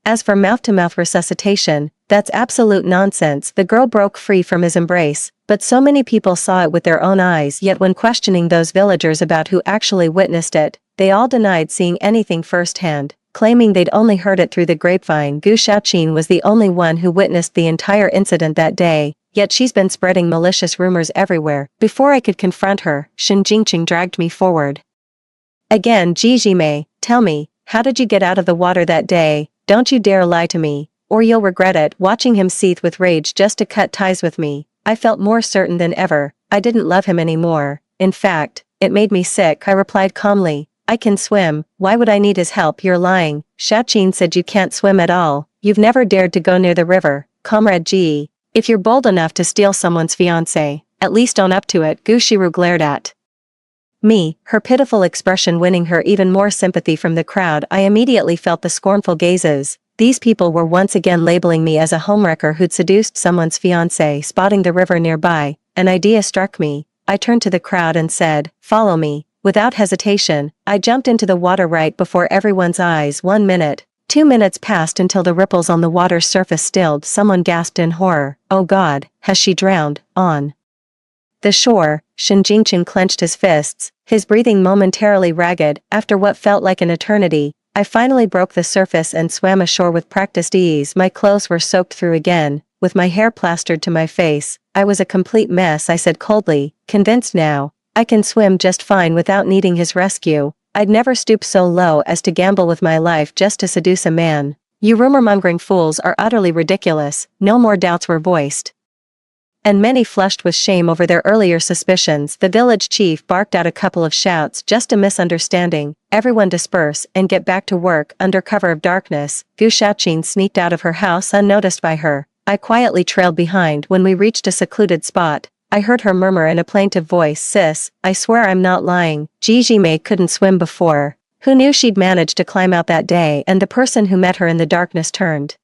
As for mouth-to-mouth resuscitation, that's absolute nonsense. The girl broke free from his embrace, but so many people saw it with their own eyes. Yet when questioning those villagers about who actually witnessed it, they all denied seeing anything firsthand, claiming they'd only heard it through the grapevine. Gu Shaoqin was the only one who witnessed the entire incident that day, yet she's been spreading malicious rumors everywhere. Before I could confront her, Shin Jingqing dragged me forward. Again, Jimei, tell me, how did you get out of the water that day? Don't you dare lie to me, or you'll regret it. Watching him seethe with rage just to cut ties with me, I felt more certain than ever. I didn't love him anymore. In fact, it made me sick, I replied calmly. I can swim, why would I need his help? You're lying. Xiaqin said you can't swim at all. You've never dared to go near the river, Comrade Ji. If you're bold enough to steal someone's fiancé, at least own up to it, Gu Shiru glared at me, her pitiful expression winning her even more sympathy from the crowd. I immediately felt the scornful gazes. These people were once again labeling me as a homewrecker who'd seduced someone's fiancé. Spotting the river nearby, an idea struck me. I turned to the crowd and said, "Follow me." Without hesitation, I jumped into the water right before everyone's eyes. 1 minute, 2 minutes passed until the ripples on the water's surface stilled. Someone gasped in horror. "Oh God, has she drowned?" On the shore, Shen Jingqing clenched his fists, his breathing momentarily ragged. After what felt like an eternity, I finally broke the surface and swam ashore with practiced ease. My clothes were soaked through again, with my hair plastered to my face. I was a complete mess, I said coldly, convinced now I can swim just fine without needing his rescue. I'd never stoop so low as to gamble with my life just to seduce a man. You rumor-mongering fools are utterly ridiculous. No more doubts were voiced, and many flushed with shame over their earlier suspicions. The village chief barked out a couple of shouts. Just a misunderstanding. Everyone disperse and get back to work. Under cover of darkness, Gu Xiaqin sneaked out of her house unnoticed by her. I quietly trailed behind. When we reached a secluded spot, I heard her murmur in a plaintive voice, "Sis, I swear I'm not lying. Ji Mei couldn't swim before." Who knew she'd managed to climb out that day? And the person who met her in the darkness turned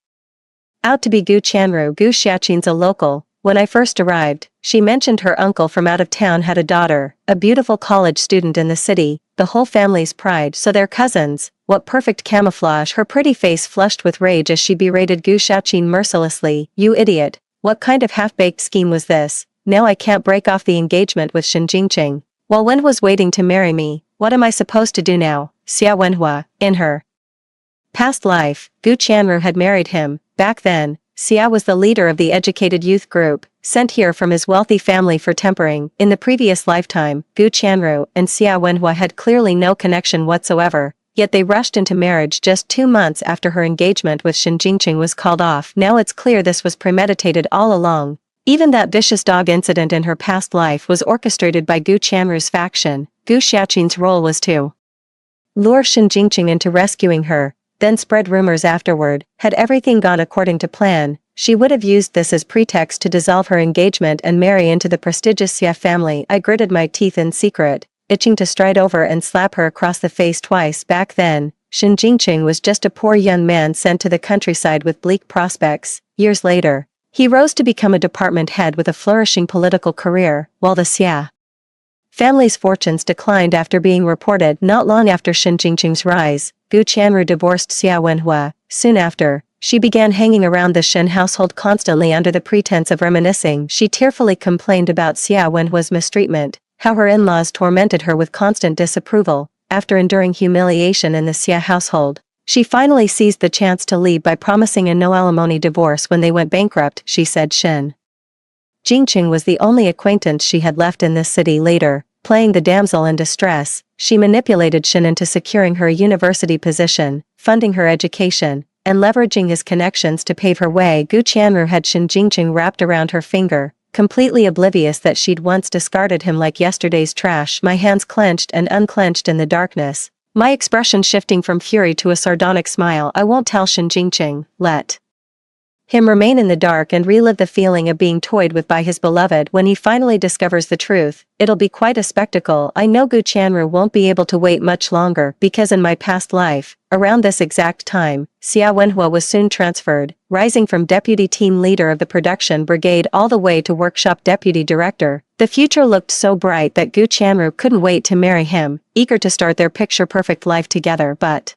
out to be Gu Chanru. Gu Xiaqin's a local. When I first arrived, she mentioned her uncle from out of town had a daughter, a beautiful college student in the city, the whole family's pride, so they're cousins. What perfect camouflage. Her pretty face flushed with rage as she berated Gu Xiaqin mercilessly. "You idiot. What kind of half-baked scheme was this? Now I can't break off the engagement with Shen Jingqing, while Wen was waiting to marry me. What am I supposed to do now?" Xia Wenhua, in her past life, Gu Chanru had married him. Back then, Xia was the leader of the educated youth group, sent here from his wealthy family for tempering. In the previous lifetime, Gu Chanru and Xia Wenhua had clearly no connection whatsoever, yet they rushed into marriage just 2 months after her engagement with Shen Jingqing was called off. Now it's clear this was premeditated all along. Even that vicious dog incident in her past life was orchestrated by Gu Chanru's faction. Gu Xiaqin's role was to lure Shen Jingqing into rescuing her, then spread rumors afterward. Had everything gone according to plan, she would have used this as pretext to dissolve her engagement and marry into the prestigious Xia family. I gritted my teeth in secret, itching to stride over and slap her across the face twice. Back then, Shen Jingqing was just a poor young man sent to the countryside with bleak prospects. Years later, he rose to become a department head with a flourishing political career, while the Xia family's fortunes declined after being reported. Not long after Shen Jingqing's rise, Gu Chanru divorced Xia Wenhua. Soon after, she began hanging around the Shen household constantly under the pretense of reminiscing. She tearfully complained about Xia Wenhua's mistreatment, how her in-laws tormented her with constant disapproval. After enduring humiliation in the Xia household, she finally seized the chance to leave by promising a no-alimony divorce when they went bankrupt. She said Shen Jingqing was the only acquaintance she had left in this city. Later, playing the damsel in distress, she manipulated Shen into securing her a university position, funding her education, and leveraging his connections to pave her way. Gu Chanru had Shen Jingqing wrapped around her finger, completely oblivious that she'd once discarded him like yesterday's trash. My hands clenched and unclenched in the darkness, my expression shifting from fury to a sardonic smile. I won't tell Shen Jingqing. Let him remain in the dark and relive the feeling of being toyed with by his beloved. When he finally discovers the truth, it'll be quite a spectacle. I know Gu Chanru won't be able to wait much longer, because in my past life, around this exact time, Xia Wenhua was soon transferred, rising from deputy team leader of the production brigade all the way to workshop deputy director. The future looked so bright that Gu Chanru couldn't wait to marry him, eager to start their picture-perfect life together. But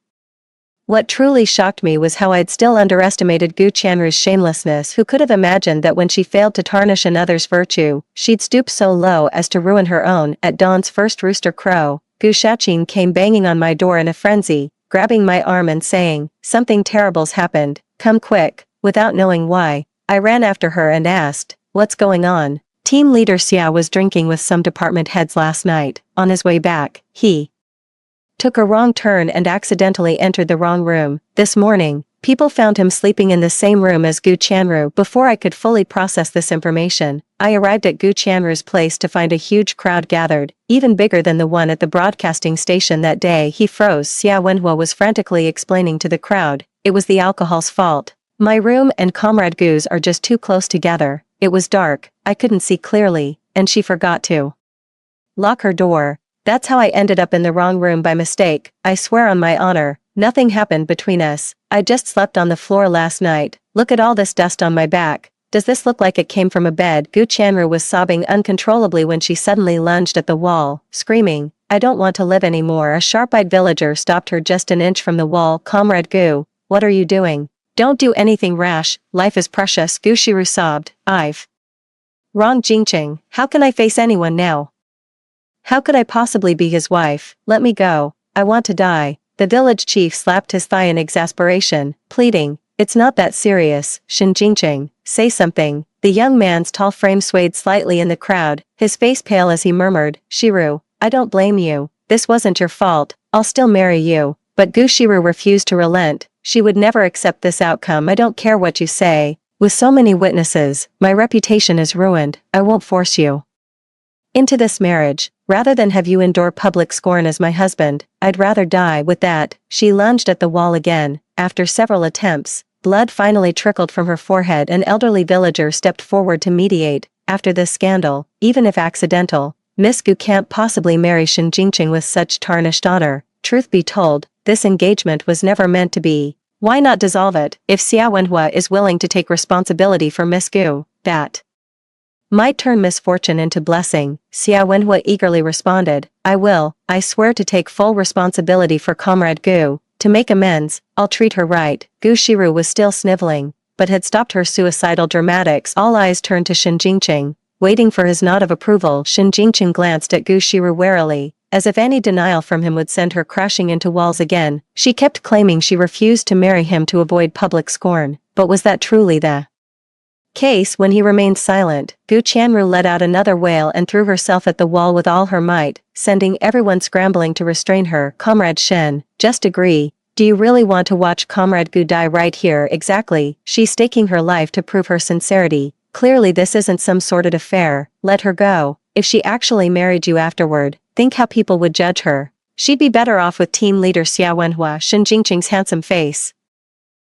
what truly shocked me was how I'd still underestimated Gu Chanru's shamelessness. Who could have imagined that when she failed to tarnish another's virtue, she'd stoop so low as to ruin her own? At dawn's first rooster crow, Gu Xiaqin came banging on my door in a frenzy, grabbing my arm and saying, "Something terrible's happened, come quick." Without knowing why, I ran after her and asked, "What's going on?" Team leader Xia was drinking with some department heads last night. On his way back, he took a wrong turn and accidentally entered the wrong room. This morning, People found him sleeping in the same room as Gu Chanru. Before I could fully process this information, I arrived at Gu Chanru's place to find a huge crowd gathered, even bigger than the one at the broadcasting station that day. He froze. Xia Wenhua was frantically explaining to the crowd, it was the alcohol's fault. My room and Comrade Gu's are just too close together. It was dark, I couldn't see clearly, and she forgot to lock her door. That's how I ended up in the wrong room by mistake. I swear on my honor, nothing happened between us. I just slept on the floor last night. Look at all this dust on my back. Does this look like it came from a bed? Gu Chanru was sobbing uncontrollably when she suddenly lunged at the wall, screaming, I don't want to live anymore. A sharp-eyed villager stopped her just an inch from the wall. Comrade Gu, what are you doing? Don't do anything rash, life is precious. Gu Shiru sobbed, I've wronged Jingqing. How can I face anyone now? How could I possibly be his wife? Let me go. I want to die. The village chief slapped his thigh in exasperation, pleading, it's not that serious, Shen Jingqing, say something. The young man's tall frame swayed slightly in the crowd, his face pale as he murmured, Shiru, I don't blame you. This wasn't your fault. I'll still marry you. But Gu Shiru refused to relent. She would never accept this outcome. I don't care what you say. With so many witnesses, my reputation is ruined. I won't force you into this marriage. Rather than have you endure public scorn as my husband, I'd rather die. With that, she lunged at the wall again. After several attempts, blood finally trickled from her forehead. An elderly villager stepped forward to mediate. After this scandal, even if accidental, Miss Gu can't possibly marry Shen Jingqing with such tarnished honor. Truth be told, this engagement was never meant to be. Why not dissolve it? If Xia Wenhua is willing to take responsibility for Miss Gu, that might turn misfortune into blessing. Xia Wenhua eagerly responded, I will. I swear to take full responsibility for Comrade Gu. To make amends, I'll treat her right. Gu Shiru was still sniveling, but had stopped her suicidal dramatics. All eyes turned to Shen Jingqing, waiting for his nod of approval. Shen Jingqing glanced at Gu Shiru warily, as if any denial from him would send her crashing into walls again. She kept claiming she refused to marry him to avoid public scorn, but was that truly the case? When he remained silent, Gu Chanru let out another wail and threw herself at the wall with all her might, sending everyone scrambling to restrain her. Comrade Shen, just agree. Do you really want to watch Comrade Gu die right here? Exactly. She's staking her life to prove her sincerity. Clearly this isn't some sordid affair. Let her go. If she actually married you afterward, think how people would judge her. She'd be better off with team leader Xia Wenhua. Shen Jingqing's handsome face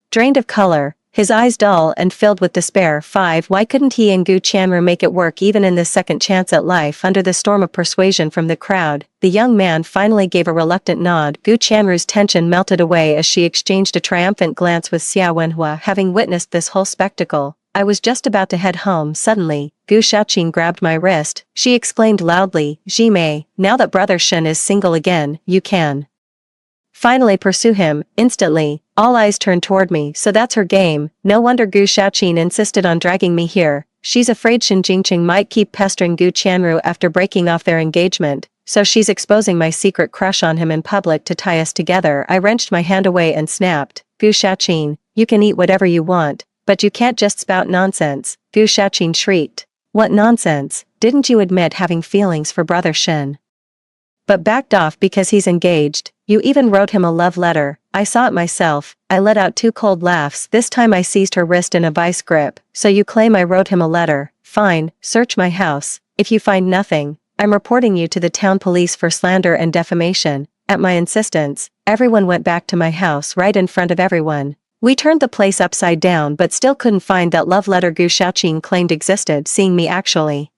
drained of color, his eyes dull and filled with despair. 5. Why couldn't he and Gu Chanru make it work even in this second chance at life? Under the storm of persuasion from the crowd, the young man finally gave a reluctant nod. Gu Chanru's tension melted away as she exchanged a triumphant glance with Xia Wenhua. Having witnessed this whole spectacle, I was just about to head home. Suddenly, Gu Shaoqing grabbed my wrist. She exclaimed loudly, Jimei, now that brother Shen is single again, you can finally pursue him. Instantly, all eyes turned toward me. So that's her game. No wonder Gu Shaoqing insisted on dragging me here. She's afraid Shen Jingqing might keep pestering Gu Chanru after breaking off their engagement, so she's exposing my secret crush on him in public to tie us together. I wrenched my hand away and snapped, Gu Shaoqing, you can eat whatever you want, but you can't just spout nonsense. Gu Shaoqing shrieked. What nonsense? Didn't you admit having feelings for brother Shen, but backed off because he's engaged? You even wrote him a love letter. I saw it myself. I let out 2 cold laughs. This time I seized her wrist in a vice grip. So you claim I wrote him a letter? Fine, search my house. If you find nothing, I'm reporting you to the town police for slander and defamation. At my insistence, everyone went back to my house right in front of everyone. We turned the place upside down but still couldn't find that love letter Gu Shaoqing claimed existed. Seeing me actually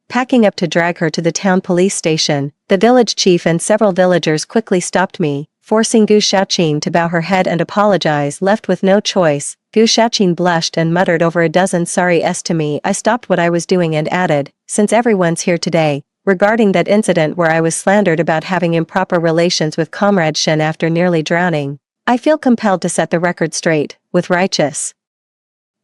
packing up to drag her to the town police station, the village chief and several villagers quickly stopped me, forcing Gu Shaoqing to bow her head and apologize. Left with no choice, Gu Shaoqing blushed and muttered over a dozen sorries to me. I stopped what I was doing and added, since everyone's here today, regarding that incident where I was slandered about having improper relations with Comrade Shen after nearly drowning, I feel compelled to set the record straight. With righteous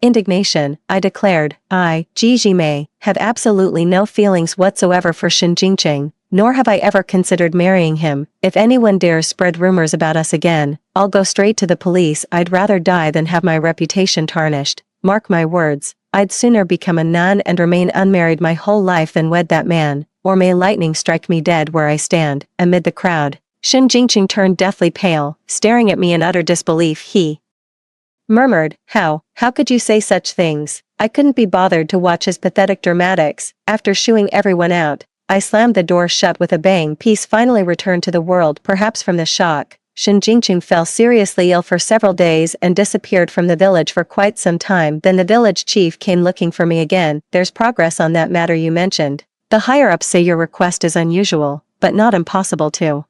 indignation, I declared, I, Ji Jimei, have absolutely no feelings whatsoever for Shen Jingqing, nor have I ever considered marrying him. If anyone dares spread rumors about us again, I'll go straight to the police. I'd rather die than have my reputation tarnished. Mark my words, I'd sooner become a nun and remain unmarried my whole life than wed that man, or may lightning strike me dead where I stand. Amid the crowd, Shen Jingqing turned deathly pale, staring at me in utter disbelief. He Murmured, how could you say such things? I couldn't be bothered to watch his pathetic dramatics. After shooing everyone out, I slammed the door shut with a bang. Peace finally returned to the world, perhaps from the shock. Shen Jingqing fell seriously ill for several days and disappeared from the village for quite some time. Then the village chief came looking for me again. There's progress on that matter you mentioned. The higher-ups say your request is unusual, but not impossible to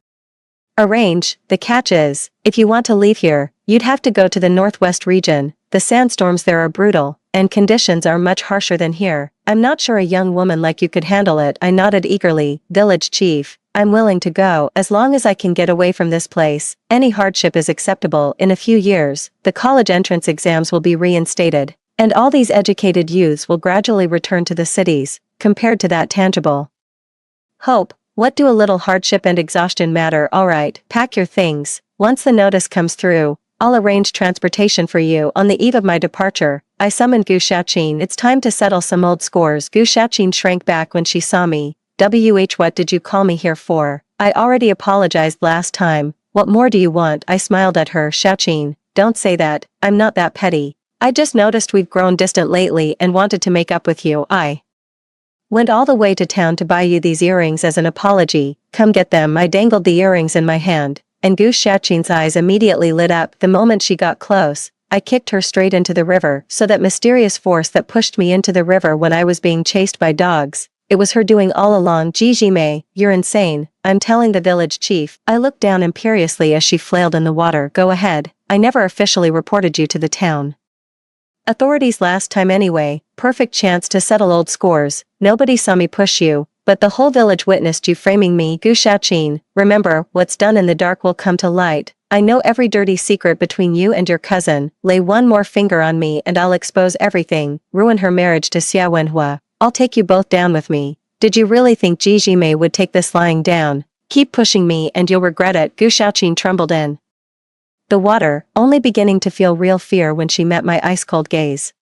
arrange. The catch is, if you want to leave here, you'd have to go to the northwest region. The sandstorms there are brutal, and conditions are much harsher than here. I'm not sure a young woman like you could handle it. I nodded eagerly. Village chief, I'm willing to go, as long as I can get away from this place. Any hardship is acceptable. In a few years, the college entrance exams will be reinstated, and all these educated youths will gradually return to the cities. Compared to that tangible hope, what do a little hardship and exhaustion matter? Alright, pack your things. Once the notice comes through, I'll arrange transportation for you. On the eve of my departure, I summoned Gu Shaoqin. It's time to settle some old scores. Gu Shaoqin shrank back when she saw me. What did you call me here for? I already apologized last time. What more do you want? I smiled at her. Shaoqin, don't say that. I'm not that petty. I just noticed we've grown distant lately and wanted to make up with you. I went all the way to town to buy you these earrings as an apology. Come get them. I dangled the earrings in my hand, and Gu Shaoqin's eyes immediately lit up. The moment she got close, I kicked her straight into the river. So that mysterious force that pushed me into the river when I was being chased by dogs, it was her doing all along. Jijimei, you're insane. I'm telling the village chief. I looked down imperiously as she flailed in the water. Go ahead. I never officially reported you to the town authorities last time anyway. Perfect chance to settle old scores. Nobody saw me push you, but the whole village witnessed you framing me. Gu Shaoqin, remember, what's done in the dark will come to light. I know every dirty secret between you and your cousin. Lay one more finger on me and I'll expose everything. Ruin her marriage to Xia Wenhua. I'll take you both down with me. Did you really think Jijimei would take this lying down? Keep pushing me and you'll regret it. Gu Shaoqin trembled in the water, only beginning to feel real fear when she met my ice-cold gaze.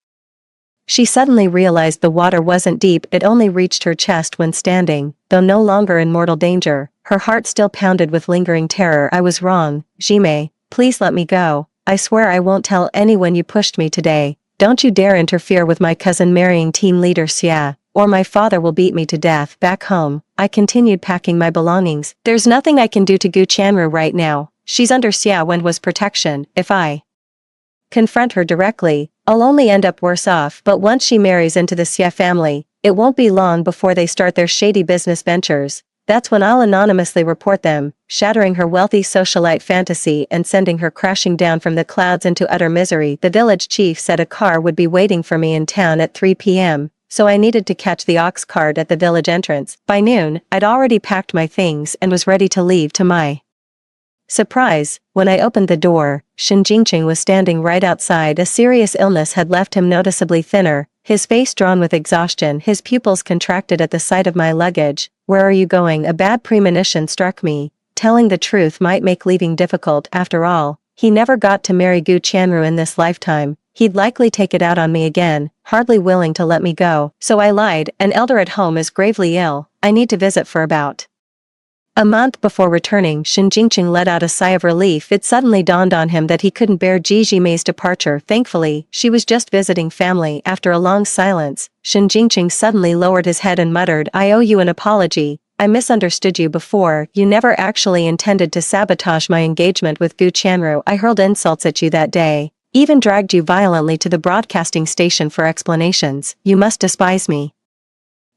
She suddenly realized the water wasn't deep. It only reached her chest when standing, though no longer in mortal danger. Her heart still pounded with lingering terror. I was wrong. Jimei, please let me go. I swear I won't tell anyone you pushed me today. Don't you dare interfere with my cousin marrying team leader Xia, or my father will beat me to death. Back home, I continued packing my belongings. There's nothing I can do to Gu Chanru right now. She's under Xia Wenhua's protection. If I confront her directly, I'll only end up worse off. But once she marries into the Xia family, it won't be long before they start their shady business ventures. That's when I'll anonymously report them, shattering her wealthy socialite fantasy and sending her crashing down from the clouds into utter misery. The village chief said a car would be waiting for me in town at 3 p.m., so I needed to catch the ox cart at the village entrance. By noon, I'd already packed my things and was ready to leave. To my surprise, when I opened the door, Shen Jingqing was standing right outside. A serious illness had left him noticeably thinner, his face drawn with exhaustion. His pupils contracted at the sight of my luggage. Where are you going? A bad premonition struck me. Telling the truth might make leaving difficult. After all, he never got to marry Gu Chanru in this lifetime. He'd likely take it out on me again, hardly willing to let me go. So I lied. An elder at home is gravely ill. I need to visit for about a month. Before returning, Shen Jingqing let out a sigh of relief. It suddenly dawned on him that he couldn't bear Jijimei's departure. Thankfully, she was just visiting family. After a long silence, Shen Jingqing suddenly lowered his head and muttered, I owe you an apology. I misunderstood you before. You never actually intended to sabotage my engagement with Gu Chanru. I hurled insults at you that day, even dragged you violently to the broadcasting station for explanations. You must despise me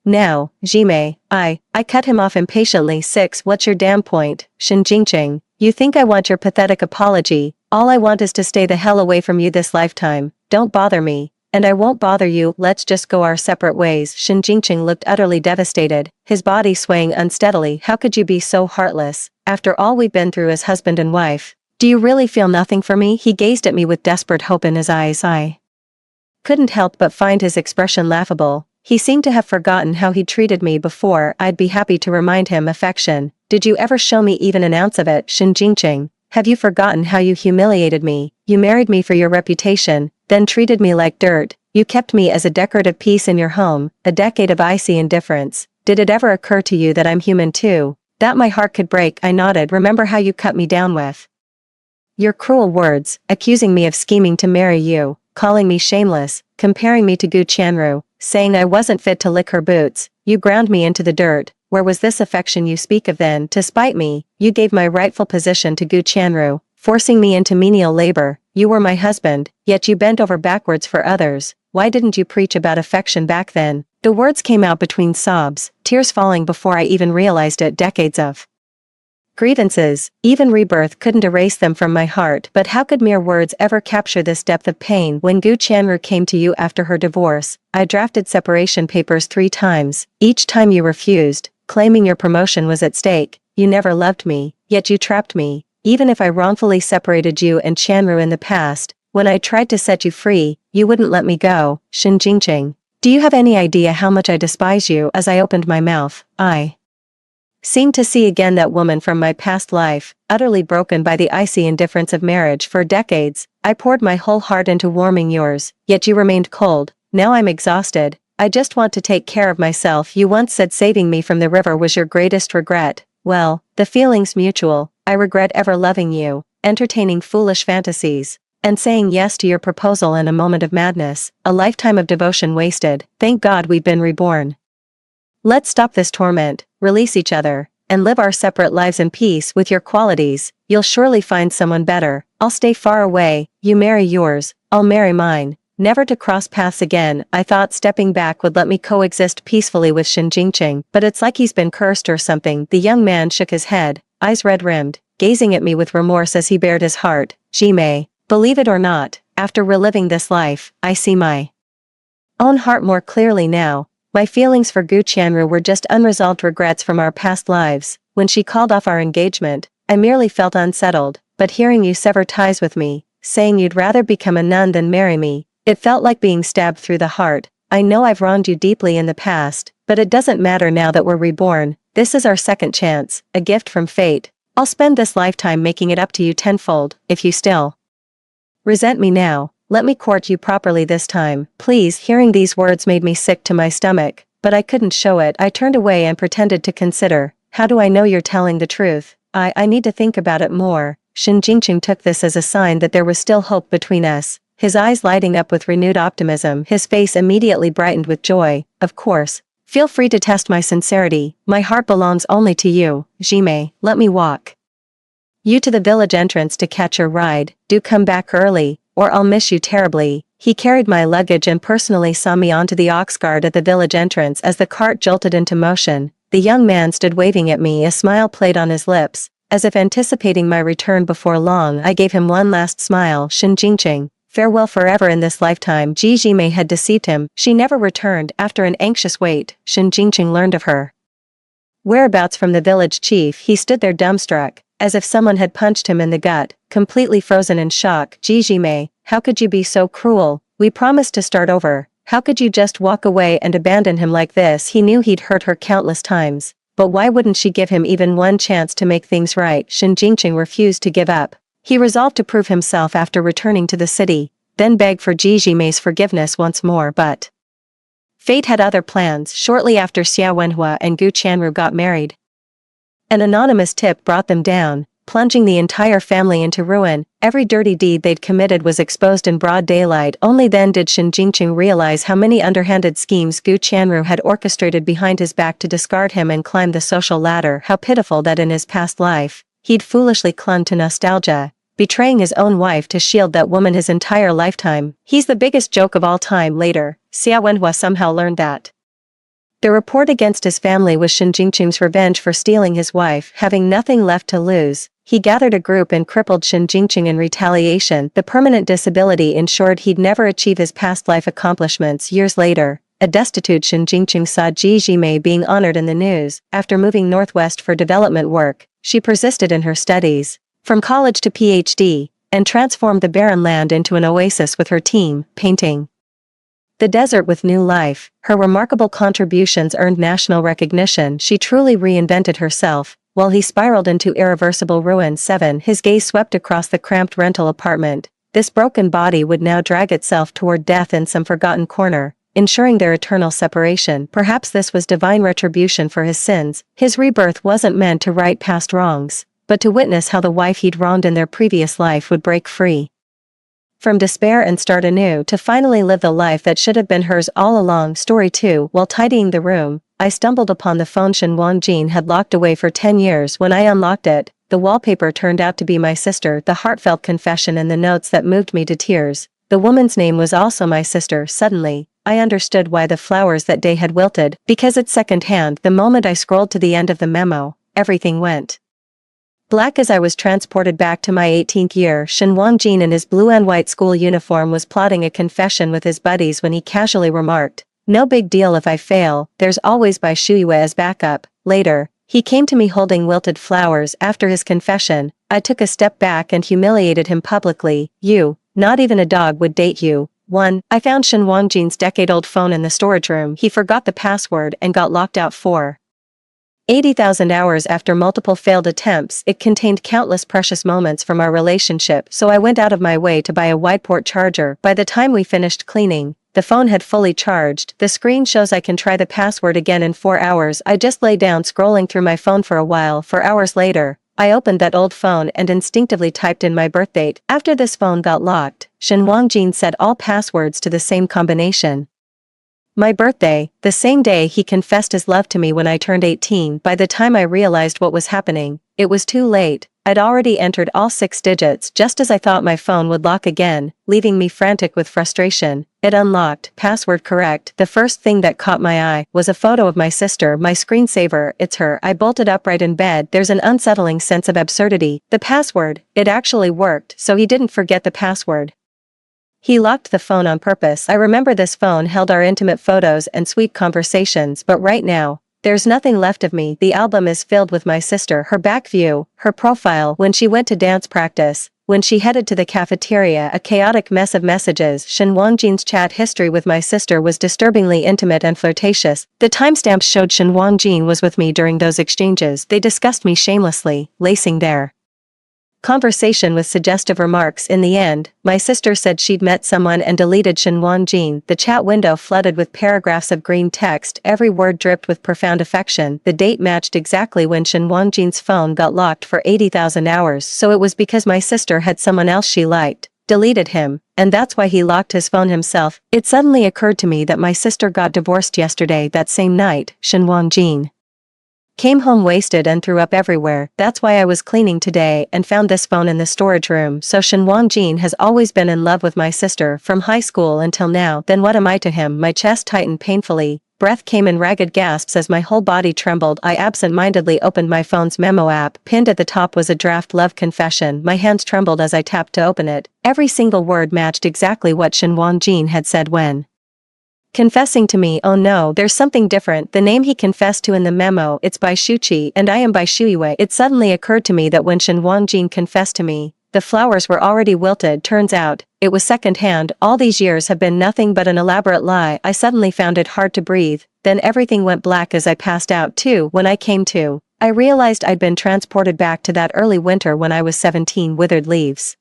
now, Jimei. I cut him off impatiently. 6. What's your damn point, Shen Jingqing? You think I want your pathetic apology? All I want is to stay the hell away from you this lifetime. Don't bother me, and I won't bother you. Let's just go our separate ways. Shen Jingqing looked utterly devastated, his body swaying unsteadily. How could you be so heartless, after all we've been through as husband and wife? Do you really feel nothing for me? He gazed at me with desperate hope in his eyes. I couldn't help but find his expression laughable. He seemed to have forgotten how he'd treated me before. I'd be happy to remind him. Affection. Did you ever show me even an ounce of it? Shen Jingqing, have you forgotten how you humiliated me? You married me for your reputation, then treated me like dirt. You kept me as a decorative piece in your home, a decade of icy indifference. Did it ever occur to you that I'm human too? That my heart could break? I nodded. Remember how you cut me down with Your cruel words, accusing me of scheming to marry you, calling me shameless, comparing me to Gu Chanru, saying I wasn't fit to lick her boots, you ground me into the dirt. Where was this affection you speak of then? To spite me, you gave my rightful position to Gu Chanru, forcing me into menial labor. You were my husband, yet you bent over backwards for others. Why didn't you preach about affection back then? The words came out between sobs, tears falling before I even realized it. Decades of grievances, even rebirth couldn't erase them from my heart. But how could mere words ever capture this depth of pain? When Gu Chanru came to you after her divorce, I drafted separation papers 3 times. Each time you refused, claiming your promotion was at stake. You never loved me, yet you trapped me. Even if I wrongfully separated you and Chanru in the past, when I tried to set you free, you wouldn't let me go. Shin Jingqing. Do you have any idea how much I despise you? As I opened my mouth, I seemed to see again that woman from my past life, utterly broken by the icy indifference of marriage. For decades, I poured my whole heart into warming yours, yet you remained cold. Now I'm exhausted. I just want to take care of myself. You once said saving me from the river was your greatest regret. Well, the feeling's mutual. I regret ever loving you, entertaining foolish fantasies, and saying yes to your proposal in a moment of madness, a lifetime of devotion wasted. Thank God we've been reborn. Let's stop this torment, release each other, and live our separate lives in peace. With your qualities, you'll surely find someone better. I'll stay far away, you marry yours, I'll marry mine, never to cross paths again. I thought stepping back would let me coexist peacefully with Shin Jingqing, but it's like he's been cursed or something. The young man shook his head, eyes red-rimmed, gazing at me with remorse as he bared his heart. Jimei, believe it or not, after reliving this life, I see my own heart more clearly now. My feelings for Gu Chanru were just unresolved regrets from our past lives. When she called off our engagement, I merely felt unsettled, but hearing you sever ties with me, saying you'd rather become a nun than marry me, it felt like being stabbed through the heart. I know I've wronged you deeply in the past, but it doesn't matter now that we're reborn. This is our second chance, a gift from fate. I'll spend this lifetime making it up to you tenfold. If you still resent me now, let me court you properly this time, please. Hearing these words made me sick to my stomach, but I couldn't show it. I turned away and pretended to consider. How do I know you're telling the truth? I need to think about it more. Shin Jingqing took this as a sign that there was still hope between us, his eyes lighting up with renewed optimism. His face immediately brightened with joy. Of course. Feel free to test my sincerity. My heart belongs only to you. Jimei, let me walk you to the village entrance to catch your ride. Do come back early, or I'll miss you terribly. He carried my luggage and personally saw me onto the ox cart at the village entrance. As the cart jolted into motion, the young man stood waving at me. A smile played on his lips, as if anticipating my return before long. I gave him one last smile. Shin Jingqing, farewell forever in this lifetime. Jimei had deceived him. She never returned. After an anxious wait, Shin Jingqing learned of her whereabouts from the village chief. He stood there dumbstruck, as if someone had punched him in the gut, completely frozen in shock. Jimei, how could you be so cruel? We promised to start over. How could you just walk away and abandon him like this? He knew he'd hurt her countless times, but why wouldn't she give him even one chance to make things right? Shin Jingqing refused to give up. He resolved to prove himself after returning to the city, then beg for Jimei's forgiveness once more. But fate had other plans. Shortly after, Xia Wenhua and Gu Chanru got married. An anonymous tip brought them down, plunging the entire family into ruin. Every dirty deed they'd committed was exposed in broad daylight. Only then did Shin Jingqing realize how many underhanded schemes Gu Chanru had orchestrated behind his back to discard him and climb the social ladder. How pitiful that in his past life, he'd foolishly clung to nostalgia, betraying his own wife to shield that woman his entire lifetime. He's the biggest joke of all time. Later, Xia Wenhua somehow learned that the report against his family was Shin Jingqing's revenge for stealing his wife. Having nothing left to lose, he gathered a group and crippled Shin Jingqing in retaliation. The permanent disability ensured he'd never achieve his past life accomplishments. Years later, a destitute Shin Jingqing saw Jimei being honored in the news. After moving northwest for development work, she persisted in her studies, from college to PhD, and transformed the barren land into an oasis with her team, painting the desert with new life. Her remarkable contributions earned national recognition. She truly reinvented herself. While he spiraled into irreversible ruin. 7. His gaze swept across the cramped rental apartment. This broken body would now drag itself toward death in some forgotten corner, ensuring their eternal separation. Perhaps this was divine retribution for his sins. His rebirth wasn't meant to right past wrongs, but to witness how the wife he'd wronged in their previous life would break free from despair and start anew to finally live the life that should have been hers all along. Story 2. While tidying the room, I stumbled upon the phone Shenwan Jin had locked away for 10 years. When I unlocked it, the wallpaper turned out to be my sister, the heartfelt confession and the notes that moved me to tears. The woman's name was also my sister. Suddenly, I understood why the flowers that day had wilted, because it's secondhand. The moment I scrolled to the end of the memo, everything went black as I was transported back to my 18th year. Shenwan Jin in his blue and white school uniform was plotting a confession with his buddies when he casually remarked, "No big deal if I fail, there's always Bai Shuiwei as backup." Later, he came to me holding wilted flowers. After his confession, I took a step back and humiliated him publicly. "You, not even a dog would date you." 1. I found Shenwan Jin's decade-old phone in the storage room. He forgot the password and got locked out for 80,000 hours after multiple failed attempts. It contained countless precious moments from our relationship, so I went out of my way to buy a wide-port charger. By the time we finished cleaning, the phone had fully charged. The screen shows I can try the password again in 4 hours. I just lay down scrolling through my phone for a while. 4 hours later, I opened that old phone and instinctively typed in my birthdate. After this phone got locked, Shenwan Jin set all passwords to the same combination. My birthday, the same day he confessed his love to me when I turned 18. By the time I realized what was happening, it was too late. I'd already entered all 6 digits just as I thought my phone would lock again, leaving me frantic with frustration. It unlocked, password correct. The first thing that caught my eye was a photo of my sister, my screensaver. It's her. I bolted upright in bed. There's an unsettling sense of absurdity. The password, it actually worked, so he didn't forget the password. He locked the phone on purpose. I remember this phone held our intimate photos and sweet conversations, but right now, there's nothing left of me. The album is filled with my sister, her back view, her profile, when she went to dance practice, when she headed to the cafeteria, a chaotic mess of messages. Shenwan Jin's chat history with my sister was disturbingly intimate and flirtatious. The timestamps showed Shenwan Jin was with me during those exchanges. They discussed me shamelessly, lacing their conversation with suggestive remarks. In the end, my sister said she'd met someone and deleted Shenwan Jin. The chat window flooded with paragraphs of green text, every word dripped with profound affection. The date matched exactly when Shenwan Jin's phone got locked for 80,000 hours, so it was because my sister had someone else she liked, deleted him, and that's why he locked his phone himself. It suddenly occurred to me that my sister got divorced yesterday. That same night, Shenwan Jin came home wasted and threw up everywhere. That's why I was cleaning today and found this phone in the storage room. So Shenwan Jin has always been in love with my sister from high school until now. Then what am I to him? My chest tightened painfully. Breath came in ragged gasps as my whole body trembled. I absent-mindedly opened my phone's memo app. Pinned at the top was a draft love confession. My hands trembled as I tapped to open it. Every single word matched exactly what Shenwan Jin had said when confessing to me. Oh no, there's something different. The name he confessed to in the memo, it's Bai Shuqi, and I am Bai Shuiwei. It suddenly occurred to me that when Shenwan Jin confessed to me, the flowers were already wilted. Turns out, it was secondhand. All these years have been nothing but an elaborate lie. I suddenly found it hard to breathe. Then everything went black as I passed out too. When I came to, I realized I'd been transported back to that early winter when I was 17. Withered leaves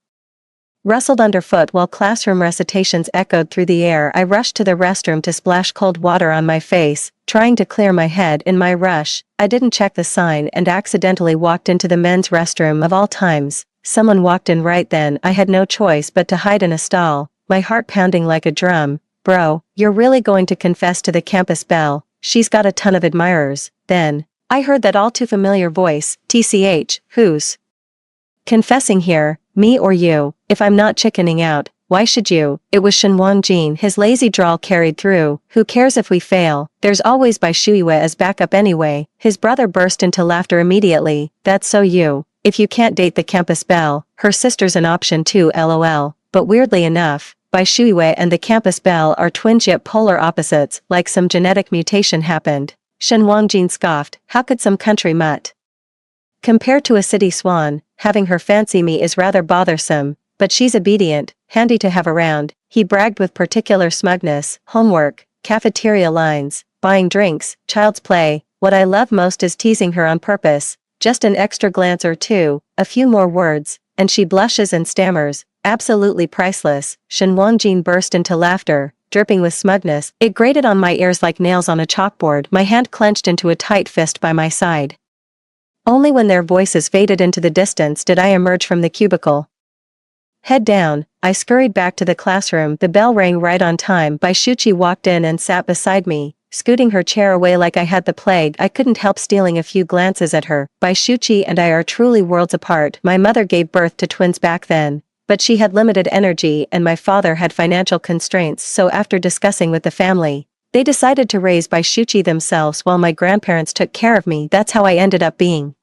rustled underfoot while classroom recitations echoed through the air. I rushed to the restroom to splash cold water on my face, trying to clear my head. In my rush, I didn't check the sign and accidentally walked into the men's restroom. Of all times, someone walked in right then. I had no choice but to hide in a stall, my heart pounding like a drum. Bro, you're really going to confess to the campus belle? She's got a ton of admirers. Then, I heard that all too familiar voice, TCH, who's confessing here, me or you? If I'm not chickening out, why should you? It was Shenwan Jin. His lazy drawl carried through. Who cares if we fail? There's always Bai Shuiwei as backup anyway. His brother burst into laughter immediately. That's so you. If you can't date the campus belle, her sister's an option too, lol. But weirdly enough, Bai Shuiwei and the campus belle are twins yet polar opposites, like some genetic mutation happened. Shenwan Jin scoffed. How could some country mutt compared to a city swan? Having her fancy me is rather bothersome, but she's obedient, handy to have around. He bragged with particular smugness. Homework, cafeteria lines, buying drinks, child's play. What I love most is teasing her on purpose. Just an extra glance or two, a few more words, and she blushes and stammers. Absolutely priceless. Shenwan Jin burst into laughter, dripping with smugness. It grated on my ears like nails on a chalkboard. My hand clenched into a tight fist by my side. Only when their voices faded into the distance did I emerge from the cubicle. Head down, I scurried back to the classroom. The bell rang right on time. Baishuchi walked in and sat beside me, scooting her chair away like I had the plague. I couldn't help stealing a few glances at her. Baishuchi and I are truly worlds apart. My mother gave birth to twins back then, but she had limited energy and my father had financial constraints, so after discussing with the family, they decided to raise Baishuchi themselves while my grandparents took care of me. That's how I ended up being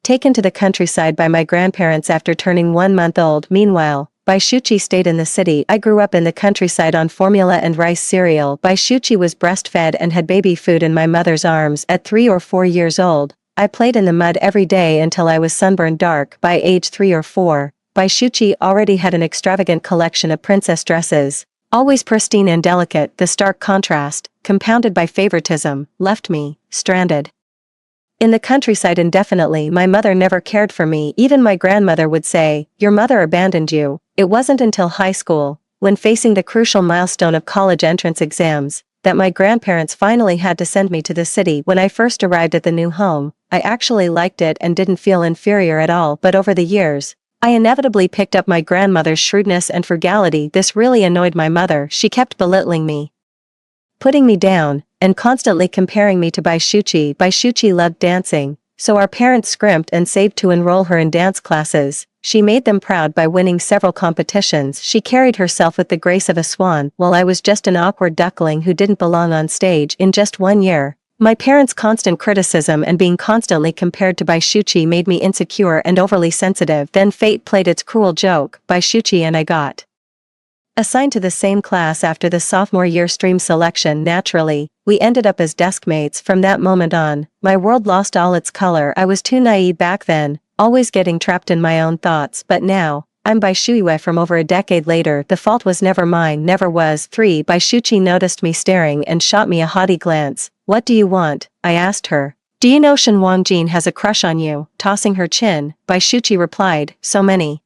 taken to the countryside by my grandparents after turning 1 month old. Meanwhile, Baishuchi stayed in the city. I grew up in the countryside on formula and rice cereal. Baishuchi was breastfed and had baby food in my mother's arms. At 3 or 4 years old, I played in the mud every day until I was sunburned dark. By age 3 or 4, Baishuchi already had an extravagant collection of princess dresses, always pristine and delicate. The stark contrast, compounded by favoritism, left me stranded in the countryside indefinitely. My mother never cared for me. Even my grandmother would say, "Your mother abandoned you." It wasn't until high school, when facing the crucial milestone of college entrance exams, that my grandparents finally had to send me to the city. When I first arrived at the new home, I actually liked it and didn't feel inferior at all, but over the years, I inevitably picked up my grandmother's shrewdness and frugality. This really annoyed my mother. She kept belittling me, putting me down, and constantly comparing me to Baishuchi. Baishuchi loved dancing, so our parents scrimped and saved to enroll her in dance classes. She made them proud by winning several competitions. She carried herself with the grace of a swan, while I was just an awkward duckling who didn't belong on stage. In just 1 year, my parents' constant criticism and being constantly compared to Baishuchi made me insecure and overly sensitive. Then fate played its cruel joke. Baishuchi and I got assigned to the same class after the sophomore year stream selection. Naturally, we ended up as deskmates. From that moment on, my world lost all its color. I was too naive back then, always getting trapped in my own thoughts, but now, I'm Baishuiwe from over a decade later. The fault was never mine, never was. 3. Baishuchi noticed me staring and shot me a haughty glance. "What do you want?" I asked her. "Do you know Shen Wangjin has a crush on you?" Tossing her chin, Baishuchi replied, "So many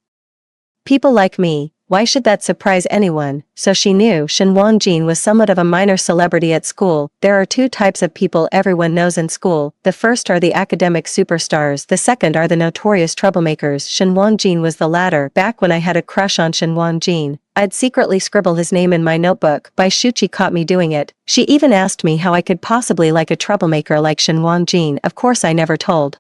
people like me. Why should that surprise anyone?" So she knew Shen Wangjin was somewhat of a minor celebrity at school. There are 2 types of people everyone knows in school. The first are the academic superstars. The second are the notorious troublemakers. Shen Wangjin was the latter. Back when I had a crush on Shen Wangjin, I'd secretly scribble his name in my notebook. Baishuchi caught me doing it. She even asked me how I could possibly like a troublemaker like Shen Wangjin. Of course I never told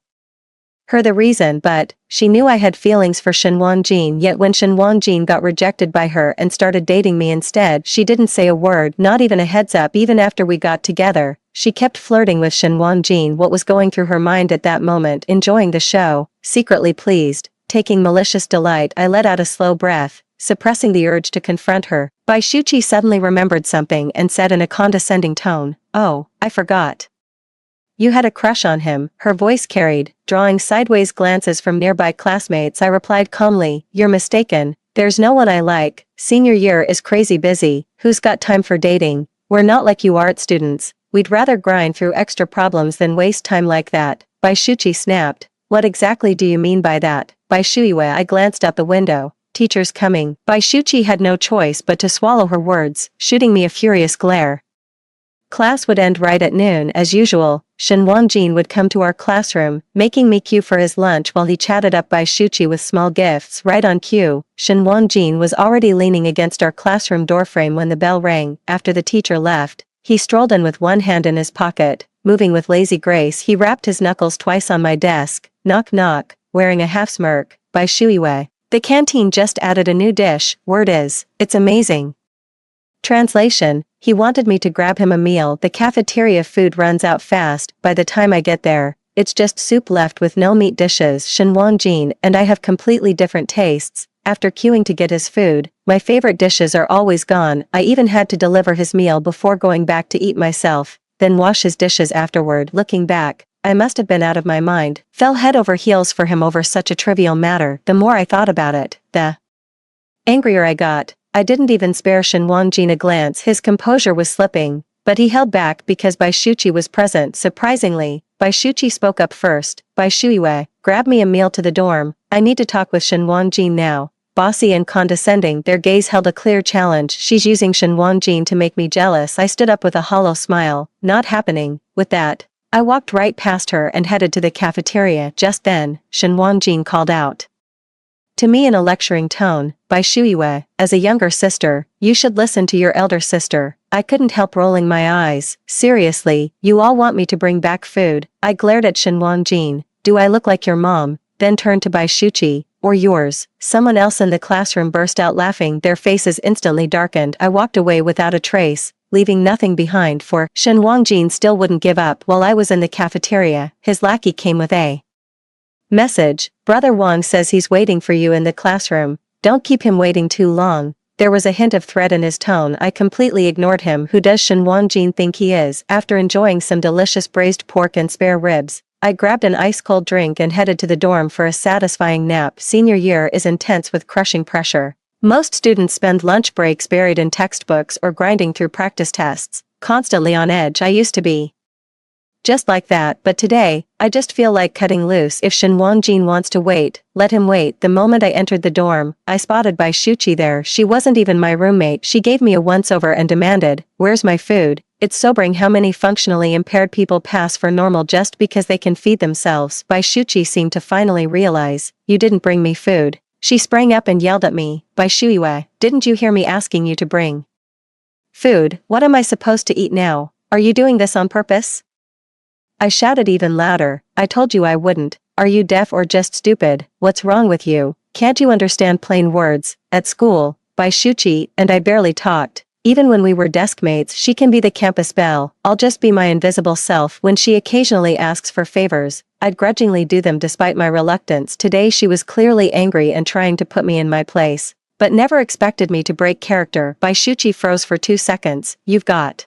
her the reason, but she knew I had feelings for Shen Wangjin. Yet when Shen Wangjin got rejected by her and started dating me instead, she didn't say a word, not even a heads up. Even after we got together, she kept flirting with Shen Wangjin. What was going through her mind at that moment? Enjoying the show, secretly pleased, taking malicious delight. I let out a slow breath, suppressing the urge to confront her. Baishuchi suddenly remembered something and said in a condescending tone, "Oh, I forgot. You had a crush on him." Her voice carried, drawing sideways glances from nearby classmates. I replied calmly, "You're mistaken. There's no one I like. Senior year is crazy busy. Who's got time for dating? We're not like you art students. We'd rather grind through extra problems than waste time like that." Baishuchi snapped. "What exactly do you mean by that?" "Baishuiwe." I glanced out the window. "Teacher's coming." Baishuchi had no choice but to swallow her words, shooting me a furious glare. Class would end right at noon. As usual, Shen Wangjin would come to our classroom, making me queue for his lunch while he chatted up Baishuchi with small gifts. Right on cue, Shen Wangjin was already leaning against our classroom doorframe when the bell rang. After the teacher left, he strolled in with one hand in his pocket, moving with lazy grace. He rapped his knuckles twice on my desk. Knock knock, wearing a half smirk. "Baishuiwe. The canteen just added a new dish. Word is, it's amazing." Translation: he wanted me to grab him a meal. The cafeteria food runs out fast. By the time I get there, it's just soup left with no meat dishes. Shen Wangjin and I have completely different tastes. After queuing to get his food, my favorite dishes are always gone. I even had to deliver his meal before going back to eat myself, then wash his dishes afterward. Looking back, I must have been out of my mind. Fell head over heels for him over such a trivial matter. The more I thought about it, the angrier I got. I didn't even spare Shen Wangjin a glance. His composure was slipping, but he held back because Baishuchi was present. Surprisingly, Baishuchi spoke up first. "Baishuiwe, grab me a meal to the dorm. I need to talk with Shen Wangjin now." Bossy and condescending, their gaze held a clear challenge. She's using Shen Wangjin to make me jealous. I stood up with a hollow smile. Not happening. With that, I walked right past her and headed to the cafeteria. Just then, Shen Wangjin called out to me in a lecturing tone, "Bai Shuiwe, as a younger sister, you should listen to your elder sister." I couldn't help rolling my eyes. "Seriously, you all want me to bring back food?" I glared at Shen Wangjin. "Do I look like your mom?" Then turned to Bai Shuchi. "Or yours." Someone else in the classroom burst out laughing, their faces instantly darkened. I walked away without a trace, leaving nothing behind for Shen Wangjin still wouldn't give up. While I was in the cafeteria, his lackey came with a message. "Brother Wang says he's waiting for you in the classroom. Don't keep him waiting too long." There was a hint of threat in his tone. I completely ignored him. Who does Shen Wangjin think he is? After enjoying some delicious braised pork and spare ribs, I grabbed an ice-cold drink and headed to the dorm for a satisfying nap. Senior year is intense with crushing pressure. Most students spend lunch breaks buried in textbooks or grinding through practice tests, constantly on edge. I used to be just like that, but today, I just feel like cutting loose. If Shen Wangjin wants to wait, let him wait. The moment I entered the dorm, I spotted Bai Shuchi there. She wasn't even my roommate. She gave me a once-over and demanded, "Where's my food?" It's sobering how many functionally impaired people pass for normal just because they can feed themselves. Bai Shuchi seemed to finally realize, "You didn't bring me food." She sprang up and yelled at me, "Bai Shuiwe, didn't you hear me asking you to bring food? What am I supposed to eat now? Are you doing this on purpose?" I shouted even louder, "I told you I wouldn't. Are you deaf or just stupid? What's wrong with you? Can't you understand plain words?" At school, Bai Shuchi and I barely talked. Even when we were desk mates, she can be the campus belle. I'll just be my invisible self. When she occasionally asks for favors, I'd grudgingly do them despite my reluctance. Today she was clearly angry and trying to put me in my place, but never expected me to break character. Bai Shuchi froze for 2 seconds. "You've got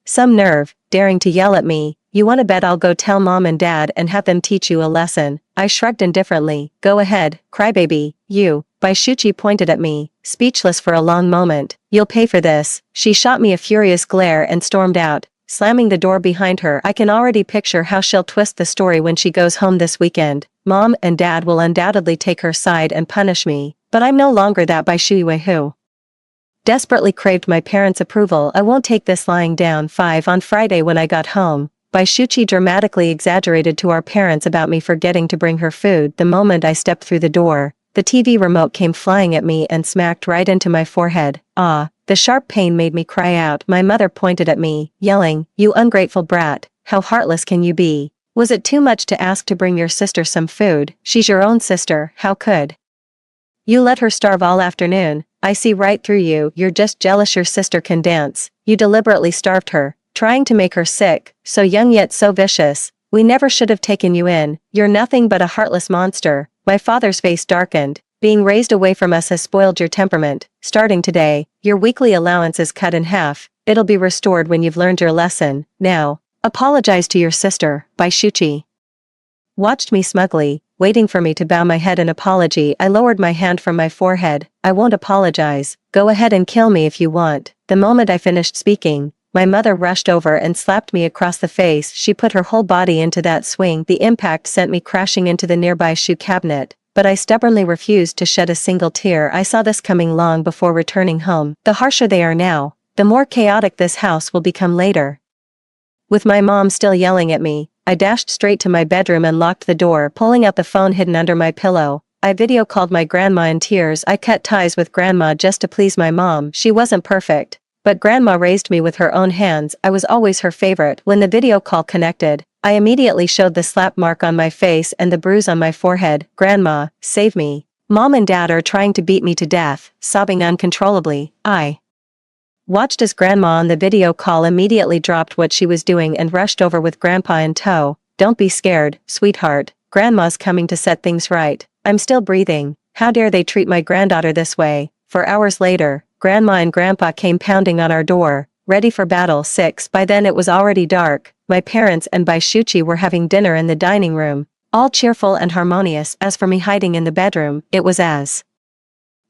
some nerve, daring to yell at me. You wanna bet I'll go tell mom and dad and have them teach you a lesson." I shrugged indifferently. "Go ahead, crybaby, you." Bai Shuchi pointed at me, speechless for a long moment. "You'll pay for this." She shot me a furious glare and stormed out, slamming the door behind her. I can already picture how she'll twist the story when she goes home this weekend. Mom and dad will undoubtedly take her side and punish me, but I'm no longer that Bai Shuiwe who desperately craved my parents' approval. I won't take this lying down. 5 On Friday when I got home, Bai Shuchi dramatically exaggerated to our parents about me forgetting to bring her food. The moment I stepped through the door, the TV remote came flying at me and smacked right into my forehead. Ah, the sharp pain made me cry out. My mother pointed at me, yelling, "You ungrateful brat, how heartless can you be? Was it too much to ask to bring your sister some food? She's your own sister, how could you let her starve all afternoon? I see right through you. You're just jealous your sister can dance. You deliberately starved her, trying to make her sick, so young yet so vicious. We never should have taken you in. You're nothing but a heartless monster." My father's face darkened. "Being raised away from us has spoiled your temperament. Starting today, your weekly allowance is cut in half. It'll be restored when you've learned your lesson. Now, apologize to your sister." Bai Shuchi watched me smugly, waiting for me to bow my head in apology. I lowered my hand from my forehead. "I won't apologize. Go ahead and kill me if you want." The moment I finished speaking, my mother rushed over and slapped me across the face. She put her whole body into that swing. The impact sent me crashing into the nearby shoe cabinet, but I stubbornly refused to shed a single tear. I saw this coming long before returning home. The harsher they are now, the more chaotic this house will become later. With my mom still yelling at me, I dashed straight to my bedroom and locked the door, pulling out the phone hidden under my pillow. I video called my grandma in tears. I cut ties with grandma just to please my mom. She wasn't perfect, but grandma raised me with her own hands. I was always her favorite. When the video call connected, I immediately showed the slap mark on my face and the bruise on my forehead. "Grandma, save me. Mom and dad are trying to beat me to death." Sobbing uncontrollably, I watched as grandma on the video call immediately dropped what she was doing and rushed over with grandpa in tow. "Don't be scared, sweetheart. Grandma's coming to set things right." I'm still breathing. How dare they treat my granddaughter this way? For hours later, grandma and grandpa came pounding on our door, ready for battle. 6 By then it was already dark. My parents and Bai Shuchi were having dinner in the dining room, all cheerful and harmonious. As for me hiding in the bedroom, it was as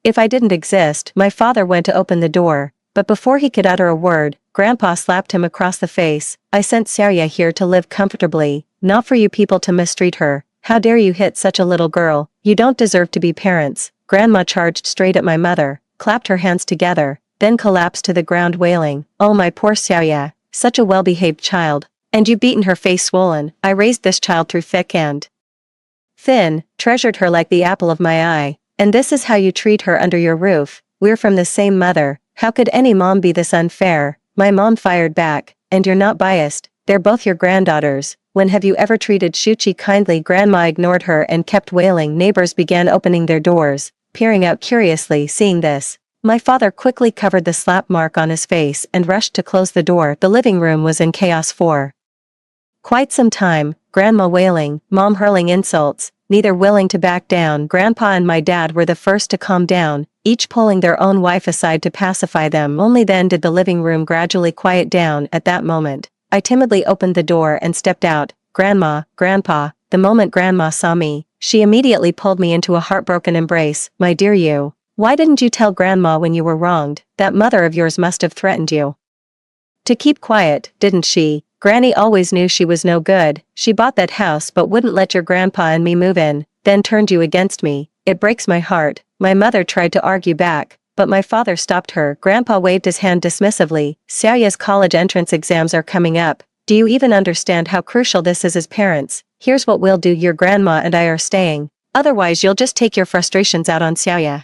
if I didn't exist. My father went to open the door, but before he could utter a word, grandpa slapped him across the face. "I sent Sarya here to live comfortably, not for you people to mistreat her. How dare you hit such a little girl? You don't deserve to be parents." Grandma charged straight at my mother, clapped her hands together, then collapsed to the ground wailing, "Oh my poor Sarya, such a well-behaved child." And you beaten her face swollen. I raised this child through thick and thin, treasured her like the apple of my eye, and this is how you treat her under your roof. We're from the same mother. How could any mom be this unfair? My mom fired back. And you're not biased. They're both your granddaughters. When have you ever treated Shuchi kindly? Grandma ignored her and kept wailing. Neighbors began opening their doors, peering out curiously. Seeing this, my father quickly covered the slap mark on his face and rushed to close the door. The living room was in chaos for quite some time, Grandma wailing, Mom hurling insults, neither willing to back down. Grandpa and my dad were the first to calm down, each pulling their own wife aside to pacify them. Only then did the living room gradually quiet down. At that moment, I timidly opened the door and stepped out. Grandma, Grandpa. The moment Grandma saw me, she immediately pulled me into a heartbroken embrace. My dear you, why didn't you tell Grandma when you were wronged? That mother of yours must have threatened you to keep quiet, didn't she? Granny always knew she was no good. She bought that house but wouldn't let your grandpa and me move in, then turned you against me. It breaks my heart. My mother tried to argue back, but my father stopped her. Grandpa waved his hand dismissively. Xiaoya's college entrance exams are coming up. Do you even understand how crucial this is as parents? Here's what we'll do. Your grandma and I are staying. Otherwise you'll just take your frustrations out on Xiaoya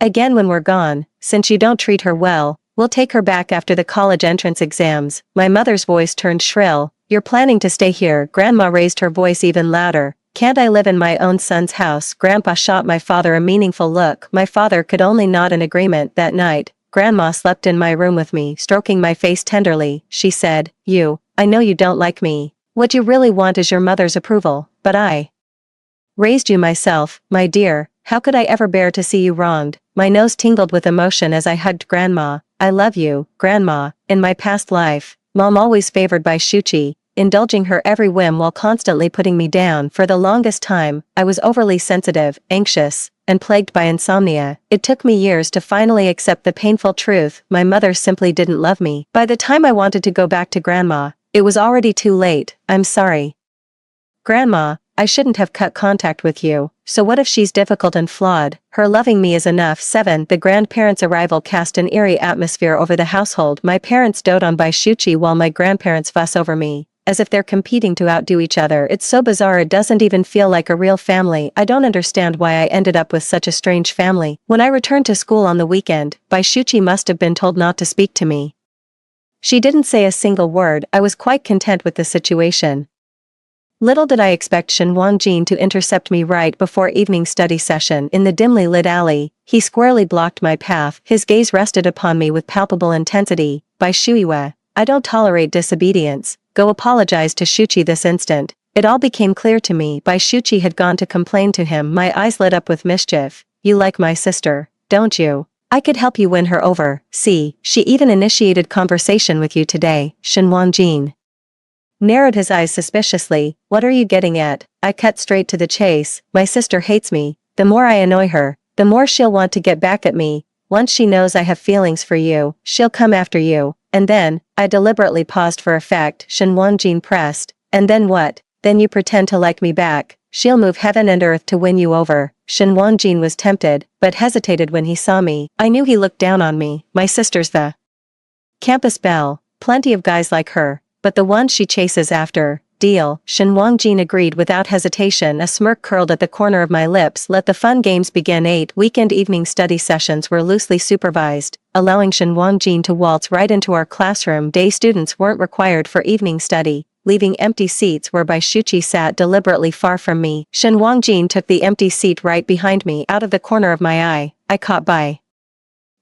again when we're gone. Since you don't treat her well, we'll take her back after the college entrance exams. My mother's voice turned shrill. You're planning to stay here? Grandma raised her voice even louder. Can't I live in my own son's house? Grandpa shot my father a meaningful look. My father could only nod in agreement. That night, Grandma slept in my room with me, stroking my face tenderly. She said, I know you don't like me. What you really want is your mother's approval, but I raised you myself, my dear. How could I ever bear to see you wronged? My nose tingled with emotion as I hugged Grandma. I love you, Grandma. In my past life, Mom always favored by Shuchi, indulging her every whim while constantly putting me down. For the longest time, I was overly sensitive, anxious, and plagued by insomnia. It took me years to finally accept the painful truth. My mother simply didn't love me. By the time I wanted to go back to Grandma, it was already too late. I'm sorry, Grandma. I shouldn't have cut contact with you. So what if she's difficult and flawed? Her loving me is enough. 7. The grandparents' arrival cast an eerie atmosphere over the household. My parents dote on by Shuchi while my grandparents fuss over me, as if they're competing to outdo each other. It's so bizarre it doesn't even feel like a real family. I don't understand why I ended up with such a strange family. When I returned to school on the weekend, Bai Shuchi must have been told not to speak to me. She didn't say a single word. I was quite content with the situation. Little did I expect Shen Wangjin to intercept me right before evening study session. In the dimly lit alley, he squarely blocked my path. His gaze rested upon me with palpable intensity. Bai Shuiwe, I don't tolerate disobedience. Go apologize to Shuchi this instant. It all became clear to me. Bai Shuchi had gone to complain to him. My eyes lit up with mischief. You like my sister, don't you? I could help you win her over. See, she even initiated conversation with you today. Shen Wangjin narrowed his eyes suspiciously. What are you getting at? I cut straight to the chase. My sister hates me. The more I annoy her, the more she'll want to get back at me. Once she knows I have feelings for you, she'll come after you. And then, I deliberately paused for effect. Shen Wangjin pressed. And then what? Then you pretend to like me back. She'll move heaven and earth to win you over. Shen Wangjin was tempted, but hesitated when he saw me. I knew he looked down on me. My sister's the campus belle. Plenty of guys like her. But the one she chases after, deal. Shen Wangjin agreed without hesitation. A smirk curled at the corner of my lips. Let the fun games begin. 8 weekend evening study sessions were loosely supervised, allowing Shen Wangjin to waltz right into our classroom. Day students weren't required for evening study, leaving empty seats where Bai Shuchi sat deliberately far from me. Shen Wangjin took the empty seat right behind me. Out of the corner of my eye, I caught Bai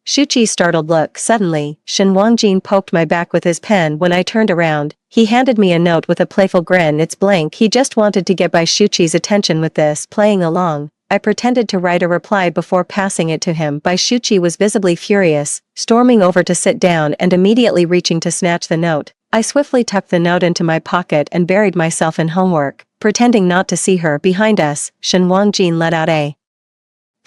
Shuchi's startled look. Suddenly, Shen Wangjin poked my back with his pen. When I turned around, he handed me a note with a playful grin. It's blank. He just wanted to get Bai Shuchi's attention with this. Playing along, I pretended to write a reply before passing it to him. Bai Shuchi was visibly furious, storming over to sit down and immediately reaching to snatch the note. I swiftly tucked the note into my pocket and buried myself in homework, pretending not to see her. Behind us, Shen Wangjin let out a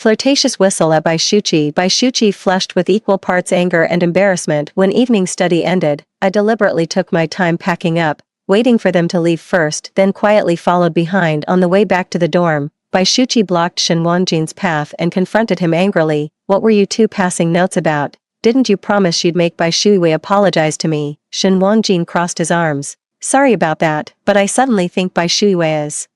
flirtatious whistle at Bai Shuchi. Bai Shuchi flushed with equal parts anger and embarrassment. When evening study ended, I deliberately took my time packing up, waiting for them to leave first, then quietly followed behind. On the way back to the dorm, Bai Shuchi blocked Shen Wangjin's path and confronted him angrily. What were you two passing notes about? Didn't you promise you'd make Bai Shuiwei apologize to me? Shen Wangjin crossed his arms. Sorry about that, but I suddenly think Bai Shuiwei is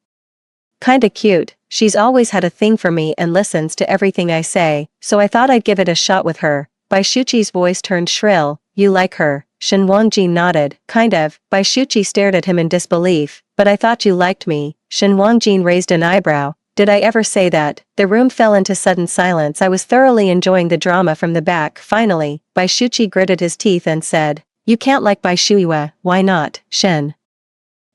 kinda cute. She's always had a thing for me and listens to everything I say, so I thought I'd give it a shot with her. Bai Shuqi's voice turned shrill. You like her? Shen Wangjin nodded. Kind of. Bai Shuqi stared at him in disbelief. But I thought you liked me. Shen Wangjin raised an eyebrow. Did I ever say that? The room fell into sudden silence. I was thoroughly enjoying the drama from the back. Finally, Bai Shuqi gritted his teeth and said, You can't like Bai Shuiwei. Why not, Shen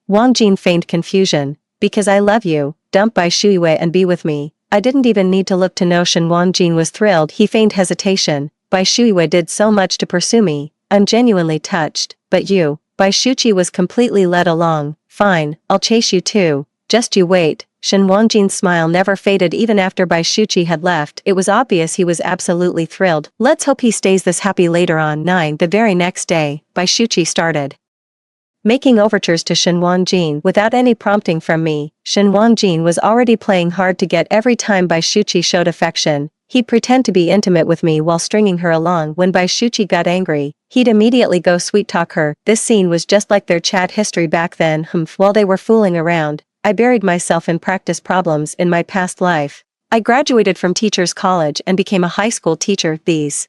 Wangjin feigned confusion. Because I love you. Dump Bai Shuiwei and be with me. I didn't even need to look to know Shen Wangjin was thrilled. He feigned hesitation. Bai Shuiwei did so much to pursue me. I'm genuinely touched. But you. Bai Shuqi was completely led along. Fine, I'll chase you too. Just you wait. Shen Wangjin's smile never faded even after Bai Shuqi had left. It was obvious he was absolutely thrilled. Let's hope he stays this happy later on. 9. The very next day, Bai Shuqi started making overtures to Shen Wangjin without any prompting from me. Shen Wangjin was already playing hard to get. Every time Bai Shuqi showed affection, he'd pretend to be intimate with me while stringing her along. When Bai Shuqi got angry, he'd immediately go sweet-talk her. This scene was just like their chat history back then. While they were fooling around, I buried myself in practice problems in my past life. I graduated from teachers' college and became a high school teacher. These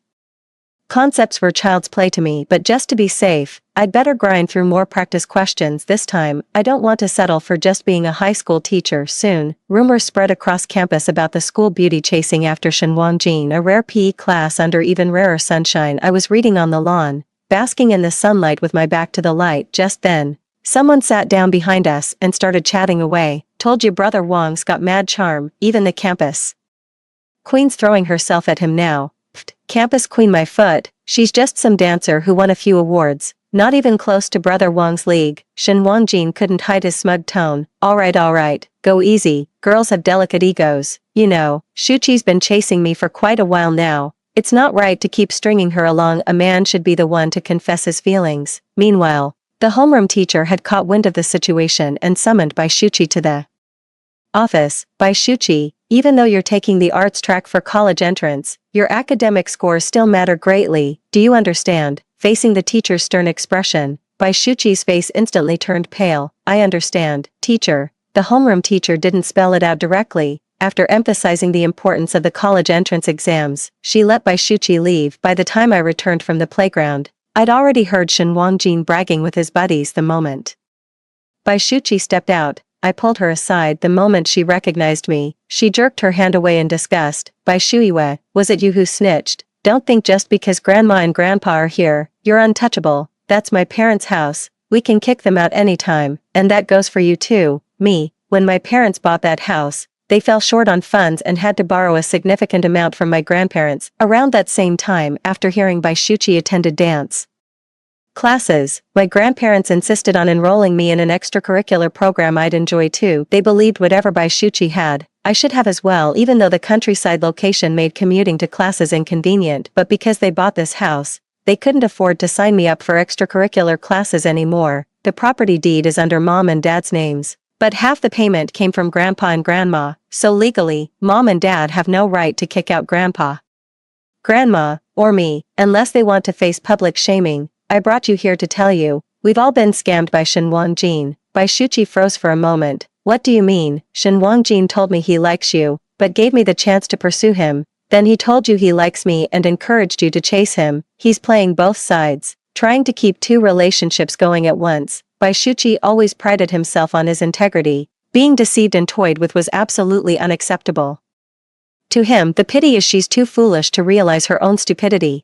concepts were child's play to me, but just to be safe, I'd better grind through more practice questions this time. I don't want to settle for just being a high school teacher. Soon, rumors spread across campus about the school beauty chasing after Shen Wangjin. A rare PE class under even rarer sunshine. I was reading on the lawn, basking in the sunlight with my back to the light. Just then, someone sat down behind us and started chatting away. Told you brother Wang's got mad charm, even the campus queen's throwing herself at him now. Pfft, campus queen my foot, she's just some dancer who won a few awards, not even close to brother Wang's league. Shen Wangjin couldn't hide his smug tone. Alright, go easy, girls have delicate egos. You know, Shuqi's been chasing me for quite a while now. It's not right to keep stringing her along. A man should be the one to confess his feelings. Meanwhile, the homeroom teacher had caught wind of the situation and summoned Bai Shuqi to the office. Bai Shuqi, even though you're taking the arts track for college entrance, your academic scores still matter greatly. Do you understand? Facing the teacher's stern expression, Bai Shuqi's face instantly turned pale. I understand, teacher. The homeroom teacher didn't spell it out directly. After emphasizing the importance of the college entrance exams, she let Bai Shuqi leave. By the time I returned from the playground, I'd already heard Shen Wangjin bragging with his buddies. The moment Bai Shuqi stepped out, I pulled her aside. The moment she recognized me, she jerked her hand away in disgust. Bai Shuiwei, was it you who snitched? Don't think just because grandma and grandpa are here, you're untouchable. That's my parents' house. We can kick them out anytime, and that goes for you too. Me, when my parents bought that house, they fell short on funds and had to borrow a significant amount from my grandparents. Around that same time, after hearing Bai Shuqi attended dance classes, my grandparents insisted on enrolling me in an extracurricular program I'd enjoy too. They believed whatever Bai Shuqi had, I should have as well. Even though the countryside location made commuting to classes inconvenient, but because they bought this house, they couldn't afford to sign me up for extracurricular classes anymore. The property deed is under mom and dad's names, but half the payment came from grandpa and grandma, so legally, mom and dad have no right to kick out grandpa, grandma, or me, unless they want to face public shaming. I brought you here to tell you, we've all been scammed by Shen Wangjin. Bai Shuqi froze for a moment. What do you mean? Shen Wangjin told me he likes you, but gave me the chance to pursue him. Then he told you he likes me and encouraged you to chase him. He's playing both sides, trying to keep two relationships going at once. Bai Shuqi always prided himself on his integrity. Being deceived and toyed with was absolutely unacceptable. To him, the pity is she's too foolish to realize her own stupidity.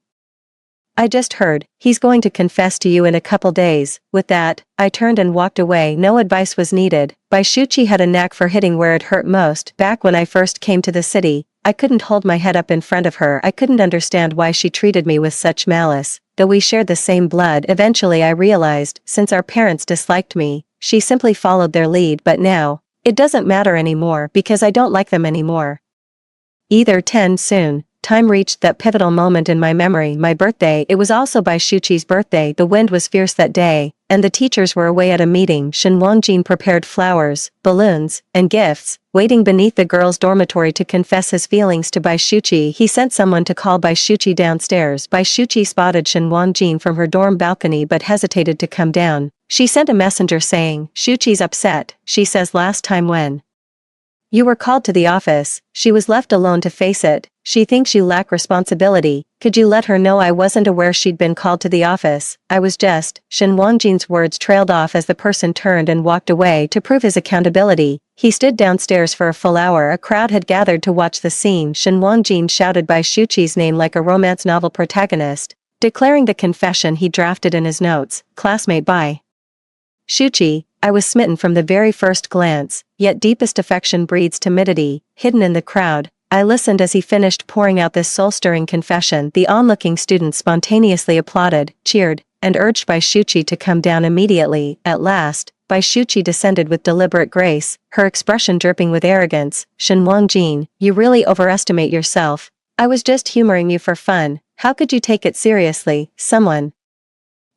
I just heard, he's going to confess to you in a couple days. With that, I turned and walked away. No advice was needed. Bai Shuqi had a knack for hitting where it hurt most. Back when I first came to the city, I couldn't hold my head up in front of her. I couldn't understand why she treated me with such malice. Though we shared the same blood, eventually I realized, since our parents disliked me, she simply followed their lead. But now, it doesn't matter anymore because I don't like them anymore either. 10. Soon, time reached that pivotal moment in my memory, my birthday. It was also Bai Shuqi's birthday. The wind was fierce that day, and the teachers were away at a meeting. Shen Wangjin prepared flowers, balloons, and gifts, waiting beneath the girls' dormitory to confess his feelings to Bai Shuqi. He sent someone to call Bai Shuqi downstairs. Bai Shuqi spotted Shen Wangjin from her dorm balcony but hesitated to come down. She sent a messenger saying, Shuchi's upset, she says last time when you were called to the office, she was left alone to face it. She thinks you lack responsibility. Could you let her know I wasn't aware she'd been called to the office? I was just. Shen Wangjin's words trailed off as the person turned and walked away to prove his accountability. He stood downstairs for a full hour. A crowd had gathered to watch the scene. Shen Wangjin shouted Bai Shuqi's name like a romance novel protagonist, declaring the confession he drafted in his notes. Classmate Bai Shuqi, I was smitten from the very first glance, yet deepest affection breeds timidity. Hidden in the crowd, I listened as he finished pouring out this soul-stirring confession. The onlooking students spontaneously applauded, cheered, and urged Bai Shuqi to come down immediately. At last, Bai Shuqi descended with deliberate grace, her expression dripping with arrogance. Shen Wangjin, you really overestimate yourself. I was just humoring you for fun. How could you take it seriously? Someone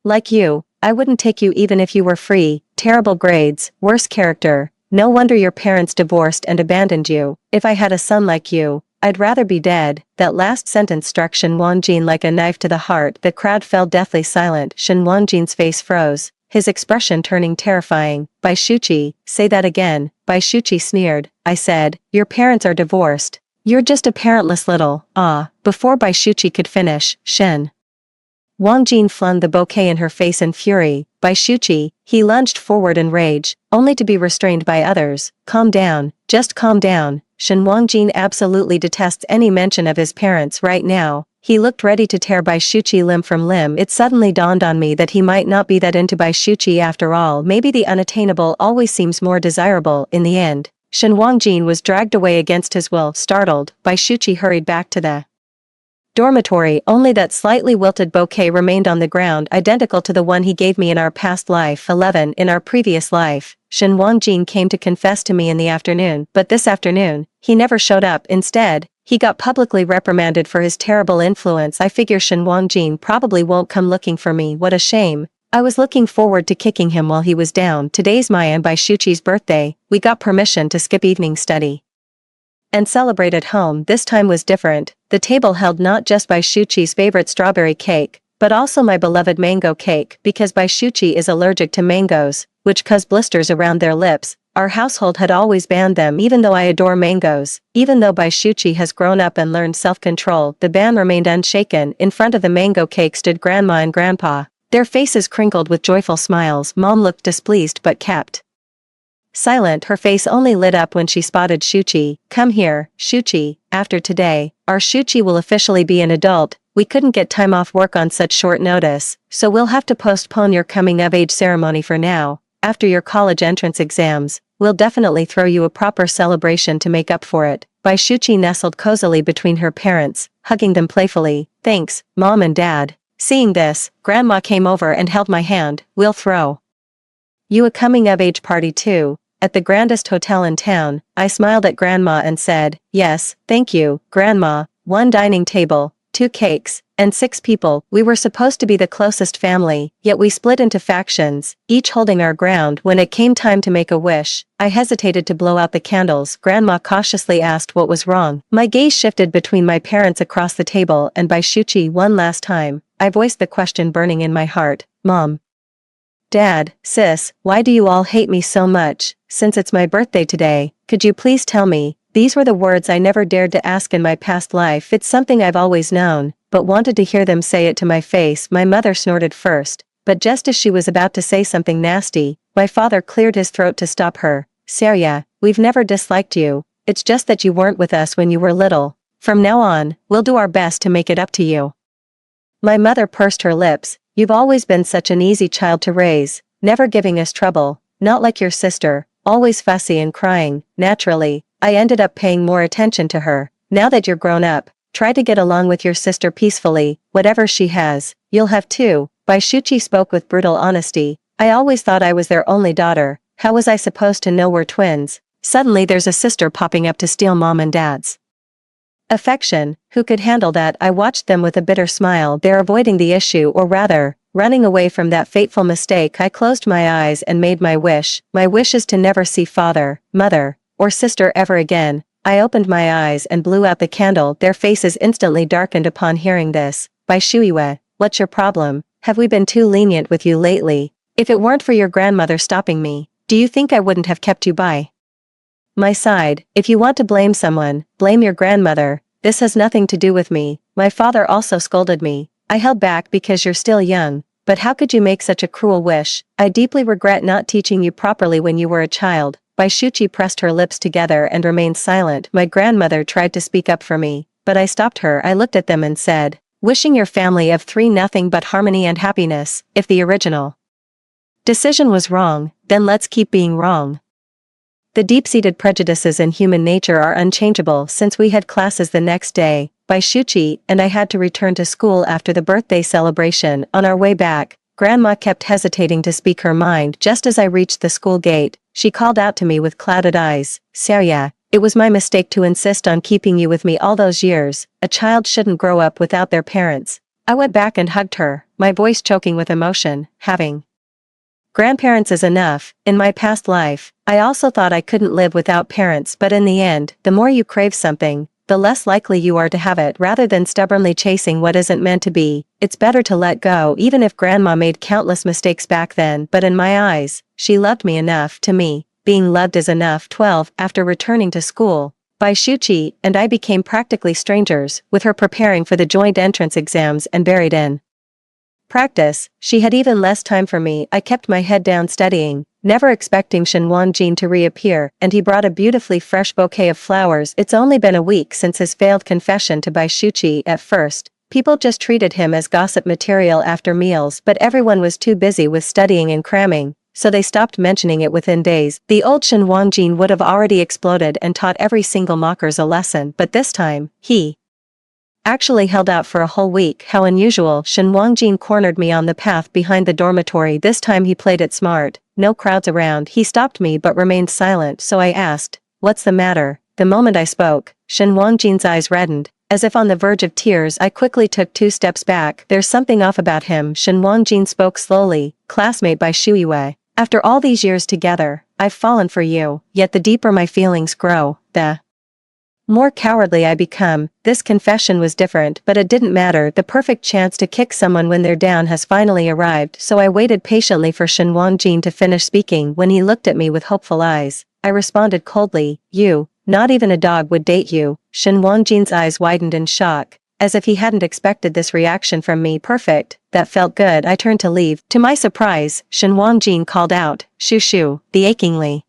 like you, I wouldn't take you even if you were free. Terrible grades, worse character. No wonder your parents divorced and abandoned you. If I had a son like you, I'd rather be dead. That last sentence struck Shen Wangjin like a knife to the heart. The crowd fell deathly silent. Shen Wangjin's face froze, his expression turning terrifying. Bai Shuqi, say that again. Bai Shuqi sneered. I said, your parents are divorced. You're just a parentless little. Before Bai Shuqi could finish, Shen Wangjin flung the bouquet in her face in fury. Bai Shuqi, he lunged forward in rage, only to be restrained by others. Calm down, just calm down. Shen Wangjin absolutely detests any mention of his parents right now. He looked ready to tear Bai Shuqi limb from limb. It suddenly dawned on me that he might not be that into Bai Shuqi after all. Maybe the unattainable always seems more desirable in the end. Shen Wangjin was dragged away against his will. Startled, Bai Shuqi hurried back to the dormitory. Only that slightly wilted bouquet remained on the ground, identical to the one he gave me in our past life. 11. In our previous life, Shen Wangjin came to confess to me in the afternoon, but this afternoon, he never showed up. Instead, he got publicly reprimanded for his terrible influence. I figure Shen Wangjin probably won't come looking for me. What a shame. I was looking forward to kicking him while he was down. Today's my and Bai Shuqi's birthday. We got permission to skip evening study and celebrate at home. This time was different. The table held not just Bai Shuqi's favorite strawberry cake, but also my beloved mango cake, because Bai Shuqi is allergic to mangoes, which cause blisters around their lips. Our household had always banned them even though I adore mangoes. Even though Bai Shuqi has grown up and learned self-control, the ban remained unshaken. In front of the mango cake stood Grandma and Grandpa, their faces crinkled with joyful smiles. Mom looked displeased but kept silent. Her face only lit up when she spotted Shuqi. Come here, Shuqi. After today, our Shuqi will officially be an adult. We couldn't get time off work on such short notice, so we'll have to postpone your coming-of-age ceremony for now. After your college entrance exams, we'll definitely throw you a proper celebration to make up for it. Bai Shuqi nestled cozily between her parents, hugging them playfully. Thanks, Mom and Dad. Seeing this, Grandma came over and held my hand. We'll throw you a coming-of-age party too, at the grandest hotel in town. I smiled at Grandma and said, yes, thank you, Grandma. 1 dining table, 2 cakes, and 6 people. We were supposed to be the closest family, yet we split into factions, each holding our ground. When it came time to make a wish, I hesitated to blow out the candles. Grandma cautiously asked what was wrong. My gaze shifted between my parents across the table and Bai Shuqi one last time. I voiced the question burning in my heart. Mom, Dad, Sis, why do you all hate me so much? Since it's my birthday today, could you please tell me? These were the words I never dared to ask in my past life. It's something I've always known, but wanted to hear them say it to my face. My mother snorted first, but just as she was about to say something nasty, my father cleared his throat to stop her. Saria, we've never disliked you. It's just that you weren't with us when you were little. From now on, we'll do our best to make it up to you. My mother pursed her lips. You've always been such an easy child to raise, never giving us trouble, not like your sister, always fussy and crying. Naturally, I ended up paying more attention to her. Now that you're grown up, try to get along with your sister peacefully. Whatever she has, you'll have too. Bai Shuqi spoke with brutal honesty. I always thought I was their only daughter. How was I supposed to know we're twins? Suddenly there's a sister popping up to steal Mom and Dad's affection. Who could handle that? I watched them with a bitter smile. They're avoiding the issue, or rather, running away from that fateful mistake. I closed my eyes and made my wish. My wish is to never see father, mother, or sister ever again. I opened my eyes and blew out the candle. Their faces instantly darkened upon hearing this. Bai Shuiwe, what's your problem? Have we been too lenient with you lately? If it weren't for your grandmother stopping me, do you think I wouldn't have kept you by my side? If you want to blame someone, blame your grandmother. This has nothing to do with me. My father also scolded me. I held back because you're still young. But how could you make such a cruel wish? I deeply regret not teaching you properly when you were a child. Baishuchi pressed her lips together and remained silent. My grandmother tried to speak up for me, but I stopped her. I looked at them and said, wishing your family of three nothing but harmony and happiness. If the original decision was wrong, then let's keep being wrong. The deep-seated prejudices in human nature are unchangeable. Since we had classes the next day, Baishuchi and I had to return to school after the birthday celebration. On our way back, Grandma kept hesitating to speak her mind. Just as I reached the school gate, she called out to me with clouded eyes, Sarya, it was my mistake to insist on keeping you with me all those years. A child shouldn't grow up without their parents. I went back and hugged her, my voice choking with emotion. Having grandparents is enough. In my past life, I also thought I couldn't live without parents, but in the end, the more you crave something, the less likely you are to have it. Rather than stubbornly chasing what isn't meant to be, it's better to let go. Even if Grandma made countless mistakes back then, but in my eyes, she loved me enough. To me, being loved is enough. 12. After returning to school, Baishuchi and I became practically strangers, with her preparing for the joint entrance exams and buried in practice. She had even less time for me. I kept my head down studying, never expecting Shen Wangjin to reappear, and he brought a beautifully fresh bouquet of flowers. It's only been a week since his failed confession to Baishuchi. At first, people just treated him as gossip material after meals, but everyone was too busy with studying and cramming, so they stopped mentioning it. Within days, the old Shen Wangjin would have already exploded and taught every single mockers a lesson, but this time, he actually held out for a whole week. How unusual. Shen Wangjin cornered me on the path behind the dormitory. This time he played it smart. No crowds around. He stopped me but remained silent, so I asked, what's the matter? The moment I spoke, Shen Wangjin's eyes reddened. As if on the verge of tears, I quickly took 2 steps back. There's something off about him. Shen Wangjin spoke slowly. Classmate Baishuiwei. After all these years together, I've fallen for you, yet the deeper my feelings grow, the more cowardly I become. This confession was different, but it didn't matter. The perfect chance to kick someone when they're down has finally arrived, so I waited patiently for Shen Wangjin to finish speaking. When he looked at me with hopeful eyes, I responded coldly, you, not even a dog would date you. Shen Wangjin's eyes widened in shock, as if he hadn't expected this reaction from me. Perfect, that felt good. I turned to leave. To my surprise, Shen Wangjin called out, shoo shoo. The achingly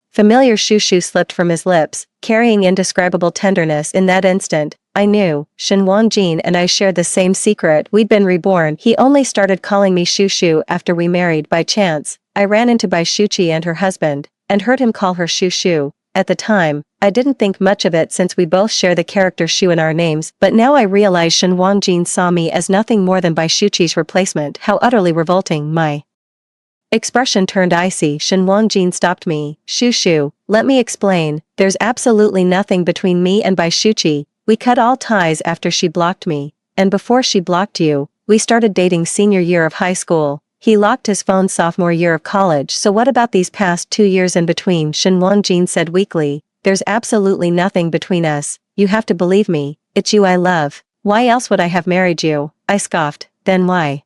familiar shoo shoo slipped from his lips, carrying indescribable tenderness. In that instant, I knew, Shen Wangjin and I shared the same secret. We'd been reborn. He only started calling me shoo shoo after we married. By chance, I ran into Baishuchi and her husband, and heard him call her shoo shoo. At the time, I didn't think much of it since we both share the character Shu in our names, but now I realize Shen Wangjin saw me as nothing more than Baishuchi's replacement. How utterly revolting. My expression turned icy. Shen Wangjin stopped me. Shoo shoo, let me explain. There's absolutely nothing between me and Baishuchi. We cut all ties after she blocked me, and before she blocked you, we started dating senior year of high school. He locked his phone sophomore year of college. So what about these past 2 years in between? Shen Wangjin said weakly. There's absolutely nothing between us. You have to believe me. It's you I love. Why else would I have married you? I scoffed. Then why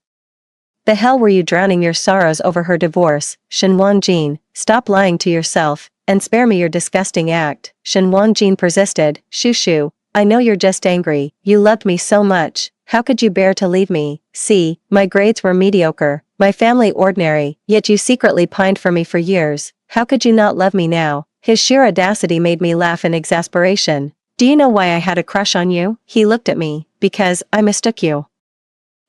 the hell were you drowning your sorrows over her divorce? Shen Wangjin, stop lying to yourself, and spare me your disgusting act. Shen Wangjin persisted. Shoo shoo, I know you're just angry. You loved me so much. How could you bear to leave me? See, my grades were mediocre, my family ordinary, yet you secretly pined for me for years. How could you not love me now? His sheer audacity made me laugh in exasperation. Do you know why I had a crush on you? He looked at me. Because I mistook you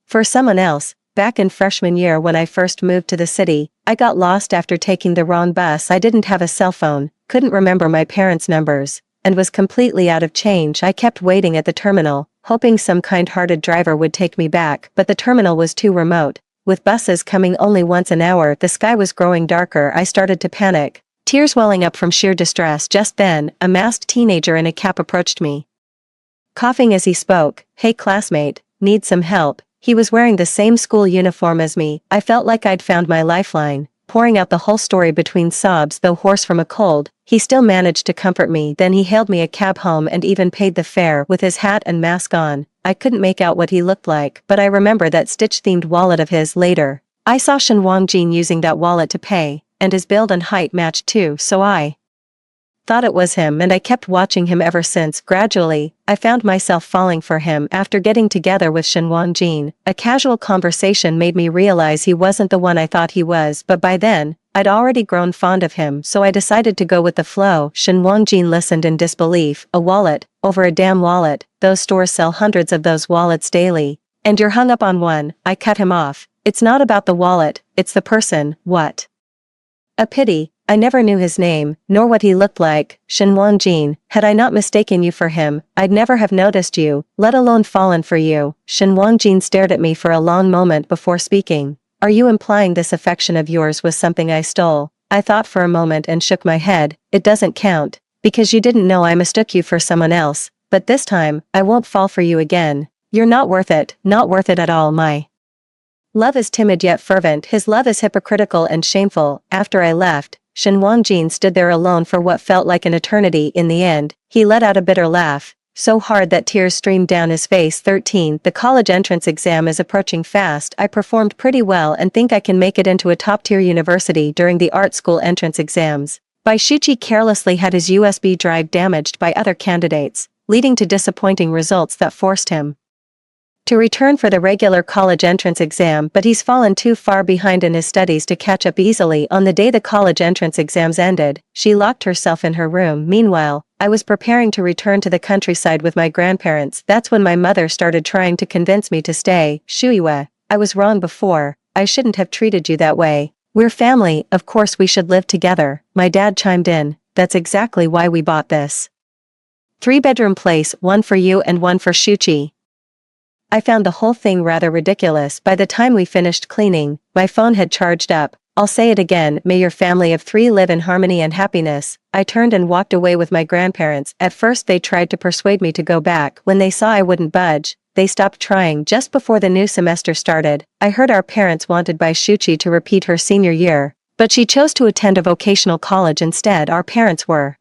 for someone else. Back in freshman year when I first moved to the city, I got lost after taking the wrong bus. I didn't have a cell phone, couldn't remember my parents' numbers, and was completely out of change. I kept waiting at the terminal, hoping some kind-hearted driver would take me back, but the terminal was too remote, with buses coming only once an hour. The sky was growing darker. I started to panic, tears welling up from sheer distress. Just then, a masked teenager in a cap approached me, coughing as he spoke. Hey classmate, need some help? He was wearing the same school uniform as me. I felt like I'd found my lifeline. Pouring out the whole story between sobs, though hoarse from a cold, he still managed to comfort me. Then he hailed me a cab home and even paid the fare. With his hat and mask on, I couldn't make out what he looked like, but I remember that Stitch-themed wallet of his. Later, I saw Shen Wangjin using that wallet to pay, and his build and height matched too, so I thought it was him, and I kept watching him ever since. Gradually, I found myself falling for him after getting together with Shen Wangjin. A casual conversation made me realize he wasn't the one I thought he was, but by then, I'd already grown fond of him, so I decided to go with the flow. Shen Wangjin listened in disbelief. A wallet? Over a damn wallet? Those stores sell hundreds of those wallets daily. And you're hung up on one. I cut him off. It's not about the wallet, it's the person. What? A pity. I never knew his name, nor what he looked like. Shen Wangjin, had I not mistaken you for him, I'd never have noticed you, let alone fallen for you. Shen Wangjin stared at me for a long moment before speaking. Are you implying this affection of yours was something I stole? I thought for a moment and shook my head. It doesn't count, because you didn't know I mistook you for someone else, but this time, I won't fall for you again. You're not worth it at all. My love is timid yet fervent. His love is hypocritical and shameful. After I left, Shen Wangjin stood there alone for what felt like an eternity. In the end, he let out a bitter laugh, so hard that tears streamed down his face. 13. The college entrance exam is approaching fast. I performed pretty well and think I can make it into a top-tier university during the art school entrance exams. Bai Shuqi carelessly had his USB drive damaged by other candidates, leading to disappointing results that forced him to return for the regular college entrance exam, but he's fallen too far behind in his studies to catch up easily. On the day the college entrance exams ended, she locked herself in her room. Meanwhile, I was preparing to return to the countryside with my grandparents. That's when my mother started trying to convince me to stay. Shuiwe, I was wrong before. I shouldn't have treated you that way. We're family, of course we should live together. My dad chimed in. That's exactly why we bought this 3-bedroom place, one for you and one for Shuqi. I found the whole thing rather ridiculous. By the time we finished cleaning, my phone had charged up. I'll say it again, may your family of 3 live in harmony and happiness. I turned and walked away with my grandparents. At first they tried to persuade me to go back. When they saw I wouldn't budge, they stopped trying. Just before the new semester started, I heard our parents wanted Bai Shuqi to repeat her senior year, but she chose to attend a vocational college instead. Our parents were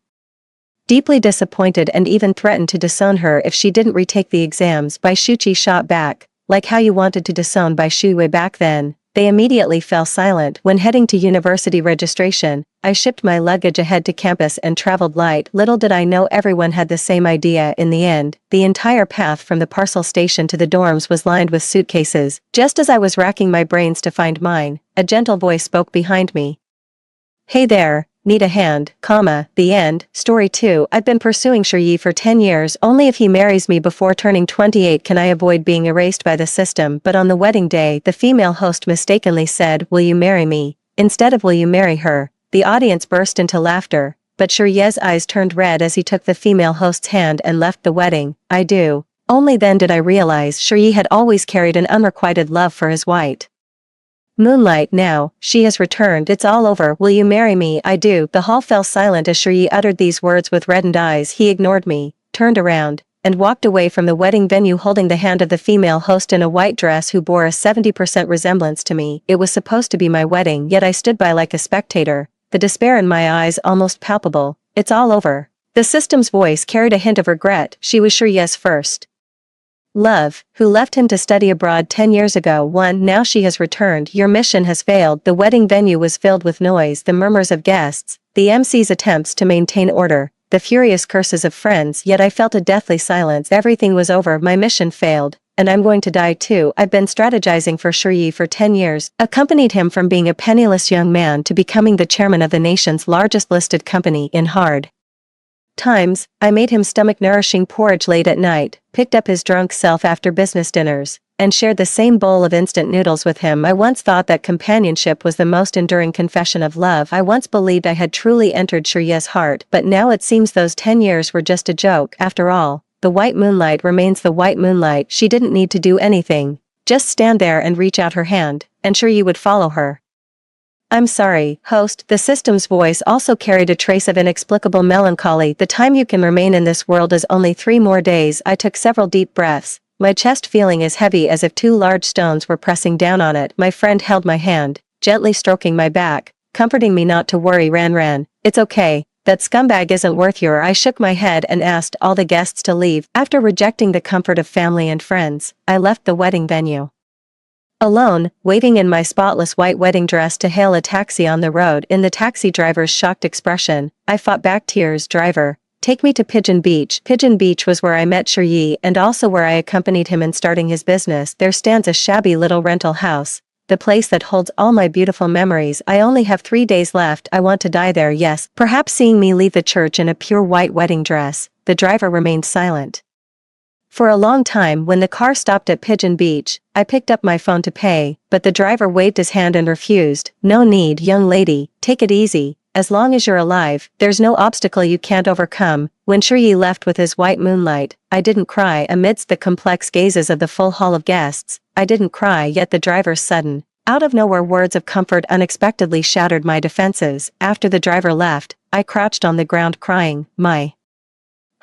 deeply disappointed and even threatened to disown her if she didn't retake the exams. Bai Shuqi shot back, like how you wanted to disown Bai Shuiwei back then. They immediately fell silent. When heading to university registration, I shipped my luggage ahead to campus and traveled light. Little did I know everyone had the same idea. In the end, the entire path from the parcel station to the dorms was lined with suitcases. Just as I was racking my brains to find mine, a gentle voice spoke behind me. Hey there. Need a hand, the end. Story 2. I've been pursuing Shiyi for 10 years. Only if he marries me before turning 28 can I avoid being erased by the system. But on the wedding day, the female host mistakenly said, will you marry me? Instead of will you marry her? The audience burst into laughter, but Shiyi's eyes turned red as he took the female host's hand and left the wedding. I do. Only then did I realize Shiyi had always carried an unrequited love for his white moonlight. Now, she has returned. It's all over. Will you marry me? I do. The hall fell silent as Shiyi uttered these words with reddened eyes. He ignored me, turned around, and walked away from the wedding venue holding the hand of the female host in a white dress who bore a 70% resemblance to me. It was supposed to be my wedding, yet I stood by like a spectator, the despair in my eyes almost palpable. It's all over. The system's voice carried a hint of regret. She was Shiyi's first love, who left him to study abroad 10 years ago. 1. Now she has returned. Your mission has failed. The wedding venue was filled with noise, the murmurs of guests, the MC's attempts to maintain order, the furious curses of friends, yet I felt a deathly silence. Everything was over. My mission failed, and I'm going to die too. I've been strategizing for Shiyi for 10 years, accompanied him from being a penniless young man to becoming the chairman of the nation's largest listed company. In hard times, I made him stomach-nourishing porridge late at night, picked up his drunk self after business dinners, and shared the same bowl of instant noodles with him. I once thought that companionship was the most enduring confession of love. I once believed I had truly entered Shiyi's heart, but now it seems those 10 years were just a joke. After all, the white moonlight remains the white moonlight. She didn't need to do anything, just stand there and reach out her hand, and Shiyi would follow her. I'm sorry, host. The system's voice also carried a trace of inexplicable melancholy. The time you can remain in this world is only 3 more days. I took several deep breaths, my chest feeling as heavy as if 2 large stones were pressing down on it. My friend held my hand, gently stroking my back, comforting me not to worry. Ran. It's okay. That scumbag isn't worth your. I shook my head and asked all the guests to leave. After rejecting the comfort of family and friends, I left the wedding venue. Alone, waving in my spotless white wedding dress to hail a taxi on the road in the taxi driver's shocked expression, I fought back tears. Driver, take me to Pigeon Beach. Pigeon Beach was where I met Shiryi and also where I accompanied him in starting his business. There stands a shabby little rental house, the place that holds all my beautiful memories. I only have 3 days left. I want to die there. Yes, perhaps seeing me leave the church in a pure white wedding dress. The driver remained silent. For a long time. When the car stopped at Pigeon Beach, I picked up my phone to pay, but the driver waved his hand and refused. No need, young lady, take it easy. As long as you're alive, there's no obstacle you can't overcome. When Shiryi left with his white moonlight, I didn't cry amidst the complex gazes of the full hall of guests. I didn't cry, yet the driver's sudden, out of nowhere words of comfort unexpectedly shattered my defenses. After the driver left, I crouched on the ground crying, my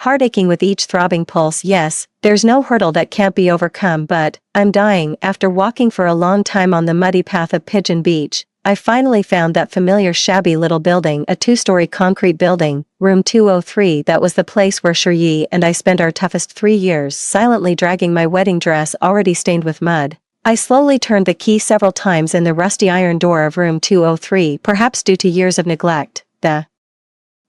heart aching with each throbbing pulse. Yes, there's no hurdle that can't be overcome, but I'm dying. After walking for a long time on the muddy path of Pigeon Beach, I finally found that familiar shabby little building, a 2-story concrete building, room 203. That was the place where Shiryi and I spent our toughest 3 years, silently dragging my wedding dress already stained with mud. I slowly turned the key several times in the rusty iron door of room 203, perhaps due to years of neglect. The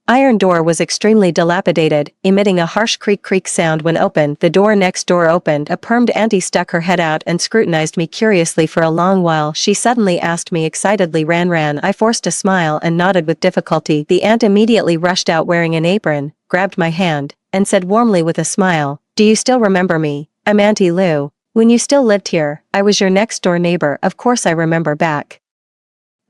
iron door was extremely dilapidated, emitting a harsh creak sound when opened. The door next door opened. A permed auntie stuck her head out and scrutinized me curiously for a long while. She suddenly asked me excitedly, Ran. I forced a smile and nodded with difficulty. The aunt immediately rushed out wearing an apron, grabbed my hand, and said warmly with a smile, do you still remember me? I'm Auntie Lou. When you still lived here, I was your next door neighbor. Of course I remember back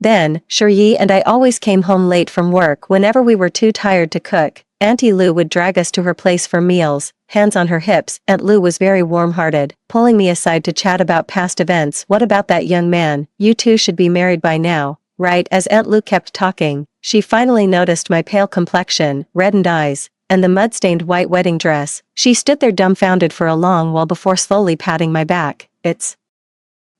then. Shiryi and I always came home late from work. Whenever we were too tired to cook, Auntie Lou would drag us to her place for meals, hands on her hips. Aunt Lou was very warm-hearted, pulling me aside to chat about past events. What about that young man? You two should be married by now, right? As Aunt Lou kept talking, she finally noticed my pale complexion, reddened eyes, and the mud-stained white wedding dress. She stood there dumbfounded for a long while before slowly patting my back. It's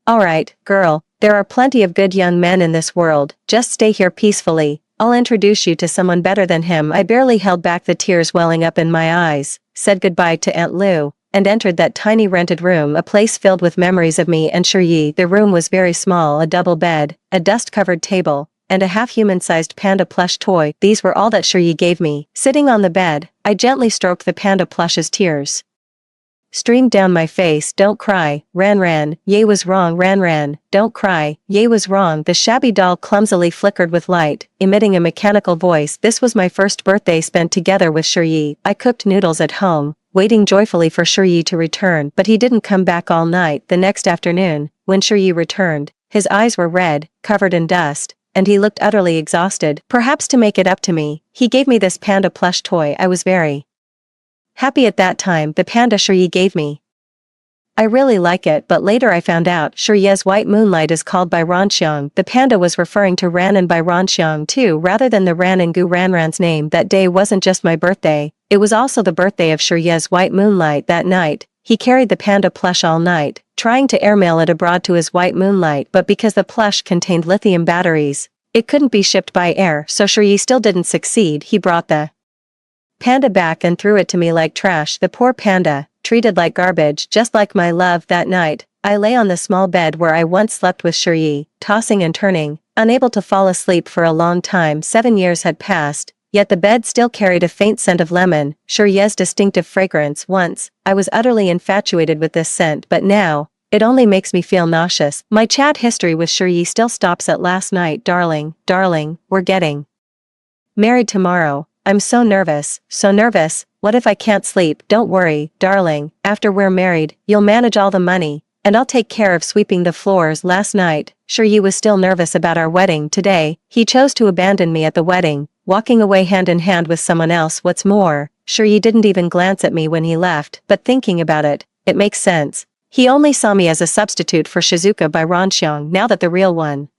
all right, girl. There are plenty of good young men in this world. Just stay here peacefully. I'll introduce you to someone better than him. I barely held back the tears welling up in my eyes, said goodbye to Aunt Lou, and entered that tiny rented room, a place filled with memories of me and Shiryi. The room was very small, a double bed, a dust-covered table, and a half-human-sized panda plush toy. These were all that Shiryi gave me. Sitting on the bed, I gently stroked the panda plush's tears streamed down my face. Don't cry, Ran. Ye was wrong, Ran. Don't cry, Ye was wrong. The shabby doll clumsily flickered with light, emitting a mechanical voice. This was my first birthday spent together with Shiryi. I cooked noodles at home, waiting joyfully for Shiryi to return, but he didn't come back all night. The next afternoon, when Shiryi returned, his eyes were red, covered in dust, and he looked utterly exhausted. Perhaps to make it up to me, he gave me this panda plush toy. I was very happy at that time. The panda Shiryi gave me, I really like it, but later I found out Shiryi's white moonlight is called by Ranxiang. The panda was referring to Ran and by Ranxiang too, rather than the Ran and Gu. Ran's name that day wasn't just my birthday, it was also the birthday of Shiryi's white moonlight. That night, he carried the panda plush all night, trying to airmail it abroad to his white moonlight, but because the plush contained lithium batteries, it couldn't be shipped by air, so Shiryi still didn't succeed. He brought the panda back and threw it to me like trash. The poor panda, treated like garbage. Just like my love. That night, I lay on the small bed where I once slept with Shiryi, tossing and turning, unable to fall asleep for a long time. 7 years had passed, yet the bed still carried a faint scent of lemon, Shiryi's distinctive fragrance. Once, I was utterly infatuated with this scent, but now, it only makes me feel nauseous. My chat history with Shiryi still stops at last night. Darling, we're getting married tomorrow. I'm so nervous. What if I can't sleep? Don't worry, darling, after we're married, you'll manage all the money, and I'll take care of sweeping the floors. Last night, Shiryi was still nervous about our wedding. Today, he chose to abandon me at the wedding, walking away hand in hand with someone else. What's more, Shiryi didn't even glance at me when he left, but thinking about it, it makes sense. He only saw me as a substitute for Shizuka by Ranxiang. Now that the real one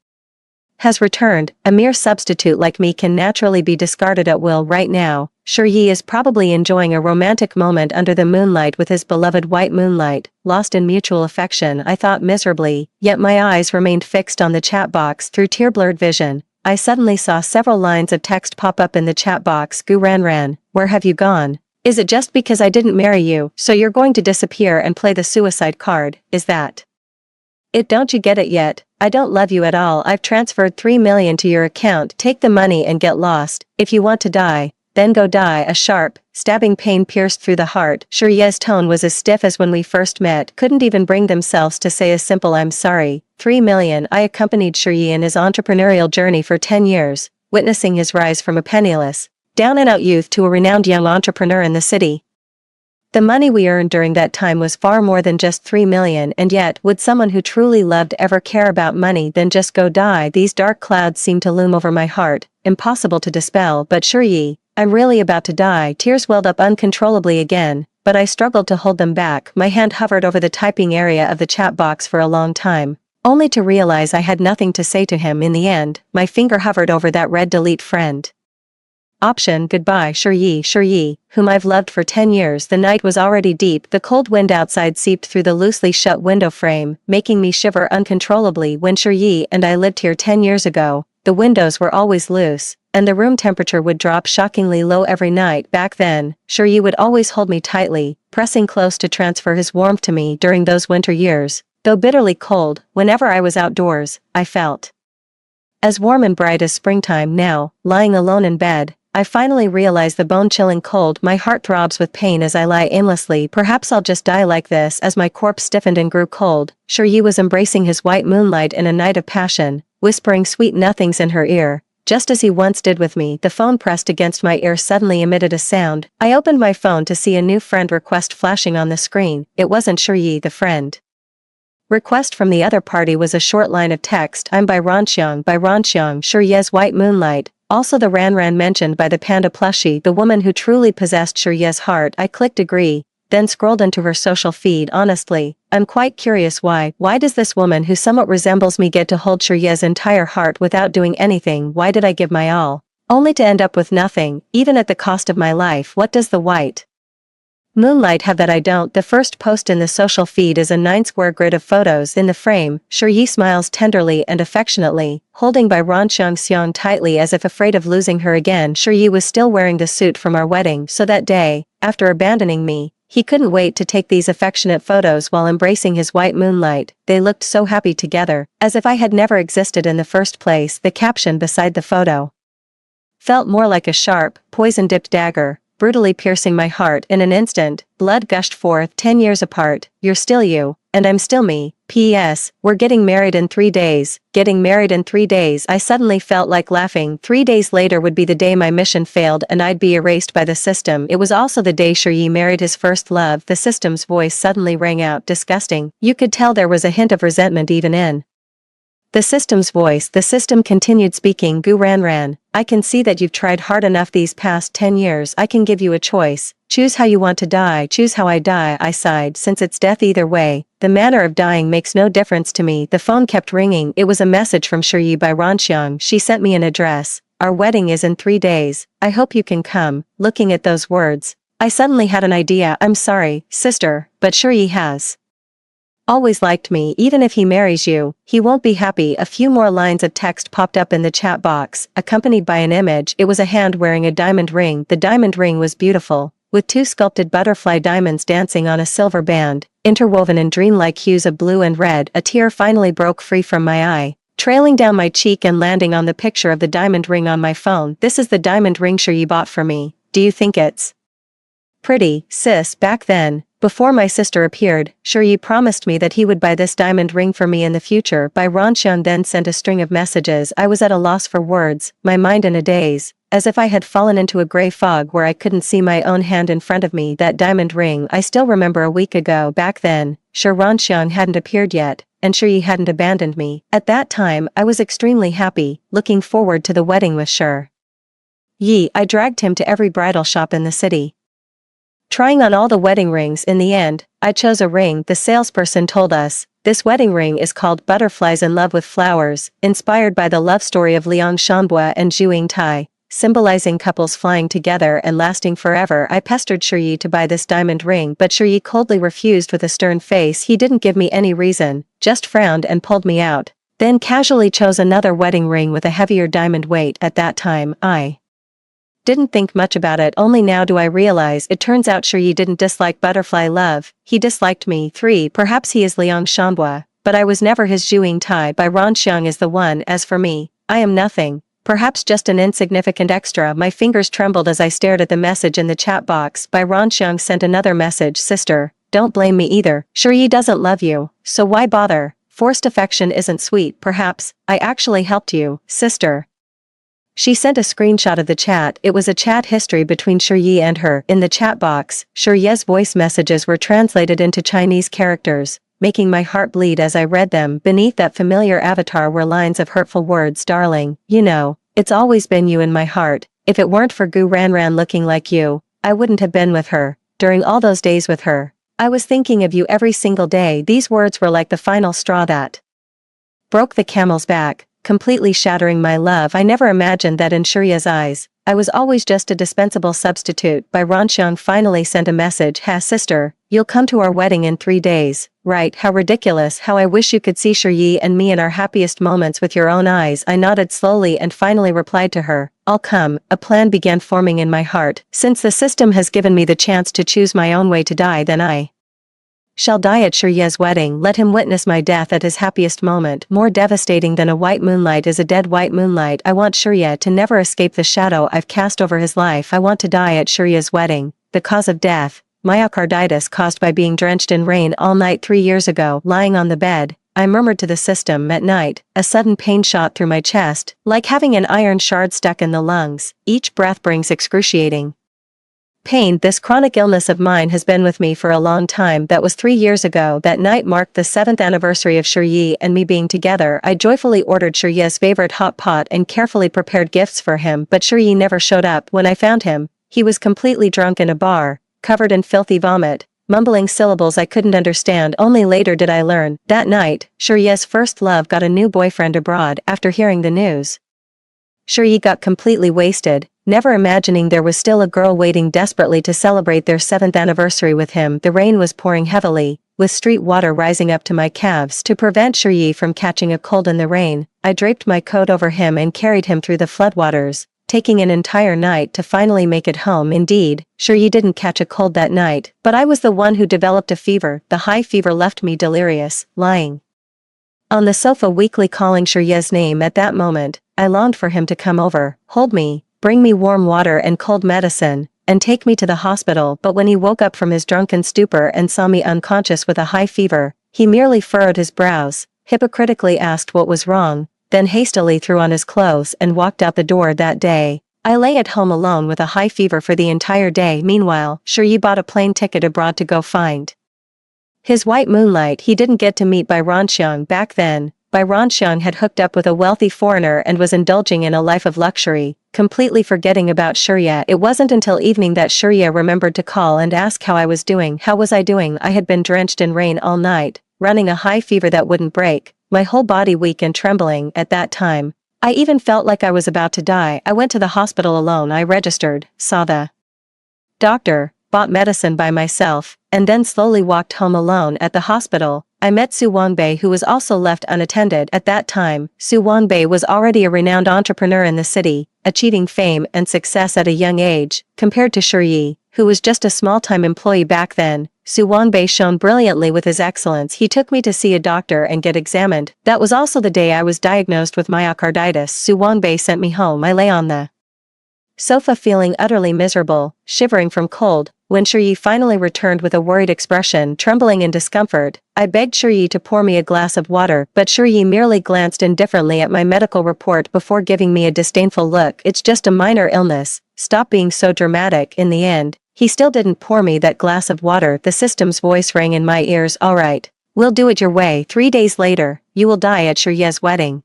has returned, a mere substitute like me can naturally be discarded at will. Right now, Shiryi is probably enjoying a romantic moment under the moonlight with his beloved white moonlight, lost in mutual affection. I thought miserably, yet my eyes remained fixed on the chat box. Through tear-blurred vision, I suddenly saw several lines of text pop up in the chat box. Gu Ran, where have you gone? Is it just because I didn't marry you, so you're going to disappear and play the suicide card? Is that Don't you get it yet? I don't love you at all. I've transferred 3 million to your account. Take the money and get lost. If you want to die, then go die. A sharp, stabbing pain pierced through the heart. Shurye's tone was as stiff as when we first met, couldn't even bring themselves to say a simple "I'm sorry." 3 million. I accompanied Shurye in his entrepreneurial journey for 10 years, witnessing his rise from a penniless, down-and-out youth to a renowned young entrepreneur in the city. The money we earned during that time was far more than just 3 million, and yet, would someone who truly loved ever care about money then just go die? These dark clouds seemed to loom over my heart, impossible to dispel. But Shurye, I'm really about to die. Tears welled up uncontrollably again, but I struggled to hold them back. My hand hovered over the typing area of the chat box for a long time, only to realize I had nothing to say to him. In the end, my finger hovered over that red delete friend option. Goodbye Shurye, whom I've loved for 10 years. The night was already deep. The cold wind outside seeped through the loosely shut window frame, making me shiver uncontrollably. When Shurye and I lived here 10 years ago, the windows were always loose, and the room temperature would drop shockingly low every night. Back then, Shurye would always hold me tightly, pressing close to transfer his warmth to me. During those winter years, though bitterly cold, whenever I was outdoors, I felt as warm and bright as springtime. Now, lying alone in bed, I finally realize the bone-chilling cold. My heart throbs with pain as I lie aimlessly. Perhaps I'll just die like this. As my corpse stiffened and grew cold, Shurye was embracing his white moonlight in a night of passion, whispering sweet nothings in her ear, just as he once did with me. The phone pressed against my ear suddenly emitted a sound. I opened my phone to see a new friend request flashing on the screen. It wasn't Shurye. The friend request from the other party was a short line of text. I'm by Ranxiang. Shurye's white moonlight. Also the Ranran mentioned by the panda plushie, the woman who truly possessed Shurye's heart. I clicked agree, then scrolled into her social feed. Honestly, I'm quite curious why does this woman who somewhat resembles me get to hold Shurye's entire heart without doing anything? Why did I give my all, only to end up with nothing, even at the cost of my life? What does the white moonlight have that I don't? The first post in the social feed is a 9-square grid of photos. In the frame, Shurye smiles tenderly and affectionately, holding by Ranxiang tightly as if afraid of losing her again. Shurye was still wearing the suit from our wedding, so that day, after abandoning me, he couldn't wait to take these affectionate photos while embracing his white moonlight. They looked so happy together, as if I had never existed in the first place. The caption beside the photo felt more like a sharp, poison-dipped dagger, brutally piercing my heart. In an instant, blood gushed forth. 10 years apart, you're still you, and I'm still me. P.S. We're getting married in 3 days. Getting married in 3 days. I suddenly felt like laughing. 3 days later would be the day my mission failed and I'd be erased by the system. It was also the day Shurye married his first love. The system's voice suddenly rang out. Disgusting. You could tell there was a hint of resentment even in the system's voice. The system continued speaking. Gu Ranran, I can see that you've tried hard enough these past 10 years. I can give you a choice. Choose how you want to die. Choose how I die. I sighed. Since it's death either way, the manner of dying makes no difference to me. The phone kept ringing. It was a message from Shurye by Ranxiang. She sent me an address. Our wedding is in 3 days. I hope you can come. Looking at those words, I suddenly had an idea. I'm sorry, sister, but Shurye has always liked me. Even if he marries you, he won't be happy. A few more lines of text popped up in the chat box, accompanied by an image. It was a hand wearing a diamond ring. The diamond ring was beautiful, with 2 sculpted butterfly diamonds dancing on a silver band, interwoven in dreamlike hues of blue and red. A tear finally broke free from my eye, trailing down my cheek and landing on the picture of the diamond ring on my phone. This is the diamond ring Shurye bought for me. Do you think it's pretty, sis? Back then, before my sister appeared, Shurye promised me that he would buy this diamond ring for me in the future. By Ranxiang then sent a string of messages. I was at a loss for words, my mind in a daze, as if I had fallen into a gray fog where I couldn't see my own hand in front of me. That diamond ring, I still remember a week ago. Back then, sure, Ranxiang hadn't appeared yet, and Shurye hadn't abandoned me. At that time, I was extremely happy, looking forward to the wedding with Shurye. I dragged him to every bridal shop in the city, trying on all the wedding rings. In the end, I chose a ring. The salesperson told us, this wedding ring is called Butterflies in Love with Flowers, inspired by the love story of Liang Shanbua and Zhu Yingtai, symbolizing couples flying together and lasting forever. I pestered Shurye to buy this diamond ring, but Shurye coldly refused with a stern face. He didn't give me any reason, just frowned and pulled me out, then casually chose another wedding ring with a heavier diamond weight. At that time, I didn't think much about it. Only now do I realize it turns out Shurye didn't dislike butterfly love, he disliked me. 3. Perhaps he is Liang Shanbua, but I was never his. Zhuing Tai by Ran Xiang is the one. As for me, I am nothing. Perhaps just an insignificant extra. My fingers trembled as I stared at the message in the chat box. By Ran Xiang sent another message. Sister, don't blame me either. Sure doesn't love you, so why bother? Forced affection isn't sweet. Perhaps I actually helped you, sister. She sent a screenshot of the chat. It was a chat history between Shiyi and her. In the chat box, Shiyi's voice messages were translated into Chinese characters, making my heart bleed as I read them. Beneath that familiar avatar were lines of hurtful words. Darling, you know, it's always been you in my heart. If it weren't for Gu Ranran looking like you, I wouldn't have been with her. During all those days with her, I was thinking of you every single day. These words were like the final straw that broke the camel's back, completely shattering my love. I never imagined that in Shuria's eyes, I was always just a dispensable substitute. By Ranxiang finally sent a message. Sister, you'll come to our wedding in 3 days, right? How ridiculous. How I wish you could see Shiyi and me in our happiest moments with your own eyes. I nodded slowly and finally replied to her, I'll come. A plan began forming in my heart. Since the system has given me the chance to choose my own way to die, then I shall die at Shiyi's wedding. Let him witness my death at his happiest moment. More devastating than a white moonlight is a dead white moonlight. I want Shiyi to never escape the shadow I've cast over his life. I want to die at Shiyi's wedding. The cause of death, myocarditis caused by being drenched in rain all night 3 years ago. Lying on the bed, I murmured to the system. At night, a sudden pain shot through my chest, like having an iron shard stuck in the lungs. Each breath brings excruciating pain. This chronic illness of mine has been with me for a long time. That was 3 years ago. That night marked the 7th anniversary of Shiyi and me being together. I joyfully ordered Shiyi's favorite hot pot and carefully prepared gifts for him, but Shiyi never showed up. When I found him, he was completely drunk in a bar, covered in filthy vomit, mumbling syllables I couldn't understand. Only later did I learn. That night, Shiyi's first love got a new boyfriend abroad. After hearing the news, Shiyi got completely wasted, never imagining there was still a girl waiting desperately to celebrate their 7th anniversary with him. The rain was pouring heavily, with street water rising up to my calves. To prevent Shiyi from catching a cold in the rain, I draped my coat over him and carried him through the floodwaters, taking an entire night to finally make it home. Indeed, Shiyi didn't catch a cold that night, but I was the one who developed a fever. The high fever left me delirious, lying on the sofa weakly calling Shiyi's name. At that moment, I longed for him to come over, hold me, bring me warm water and cold medicine, and take me to the hospital. But when he woke up from his drunken stupor and saw me unconscious with a high fever, he merely furrowed his brows, hypocritically asked what was wrong, then hastily threw on his clothes and walked out the door. That day, I lay at home alone with a high fever for the entire day. Meanwhile, Shiyi bought a plane ticket abroad to go find his white moonlight. He didn't get to meet Bai Ranxiang back then. Bai Ranxiang had hooked up with a wealthy foreigner and was indulging in a life of luxury, completely forgetting about Shiyi. It wasn't until evening that Shiyi remembered to call and ask how I was doing. How was I doing? I had been drenched in rain all night, running a high fever that wouldn't break, my whole body weak and trembling. At that time, I even felt like I was about to die. I went to the hospital alone. I registered, saw the doctor, bought medicine by myself, and then slowly walked home alone. At the hospital, I met Su Wangbei, who was also left unattended. At that time, Su Wangbei was already a renowned entrepreneur in the city, achieving fame and success at a young age. Compared to Shiyi, who was just a small-time employee back then, Su Wangbei shone brilliantly with his excellence. He took me to see a doctor and get examined. That was also the day I was diagnosed with myocarditis. Su Wangbei sent me home. I lay on the sofa feeling utterly miserable, shivering from cold. When Shiyi finally returned with a worried expression, trembling in discomfort, I begged Shiyi to pour me a glass of water, but Shiyi merely glanced indifferently at my medical report before giving me a disdainful look. It's just a minor illness, stop being so dramatic. In the end, he still didn't pour me that glass of water. The system's voice rang in my ears. All right, we'll do it your way. 3 days later, you will die at Shiyi's wedding.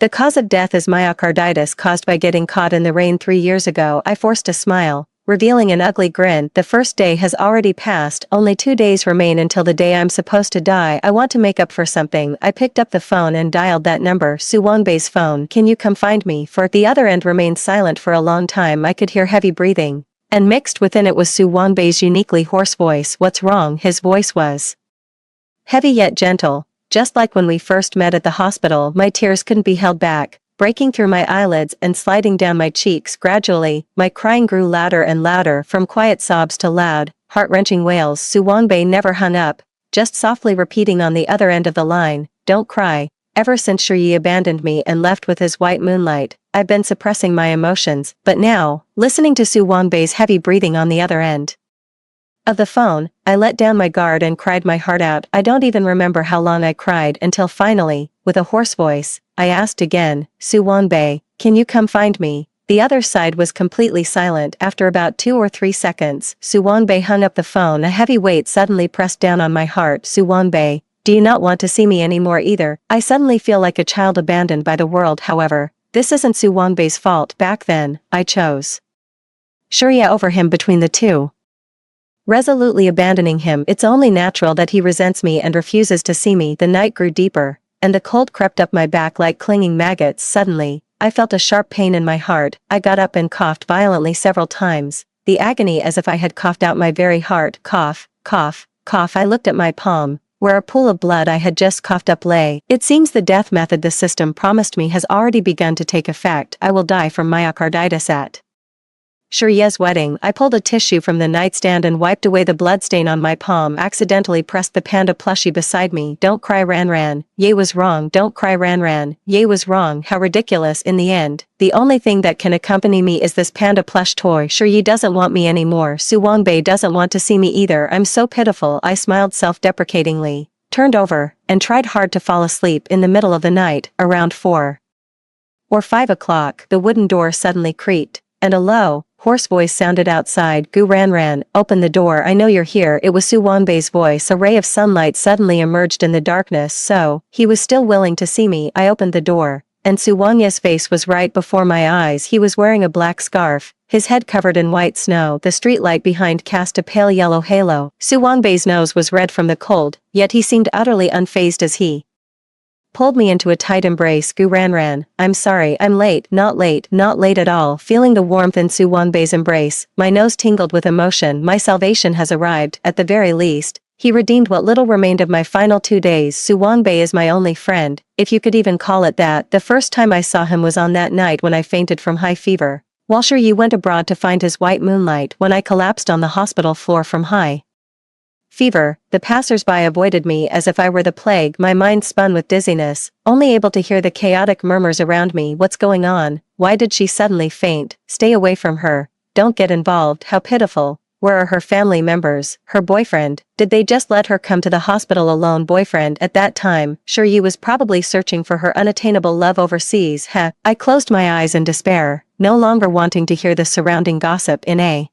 The cause of death is myocarditis caused by getting caught in the rain 3 years ago. I forced a smile, revealing an ugly grin. The first day has already passed. Only 2 days remain until the day I'm supposed to die. I want to make up for something. I picked up the phone and dialed that number. Su Wangbei's phone. Can you come find me? For the other end remained silent for a long time. I could hear heavy breathing, and mixed within it was Su Wangbei's uniquely hoarse voice. What's wrong? His voice was heavy yet gentle, just like when we first met at the hospital. My tears couldn't be held back, breaking through my eyelids and sliding down my cheeks. Gradually, my crying grew louder and louder, from quiet sobs to loud, heart-wrenching wails. Su Wangbei never hung up, just softly repeating on the other end of the line, "Don't cry. Ever since Shirye abandoned me and left with his white moonlight, I've been suppressing my emotions, but now, listening to Su Wanbei's heavy breathing on the other end of the phone, I let down my guard and cried my heart out. I don't even remember how long I cried until finally, with a hoarse voice, I asked again, "Su Wanbei, can you come find me?" The other side was completely silent. After about 2 or 3 seconds, Su Wanbei hung up the phone. A heavy weight suddenly pressed down on my heart. "Su Wanbei, do you not want to see me anymore either?" I suddenly feel like a child abandoned by the world. However, this isn't Su Wanbei's fault. Back then, I chose Shirye over him. Between the two, resolutely abandoning him, it's only natural that he resents me and refuses to see me. The night grew deeper, and the cold crept up my back like clinging maggots. Suddenly, I felt a sharp pain in my heart. I got up and coughed violently several times, the agony as if I had coughed out my very heart. Cough, cough, cough. I looked at my palm, where a pool of blood I had just coughed up lay. It seems the death method the system promised me has already begun to take effect. I will die from myocarditis at Shirye's wedding. I pulled a tissue from the nightstand and wiped away the bloodstain on my palm. Accidentally pressed the panda plushie beside me. "Don't cry, Ran Ran. Ye was wrong. Don't cry, Ran Ran. Ye was wrong." How ridiculous. In the end, the only thing that can accompany me is this panda plush toy. Shirye doesn't want me anymore. Su Wanbei doesn't want to see me either. I'm so pitiful. I smiled self-deprecatingly, turned over, and tried hard to fall asleep. In the middle of the night, around 4 or 5 o'clock, the wooden door suddenly creaked, and a low, hoarse voice sounded outside. "Gu Ran Ran, open the door. I know you're here." It was Su Wanbei's voice. A ray of sunlight suddenly emerged in the darkness. So, he was still willing to see me. I opened the door, and Su Wanye's face was right before my eyes. He was wearing a black scarf, his head covered in white snow. The streetlight behind cast a pale yellow halo. Su Wanbei's nose was red from the cold, yet he seemed utterly unfazed as he pulled me into a tight embrace. "Gu Ran Ran, I'm sorry. I'm late. Not late. Not late at all." Feeling the warmth in Su Wanbei's embrace, my nose tingled with emotion. My salvation has arrived. At the very least, he redeemed what little remained of my final 2 days. Su Wanbei is my only friend, if you could even call it that. The first time I saw him was on that night when I fainted from high fever, while Shirye went abroad to find his white moonlight. When I collapsed on the hospital floor from high fever, the passers-by avoided me as if I were the plague. My mind spun with dizziness, only able to hear the chaotic murmurs around me. "What's going on? Why did she suddenly faint? Stay away from her. Don't get involved." How pitiful. Where are her family members? Her boyfriend? Did they just let her come to the hospital alone? Boyfriend at that time, Shirye was probably searching for her unattainable love overseas. Heh. I closed my eyes in despair, no longer wanting to hear the surrounding gossip. In a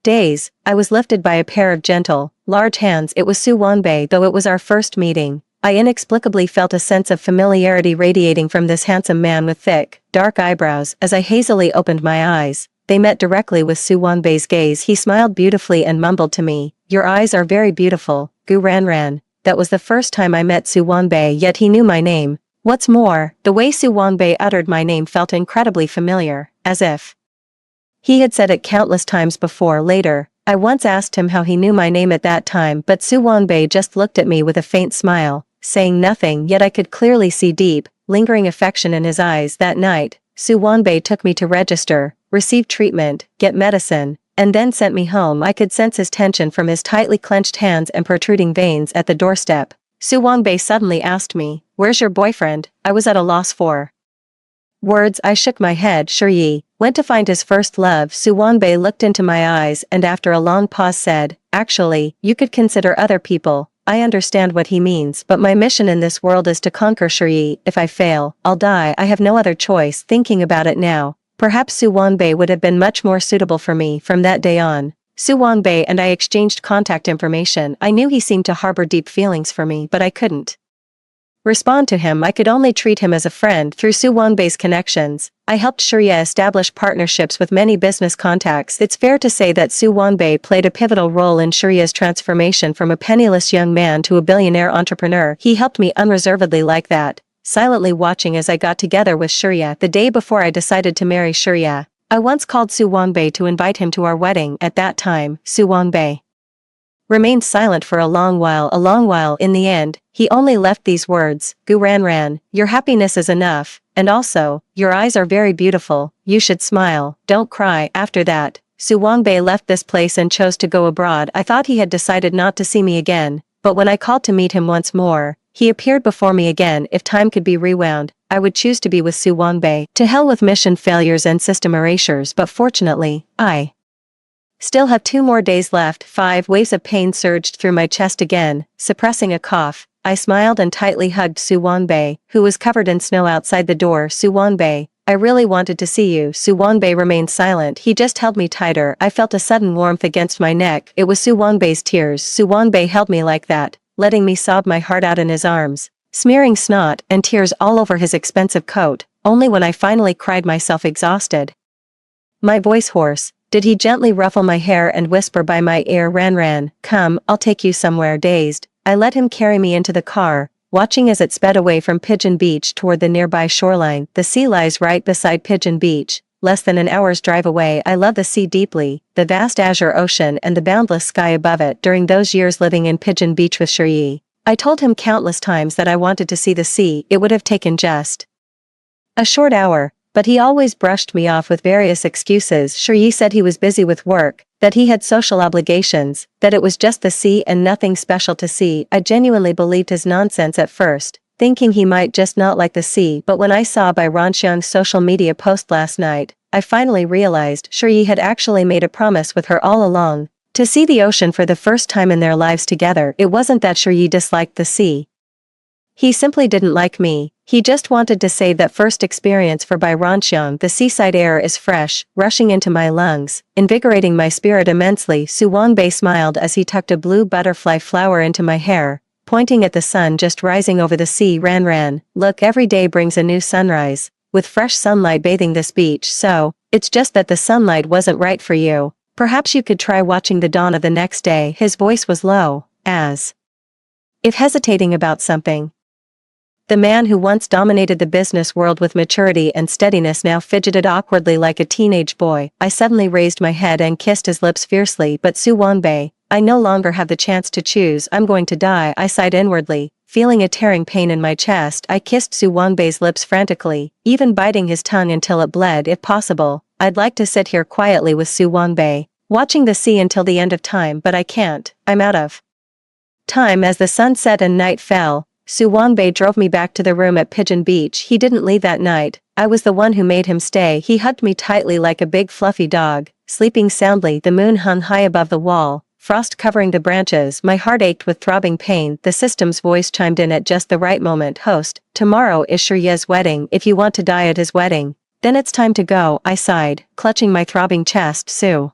daze, I was lifted by a pair of gentle, large hands. It was Su Wanbei. Though it was our first meeting, I inexplicably felt a sense of familiarity radiating from this handsome man with thick, dark eyebrows. As I hazily opened my eyes, they met directly with Su Wanbei's gaze. He smiled beautifully and mumbled to me, "Your eyes are very beautiful, Gu Ran Ran." That was the first time I met Su Wanbei, yet he knew my name. What's more, the way Su Wanbei uttered my name felt incredibly familiar, as if he had said it countless times before. Later, I once asked him how he knew my name at that time, but Su Wanbei just looked at me with a faint smile, saying nothing, yet I could clearly see deep, lingering affection in his eyes. That night, Su Wanbei took me to register, receive treatment, get medicine, and then sent me home. I could sense his tension from his tightly clenched hands and protruding veins. At the doorstep, Su Wanbei suddenly asked me, "Where's your boyfriend?" I was at a loss for words. I shook my head. Shirye went to find his first love. Su Wanbei looked into my eyes and after a long pause said, "Actually, you could consider other people." I understand what he means, but my mission in this world is to conquer Shirye. If I fail, I'll die. I have no other choice. Thinking about it now, perhaps Su Wanbei would have been much more suitable for me. From that day on, Su Wanbei and I exchanged contact information. I knew he seemed to harbor deep feelings for me, but I couldn't respond to him. I could only treat him as a friend. Through Su Wanbei's connections, I helped Shirye establish partnerships with many business contacts. It's fair to say that Su Wanbei played a pivotal role in Shirye's transformation from a penniless young man to a billionaire entrepreneur. He helped me unreservedly like that, silently watching as I got together with Shirye. The day before I decided to marry Shirye, I once called Su Wanbei to invite him to our wedding. At that time, Su Wanbei remained silent for a long while. In the end, he only left these words, "Gu Ran Ran, your happiness is enough, and also, your eyes are very beautiful, you should smile, don't cry." After that, Su Wanbei left this place and chose to go abroad. I thought he had decided not to see me again, but when I called to meet him once more, he appeared before me again. If time could be rewound, I would choose to be with Su Wanbei. To hell with mission failures and system erasures, but fortunately, I still have 2 more days left. 5 waves of pain surged through my chest again, suppressing a cough. I smiled and tightly hugged Su Wanbei, who was covered in snow outside the door. Su Wanbei, I really wanted to see you. Su Wanbei remained silent. He just held me tighter. I felt a sudden warmth against my neck. It was Su Wanbei's tears. Su Wanbei held me like that, letting me sob my heart out in his arms, smearing snot and tears all over his expensive coat. Only when I finally cried myself exhausted, my voice hoarse, did he gently ruffle my hair and whisper by my ear, Ran, come, I'll take you somewhere. Dazed, I let him carry me into the car, watching as it sped away from Pigeon Beach toward the nearby shoreline. The sea lies right beside Pigeon Beach, less than an hour's drive away. I love the sea deeply, the vast azure ocean and the boundless sky above it. During those years living in Pigeon Beach with Shi, I told him countless times that I wanted to see the sea. It would have taken just a short hour, but he always brushed me off with various excuses. Shi said he was busy with work, that he had social obligations, that it was just the sea and nothing special to see. I genuinely believed his nonsense at first, thinking he might just not like the sea, but when I saw Bai Ranxiang's social media post last night, I finally realized Shi had actually made a promise with her all along, to see the ocean for the first time in their lives together. It wasn't that Shi disliked the sea. He simply didn't like me. He just wanted to save that first experience for Bai Ranxiang. The seaside air is fresh, rushing into my lungs, invigorating my spirit immensely. Su Wanbei smiled as he tucked a blue butterfly flower into my hair, pointing at the sun just rising over the sea. Ran, look, every day brings a new sunrise, with fresh sunlight bathing this beach. So, it's just that the sunlight wasn't right for you. Perhaps you could try watching the dawn of the next day. His voice was low, as if hesitating about something. The man who once dominated the business world with maturity and steadiness now fidgeted awkwardly like a teenage boy. I suddenly raised my head and kissed his lips fiercely. But Su Wanbei, I no longer have the chance to choose. I'm going to die. I sighed inwardly, feeling a tearing pain in my chest. I kissed Su Wanbei's lips frantically, even biting his tongue until it bled. If possible, I'd like to sit here quietly with Su Wanbei, watching the sea until the end of time, but I can't. I'm out of time. As the sun set and night fell, Su Wanbei drove me back to the room at Pigeon Beach. He didn't leave that night. I was the one who made him stay. He hugged me tightly like a big fluffy dog, sleeping soundly. The moon hung high above the wall, frost covering the branches. My heart ached with throbbing pain. The system's voice chimed in at just the right moment. Host, tomorrow is Shiye's wedding. If you want to die at his wedding, then it's time to go. I sighed, clutching my throbbing chest. Su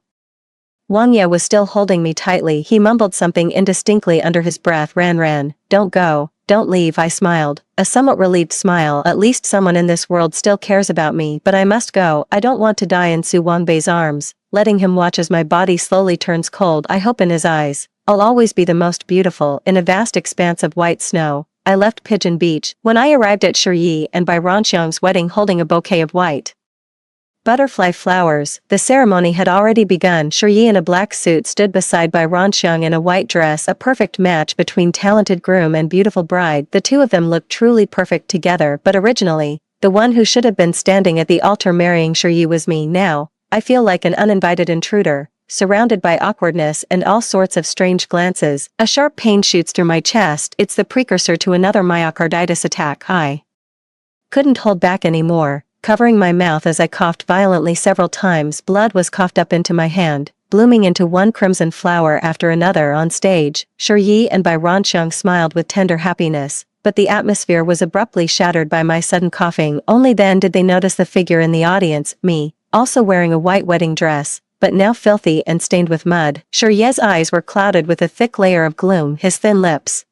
Wangya was still holding me tightly. He mumbled something indistinctly under his breath. Ran, don't go. Don't leave. I smiled, a somewhat relieved smile. At least someone in this world still cares about me. But I must go. I don't want to die in Su Wanbei's arms, letting him watch as my body slowly turns cold. I hope in his eyes, I'll always be the most beautiful. In a vast expanse of white snow, I left Pigeon Beach. When I arrived at Shi and Bai Ranxiang's wedding holding a bouquet of white butterfly flowers, the ceremony had already begun. Shi in a black suit stood beside Bai Ranxiang in a white dress, a perfect match between talented groom and beautiful bride. The two of them looked truly perfect together, but originally, the one who should have been standing at the altar marrying Shi was me. Now, I feel like an uninvited intruder, surrounded by awkwardness and all sorts of strange glances. A sharp pain shoots through my chest. It's the precursor to another myocarditis attack. I couldn't hold back anymore, covering my mouth as I coughed violently several times. Blood was coughed up into my hand, blooming into one crimson flower after another. On stage, Shi and Bai Ranxiang smiled with tender happiness, but the atmosphere was abruptly shattered by my sudden coughing. Only then did they notice the figure in the audience, me, also wearing a white wedding dress, but now filthy and stained with mud. Shi's eyes were clouded with a thick layer of gloom, his thin lips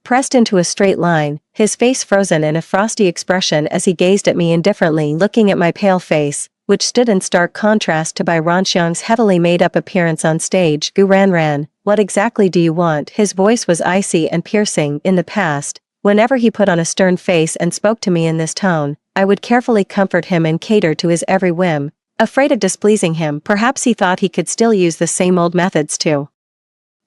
pressed into a straight line, his face frozen in a frosty expression as he gazed at me indifferently, looking at my pale face, which stood in stark contrast to Bai Ranxiang's heavily made-up appearance on stage. Gu Ran, what exactly do you want? His voice was icy and piercing. In the past, whenever he put on a stern face and spoke to me in this tone, I would carefully comfort him and cater to his every whim. Afraid of displeasing him, perhaps he thought he could still use the same old methods to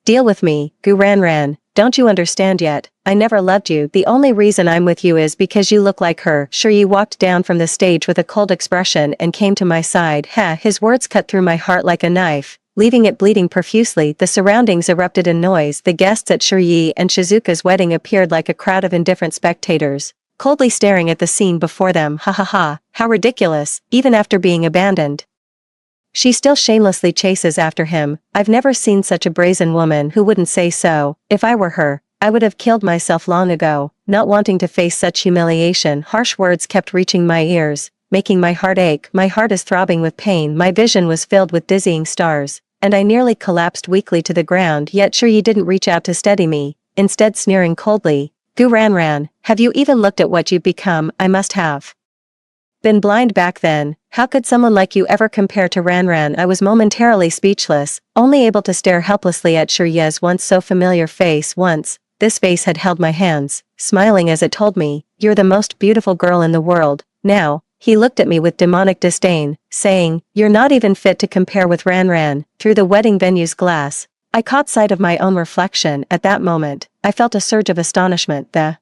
deal with me. Gu Ran, don't you understand yet? I never loved you. The only reason I'm with you is because you look like her. Shi walked down from the stage with a cold expression and came to my side. His words cut through my heart like a knife. leaving it bleeding profusely. The surroundings erupted in noise. The guests at Shiryi and Shizuka's wedding appeared like a crowd of indifferent spectators, coldly staring at the scene before them. Ha ha ha, how ridiculous, even after being abandoned. She still shamelessly chases after him. I've never seen such a brazen woman who wouldn't say so. If I were her, I would have killed myself long ago, not wanting to face such humiliation. Harsh words kept reaching my ears, making my heart ache. My heart is throbbing with pain. My vision was filled with dizzying stars, and I nearly collapsed weakly to the ground. Yet Shiryi didn't reach out to steady me, instead sneering coldly, "Gu Ranran, have you even looked at what you've become?" I must have been blind back then. How could someone like you ever compare to Ranran? I was momentarily speechless, only able to stare helplessly at Shirye's once so familiar face. Once, this face had held my hands, smiling as it told me, "You're the most beautiful girl in the world." Now, he looked at me with demonic disdain, saying, "You're not even fit to compare with Ranran." Through the wedding venue's glass, I caught sight of my own reflection. At that moment, I felt a surge of astonishment. The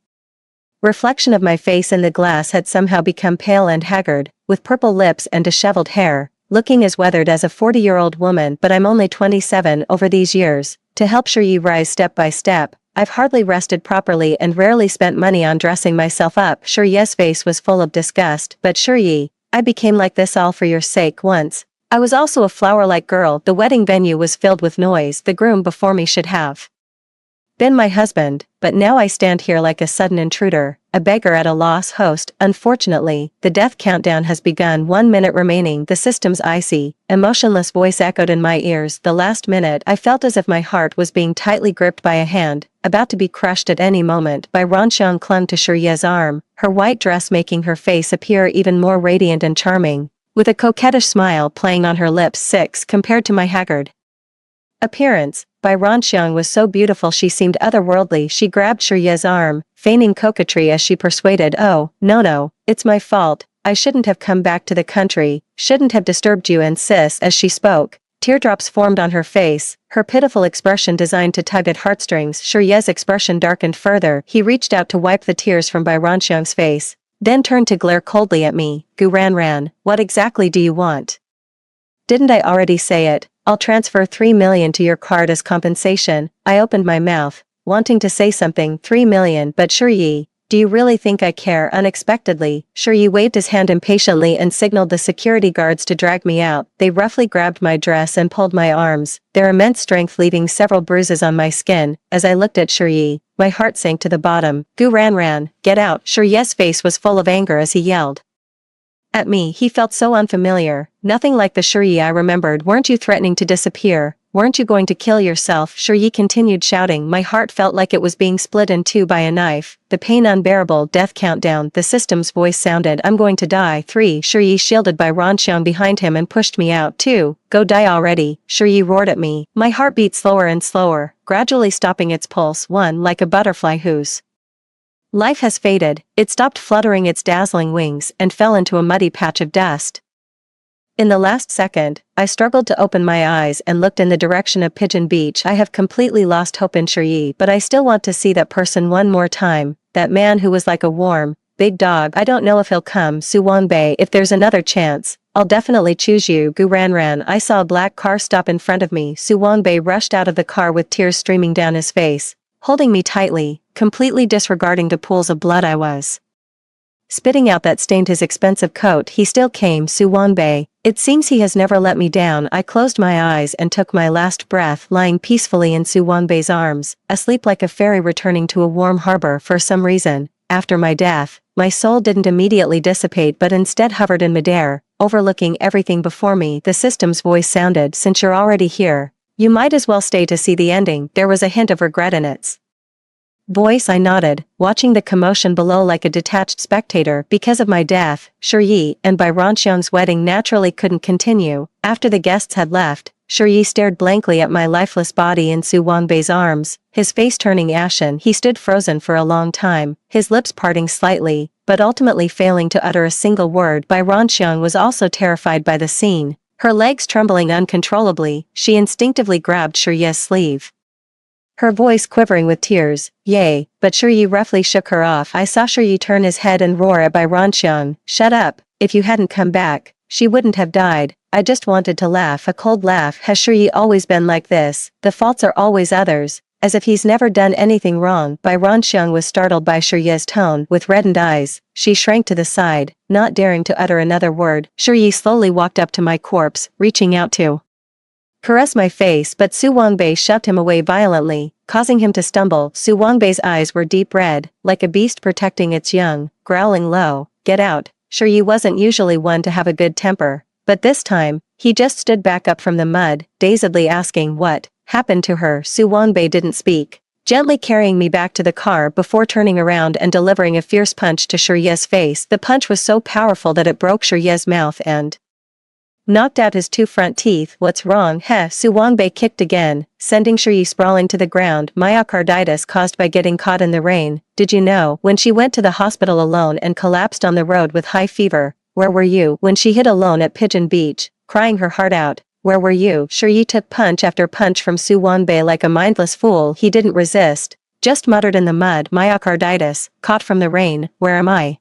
reflection of my face in the glass had somehow become pale and haggard, with purple lips and disheveled hair, looking as weathered as a 40-year-old woman. But I'm only 27. Over these years, to help Shiryi rise step by step, I've hardly rested properly and rarely spent money on dressing myself up. Shirye's face was full of disgust. "But Shiryi, I became like this all for your sake. Once, I was also a flower-like girl." The wedding venue was filled with noise. The groom before me should have been my husband, but now I stand here like a sudden intruder, a beggar at a loss. Host, unfortunately, the death countdown has begun. 1 minute remaining. The system's icy, emotionless voice echoed in my ears. The last minute. I felt as if my heart was being tightly gripped by a hand, about to be crushed at any moment. Bai Ranxiang clung to Shirye's arm, her white dress making her face appear even more radiant and charming, with a coquettish smile playing on her lips. 6. Compared to my haggard appearance, Bai Ranxiang was so beautiful she seemed otherworldly. She grabbed Shirye's arm, feigning coquetry as she persuaded, "Oh, no, it's my fault. I shouldn't have come back to the country, shouldn't have disturbed you." And sis, as she spoke, teardrops formed on her face, her pitiful expression designed to tug at heartstrings. Shirye's expression darkened further. He reached out to wipe the tears from Bai Ranxiang's face, then turned to glare coldly at me. "Gu Ranran, what exactly do you want? Didn't I already say it? I'll transfer 3 million to your card as compensation." I opened my mouth, wanting to say something. 3 million, but Shiryi, do you really think I care? Unexpectedly, Shiryi waved his hand impatiently and signaled the security guards to drag me out. They roughly grabbed my dress and pulled my arms, their immense strength leaving several bruises on my skin. As I looked at Shiryi, my heart sank to the bottom. "Gu Ranran, get out!" Shirye's face was full of anger as he yelled at me. He felt so unfamiliar, nothing like the Shiryi I remembered. "Weren't you threatening to disappear? Weren't you going to kill yourself?" Shiryi continued shouting. My heart felt like it was being split in two by a knife, the pain unbearable. Death countdown. The system's voice sounded. "I'm going to die." 3. Shiryi shielded by Ranxiang behind him and pushed me out. 2. "Go die already," Shiryi roared at me. My heart beat slower and slower, gradually stopping its pulse. 1. Like a butterfly whose life has faded, it stopped fluttering its dazzling wings and fell into a muddy patch of dust. In the last second, I struggled to open my eyes and looked in the direction of Pigeon Beach. I have completely lost hope in Shiryi, but I still want to see that person one more time, that man who was like a warm, big dog. I don't know if he'll come. Su Wanbei, if there's another chance, I'll definitely choose you. Gu Ranran. I saw a black car stop in front of me. Su Wanbei rushed out of the car with tears streaming down his face, holding me tightly, completely disregarding the pools of blood I was spitting out that stained his expensive coat. He still came. Su Wanbei, it seems he has never let me down. I closed my eyes and took my last breath, lying peacefully in Su Wanbei's arms, asleep like a fairy returning to a warm harbor. For some reason, after my death, my soul didn't immediately dissipate but instead hovered in midair, overlooking everything before me. The system's voice sounded. "Since you're already here, you might as well stay to see the ending." There was a hint of regret in its voice. I nodded, watching the commotion below like a detached spectator. Because of my death, Shiryi and Bai Ranxiang's wedding naturally couldn't continue. After the guests had left, Shiryi stared blankly at my lifeless body in Su Wanbei's arms, his face turning ashen. He stood frozen for a long time, his lips parting slightly, but ultimately failing to utter a single word. Bai Ranxiang was also terrified by the scene. Her legs trembling uncontrollably, she instinctively grabbed Shirye's sleeve, her voice quivering with tears. "Yay," but Shiryi roughly shook her off. I saw Shiryi turn his head and roar at Bai Ranxiang, "Shut up, if you hadn't come back, she wouldn't have died." I just wanted to laugh a cold laugh. Has Shiryi always been like this? The faults are always others. As if he's never done anything wrong. Ranxiang was startled by Shiyi's tone. With reddened eyes, she shrank to the side, not daring to utter another word. Shiyi slowly walked up to my corpse, reaching out to caress my face, but Su Wangbei shoved him away violently, causing him to stumble. Su Wangbei's eyes were deep red, like a beast protecting its young, growling low, "Get out." Shiyi wasn't usually one to have a good temper, but this time, he just stood back up from the mud, dazedly asking what happened to her. Su Wangbei didn't speak, gently carrying me back to the car before turning around and delivering a fierce punch to Shiyi's face. The punch was so powerful that it broke Shiyi's mouth and knocked out his 2 front teeth. "What's wrong, heh?" Su Wangbei kicked again, sending Shiyi sprawling to the ground. Myocarditis caused by getting caught in the rain. Did you know? When she went to the hospital alone and collapsed on the road with high fever, where were you? When she hid alone at Pigeon Beach, crying her heart out, where were you? Shiyi took punch after punch from Su Wangbei like a mindless fool. He didn't resist, just muttered in the mud. Myocarditis, caught from the rain, where am I?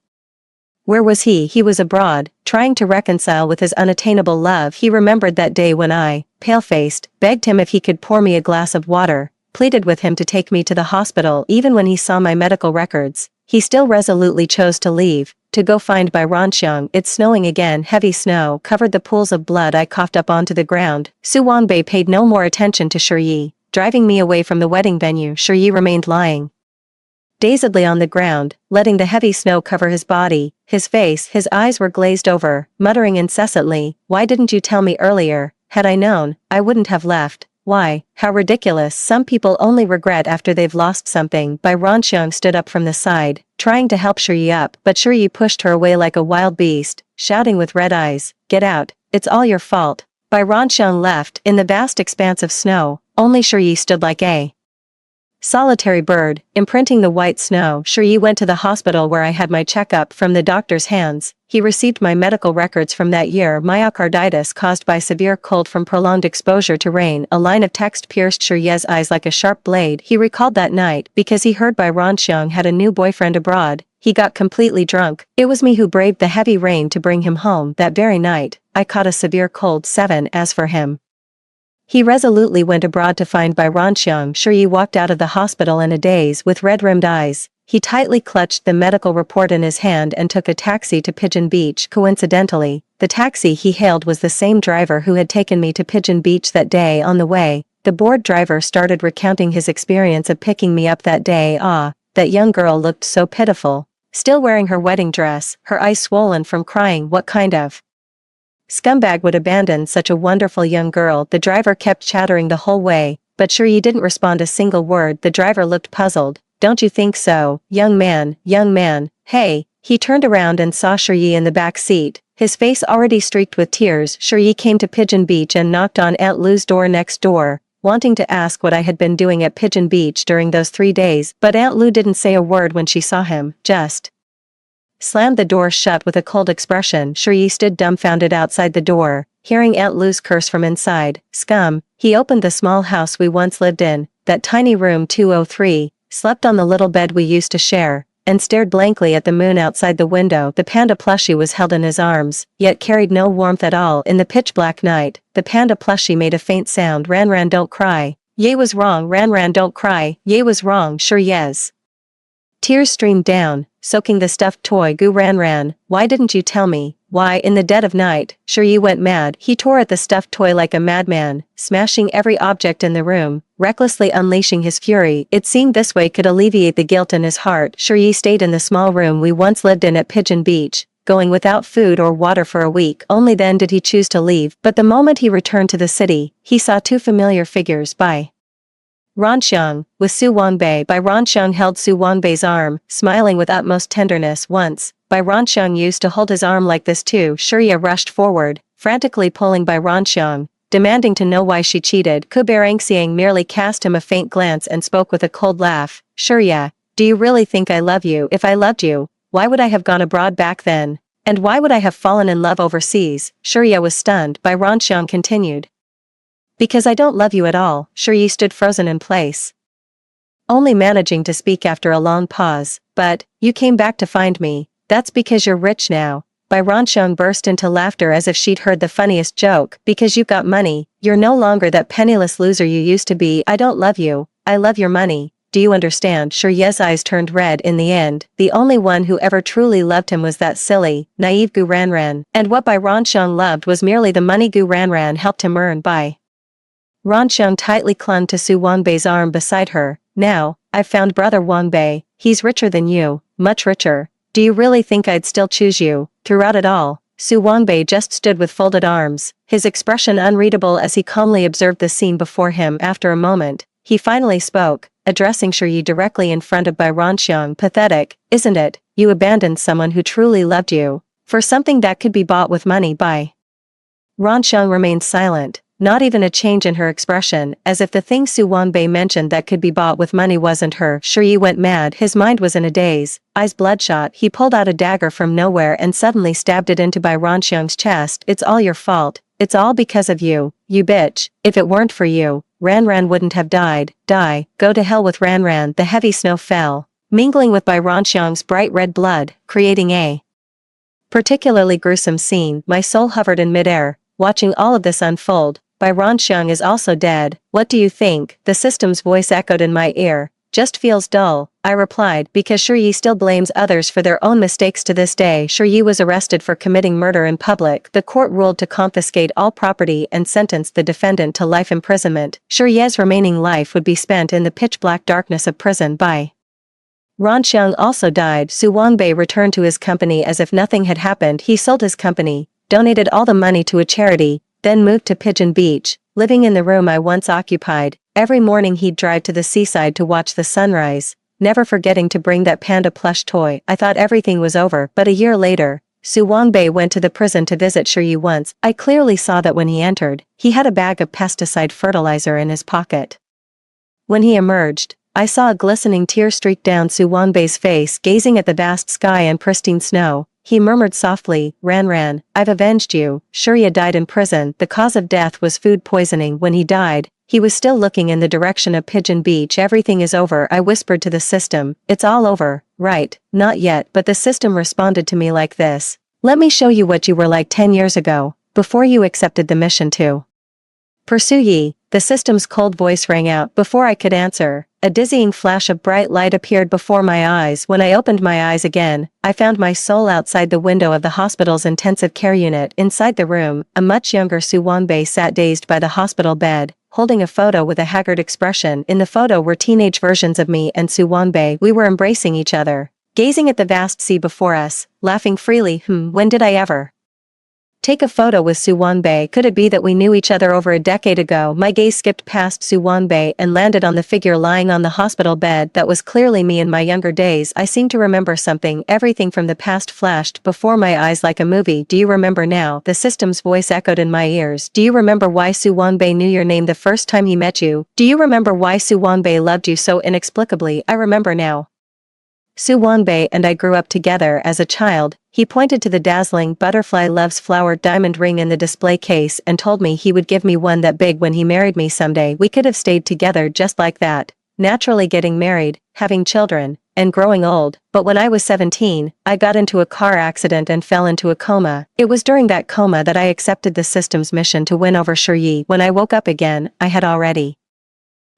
Where was he? He was abroad, trying to reconcile with his unattainable love. He remembered that day when I, pale-faced, begged him if he could pour me a glass of water, pleaded with him to take me to the hospital. Even when he saw my medical records, he still resolutely chose to leave, to go find Ranxiang. It's snowing again. Heavy snow covered the pools of blood I coughed up onto the ground. Su Wangbei paid no more attention to Shiyi, driving me away from the wedding venue. Shiyi remained lying dazedly on the ground, letting the heavy snow cover his body, his face. His eyes were glazed over, muttering incessantly, "Why didn't you tell me earlier? Had I known, I wouldn't have left." Why? How ridiculous. Some people only regret after they've lost something. Ranxiang stood up from the side, trying to help Shiyi up, but Shiyi pushed her away like a wild beast, shouting with red eyes, "Get out, it's all your fault." Ranxiang left. In the vast expanse of snow, only Shiyi stood like a solitary bird, imprinting the white snow. Shiyi went to the hospital where I had my checkup. From the doctor's hands, he received my medical records from that year. Myocarditis caused by severe cold from prolonged exposure to rain. A line of text pierced Shiyi's eyes like a sharp blade. He recalled that night, because he heard Ranxiang had a new boyfriend abroad. He got completely drunk. It was me who braved the heavy rain to bring him home. That very night, I caught a severe cold. 7. As for him, he resolutely went abroad to find Ranxiang. Shiyi walked out of the hospital in a daze with red-rimmed eyes. He tightly clutched the medical report in his hand and took a taxi to Pigeon Beach. Coincidentally, the taxi he hailed was the same driver who had taken me to Pigeon Beach that day. On the way, the bored driver started recounting his experience of picking me up that day. Ah, that young girl looked so pitiful, still wearing her wedding dress, her eyes swollen from crying. What kind of scumbag would abandon such a wonderful young girl? The driver kept chattering the whole way, but Shiyi didn't respond a single word. The driver looked puzzled. Don't you think so, young man? Young man, hey. He turned around and saw Shiyi in the back seat, his face already streaked with tears. Shiyi came to Pigeon Beach and knocked on Aunt Lu's door next door, wanting to ask what I had been doing at Pigeon Beach during those 3 days, but Aunt Lu didn't say a word when she saw him, just slammed the door shut with a cold expression. Shiyi stood dumbfounded outside the door, hearing Aunt Lu's curse from inside. Scum. He opened the small house we once lived in, that tiny room 203, slept on the little bed we used to share, and stared blankly at the moon outside the window. The panda plushie was held in his arms, yet carried no warmth at all. In the pitch-black night, the panda plushie made a faint sound. Ran, don't cry. Ye was wrong. Ran, don't cry. Ye was wrong. Sure yes. Tears streamed down, soaking the stuffed toy. Goo. Ran, why didn't you tell me? Why? In the dead of night, Shiyi went mad. He tore at the stuffed toy like a madman, smashing every object in the room, recklessly unleashing his fury. It seemed this way could alleviate the guilt in his heart. Shiyi stayed in the small room we once lived in at Pigeon Beach, going without food or water for a week. Only then did he choose to leave. But the moment he returned to the city, he saw 2 familiar figures. By Ranxiang, with Su Wangbei. Ranxiang held Su Wangbei's arm, smiling with utmost tenderness. Once, Ranxiang used to hold his arm like this too. Shiyi rushed forward, frantically pulling Ranxiang, demanding to know why she cheated. Ranxiang merely cast him a faint glance and spoke with a cold laugh. Shiyi, do you really think I love you? If I loved you, why would I have gone abroad back then? And why would I have fallen in love overseas? Shiyi was stunned. Ranxiang continued. Because I don't love you at all. Shiyi stood frozen in place, only managing to speak after a long pause. But, you came back to find me. That's because you're rich now. Bai Ranxiang burst into laughter as if she'd heard the funniest joke. Because you've got money, you're no longer that penniless loser you used to be. I don't love you, I love your money. Do you understand? Shi Ye's eyes turned red in the end. The only one who ever truly loved him was that silly, naive Gu Ranran. And what Bai Ranxiang loved was merely the money Gu Ranran helped him earn. Bai Ranxiang tightly clung to Su Wanbei's arm beside her. Now, I've found brother Wanbei. He's richer than you, much richer. Do you really think I'd still choose you? Throughout it all, Su Wanbei just stood with folded arms, his expression unreadable as he calmly observed the scene before him. After a moment, he finally spoke, addressing Shi Yi directly in front of Bai Ranxiang. Pathetic, isn't it? You abandoned someone who truly loved you for something that could be bought with money. Bai Ranxiang remained silent, not even a change in her expression, as if the thing Su Wanbei mentioned that could be bought with money wasn't her. Shi Yi went mad. His mind was in a daze, eyes bloodshot. He pulled out a dagger from nowhere and suddenly stabbed it into Bai Ranxiang's chest. It's all your fault. It's all because of you, you bitch. If it weren't for you, Ranran wouldn't have died. Die, go to hell with Ranran. The heavy snow fell, mingling with Bai Ranxiang's bright red blood, creating a particularly gruesome scene. My soul hovered in midair, watching all of this unfold. Bai Ranxiang is also dead. What do you think? The system's voice echoed in my ear. Just feels dull, I replied, because Shi Yi still blames others for their own mistakes to this day. Shi Yi was arrested for committing murder in public. The court ruled to confiscate all property and sentenced the defendant to life imprisonment. Shi Yi's remaining life would be spent in the pitch-black darkness of prison. Bai Ranxiang also died. Su Wanbei returned to his company as if nothing had happened. He sold his company, donated all the money to a charity, then moved to Pigeon Beach, living in the room I once occupied. Every morning he'd drive to the seaside to watch the sunrise, never forgetting to bring that panda plush toy. I thought everything was over, but a year later, Su Wanbei went to the prison to visit Shi Yi once. I clearly saw that when he entered, he had a bag of pesticide fertilizer in his pocket. When he emerged, I saw a glistening tear streak down Su Wanbei's face. Gazing at the vast sky and pristine snow, he murmured softly, Ranran, I've avenged you. Shi Yi died in prison. The cause of death was food poisoning. When he died, he was still looking in the direction of Pigeon Beach. Everything is over, I whispered to the system. It's all over, right? Not yet, but the system responded to me like this. Let me show you what you were like 10 years ago, before you accepted the mission to pursue Yi. The system's cold voice rang out. Before I could answer, a dizzying flash of bright light appeared before my eyes. When I opened my eyes again, I found my soul outside the window of the hospital's intensive care unit. Inside the room, a much younger Su Wanbei sat dazed by the hospital bed, holding a photo with a haggard expression. In the photo were teenage versions of me and Su Wanbei. We were embracing each other, gazing at the vast sea before us, laughing freely. When did I ever take a photo with Su Wanbei? Could it be that we knew each other over a decade ago? My gaze skipped past Su Wanbei and landed on the figure lying on the hospital bed. That was clearly me in my younger days. I seemed to remember something. Everything from the past flashed before my eyes like a movie. Do you remember now? The system's voice echoed in my ears. Do you remember why Su Wanbei knew your name the first time he met you? Do you remember why Su Wanbei loved you so inexplicably? I remember now. Su Wanbei and I grew up together as a child. He pointed to the dazzling butterfly love's flower diamond ring in the display case and told me he would give me one that big when he married me someday. We could have stayed together just like that, naturally getting married, having children, and growing old. But when I was 17, I got into a car accident and fell into a coma. It was during that coma that I accepted the system's mission to win over Shi Yi. When I woke up again, I had already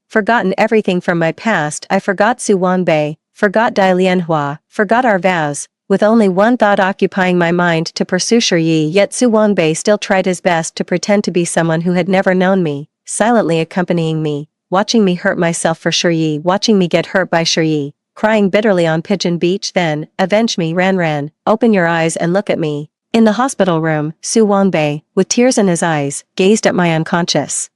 forgotten everything from my past. I forgot Su Wanbei, forgot Dai Lianhua, forgot our vows, with only one thought occupying my mind: to pursue Shi Yi. Yet Su Wanbei still tried his best to pretend to be someone who had never known me, silently accompanying me, watching me hurt myself for Shi Yi, watching me get hurt by Shi Yi, crying bitterly on Pigeon Beach. Then, avenge me, Ranran, open your eyes and look at me. In the hospital room, Su Wanbei, with tears in his eyes, gazed at my unconscious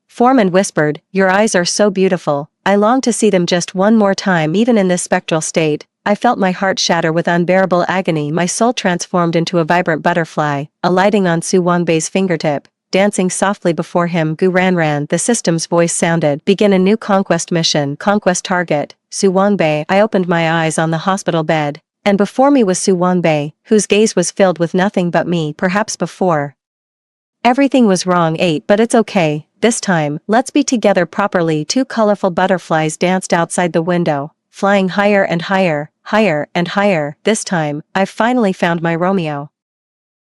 form and whispered, your eyes are so beautiful, I long to see them just one more time. Even in this spectral state, I felt my heart shatter with unbearable agony. My soul transformed into a vibrant butterfly, alighting on Su Wanbei's fingertip, dancing softly before him. Gu Ranran, the system's voice sounded. Begin a new conquest mission. Conquest target, Su Wanbei. I opened my eyes on the hospital bed, and before me was Su Wanbei, whose gaze was filled with nothing but me. Perhaps before everything was wrong, but it's okay. This time, let's be together properly. Two colorful butterflies danced outside the window, flying higher and higher, higher and higher. This time, I've finally found my Romeo.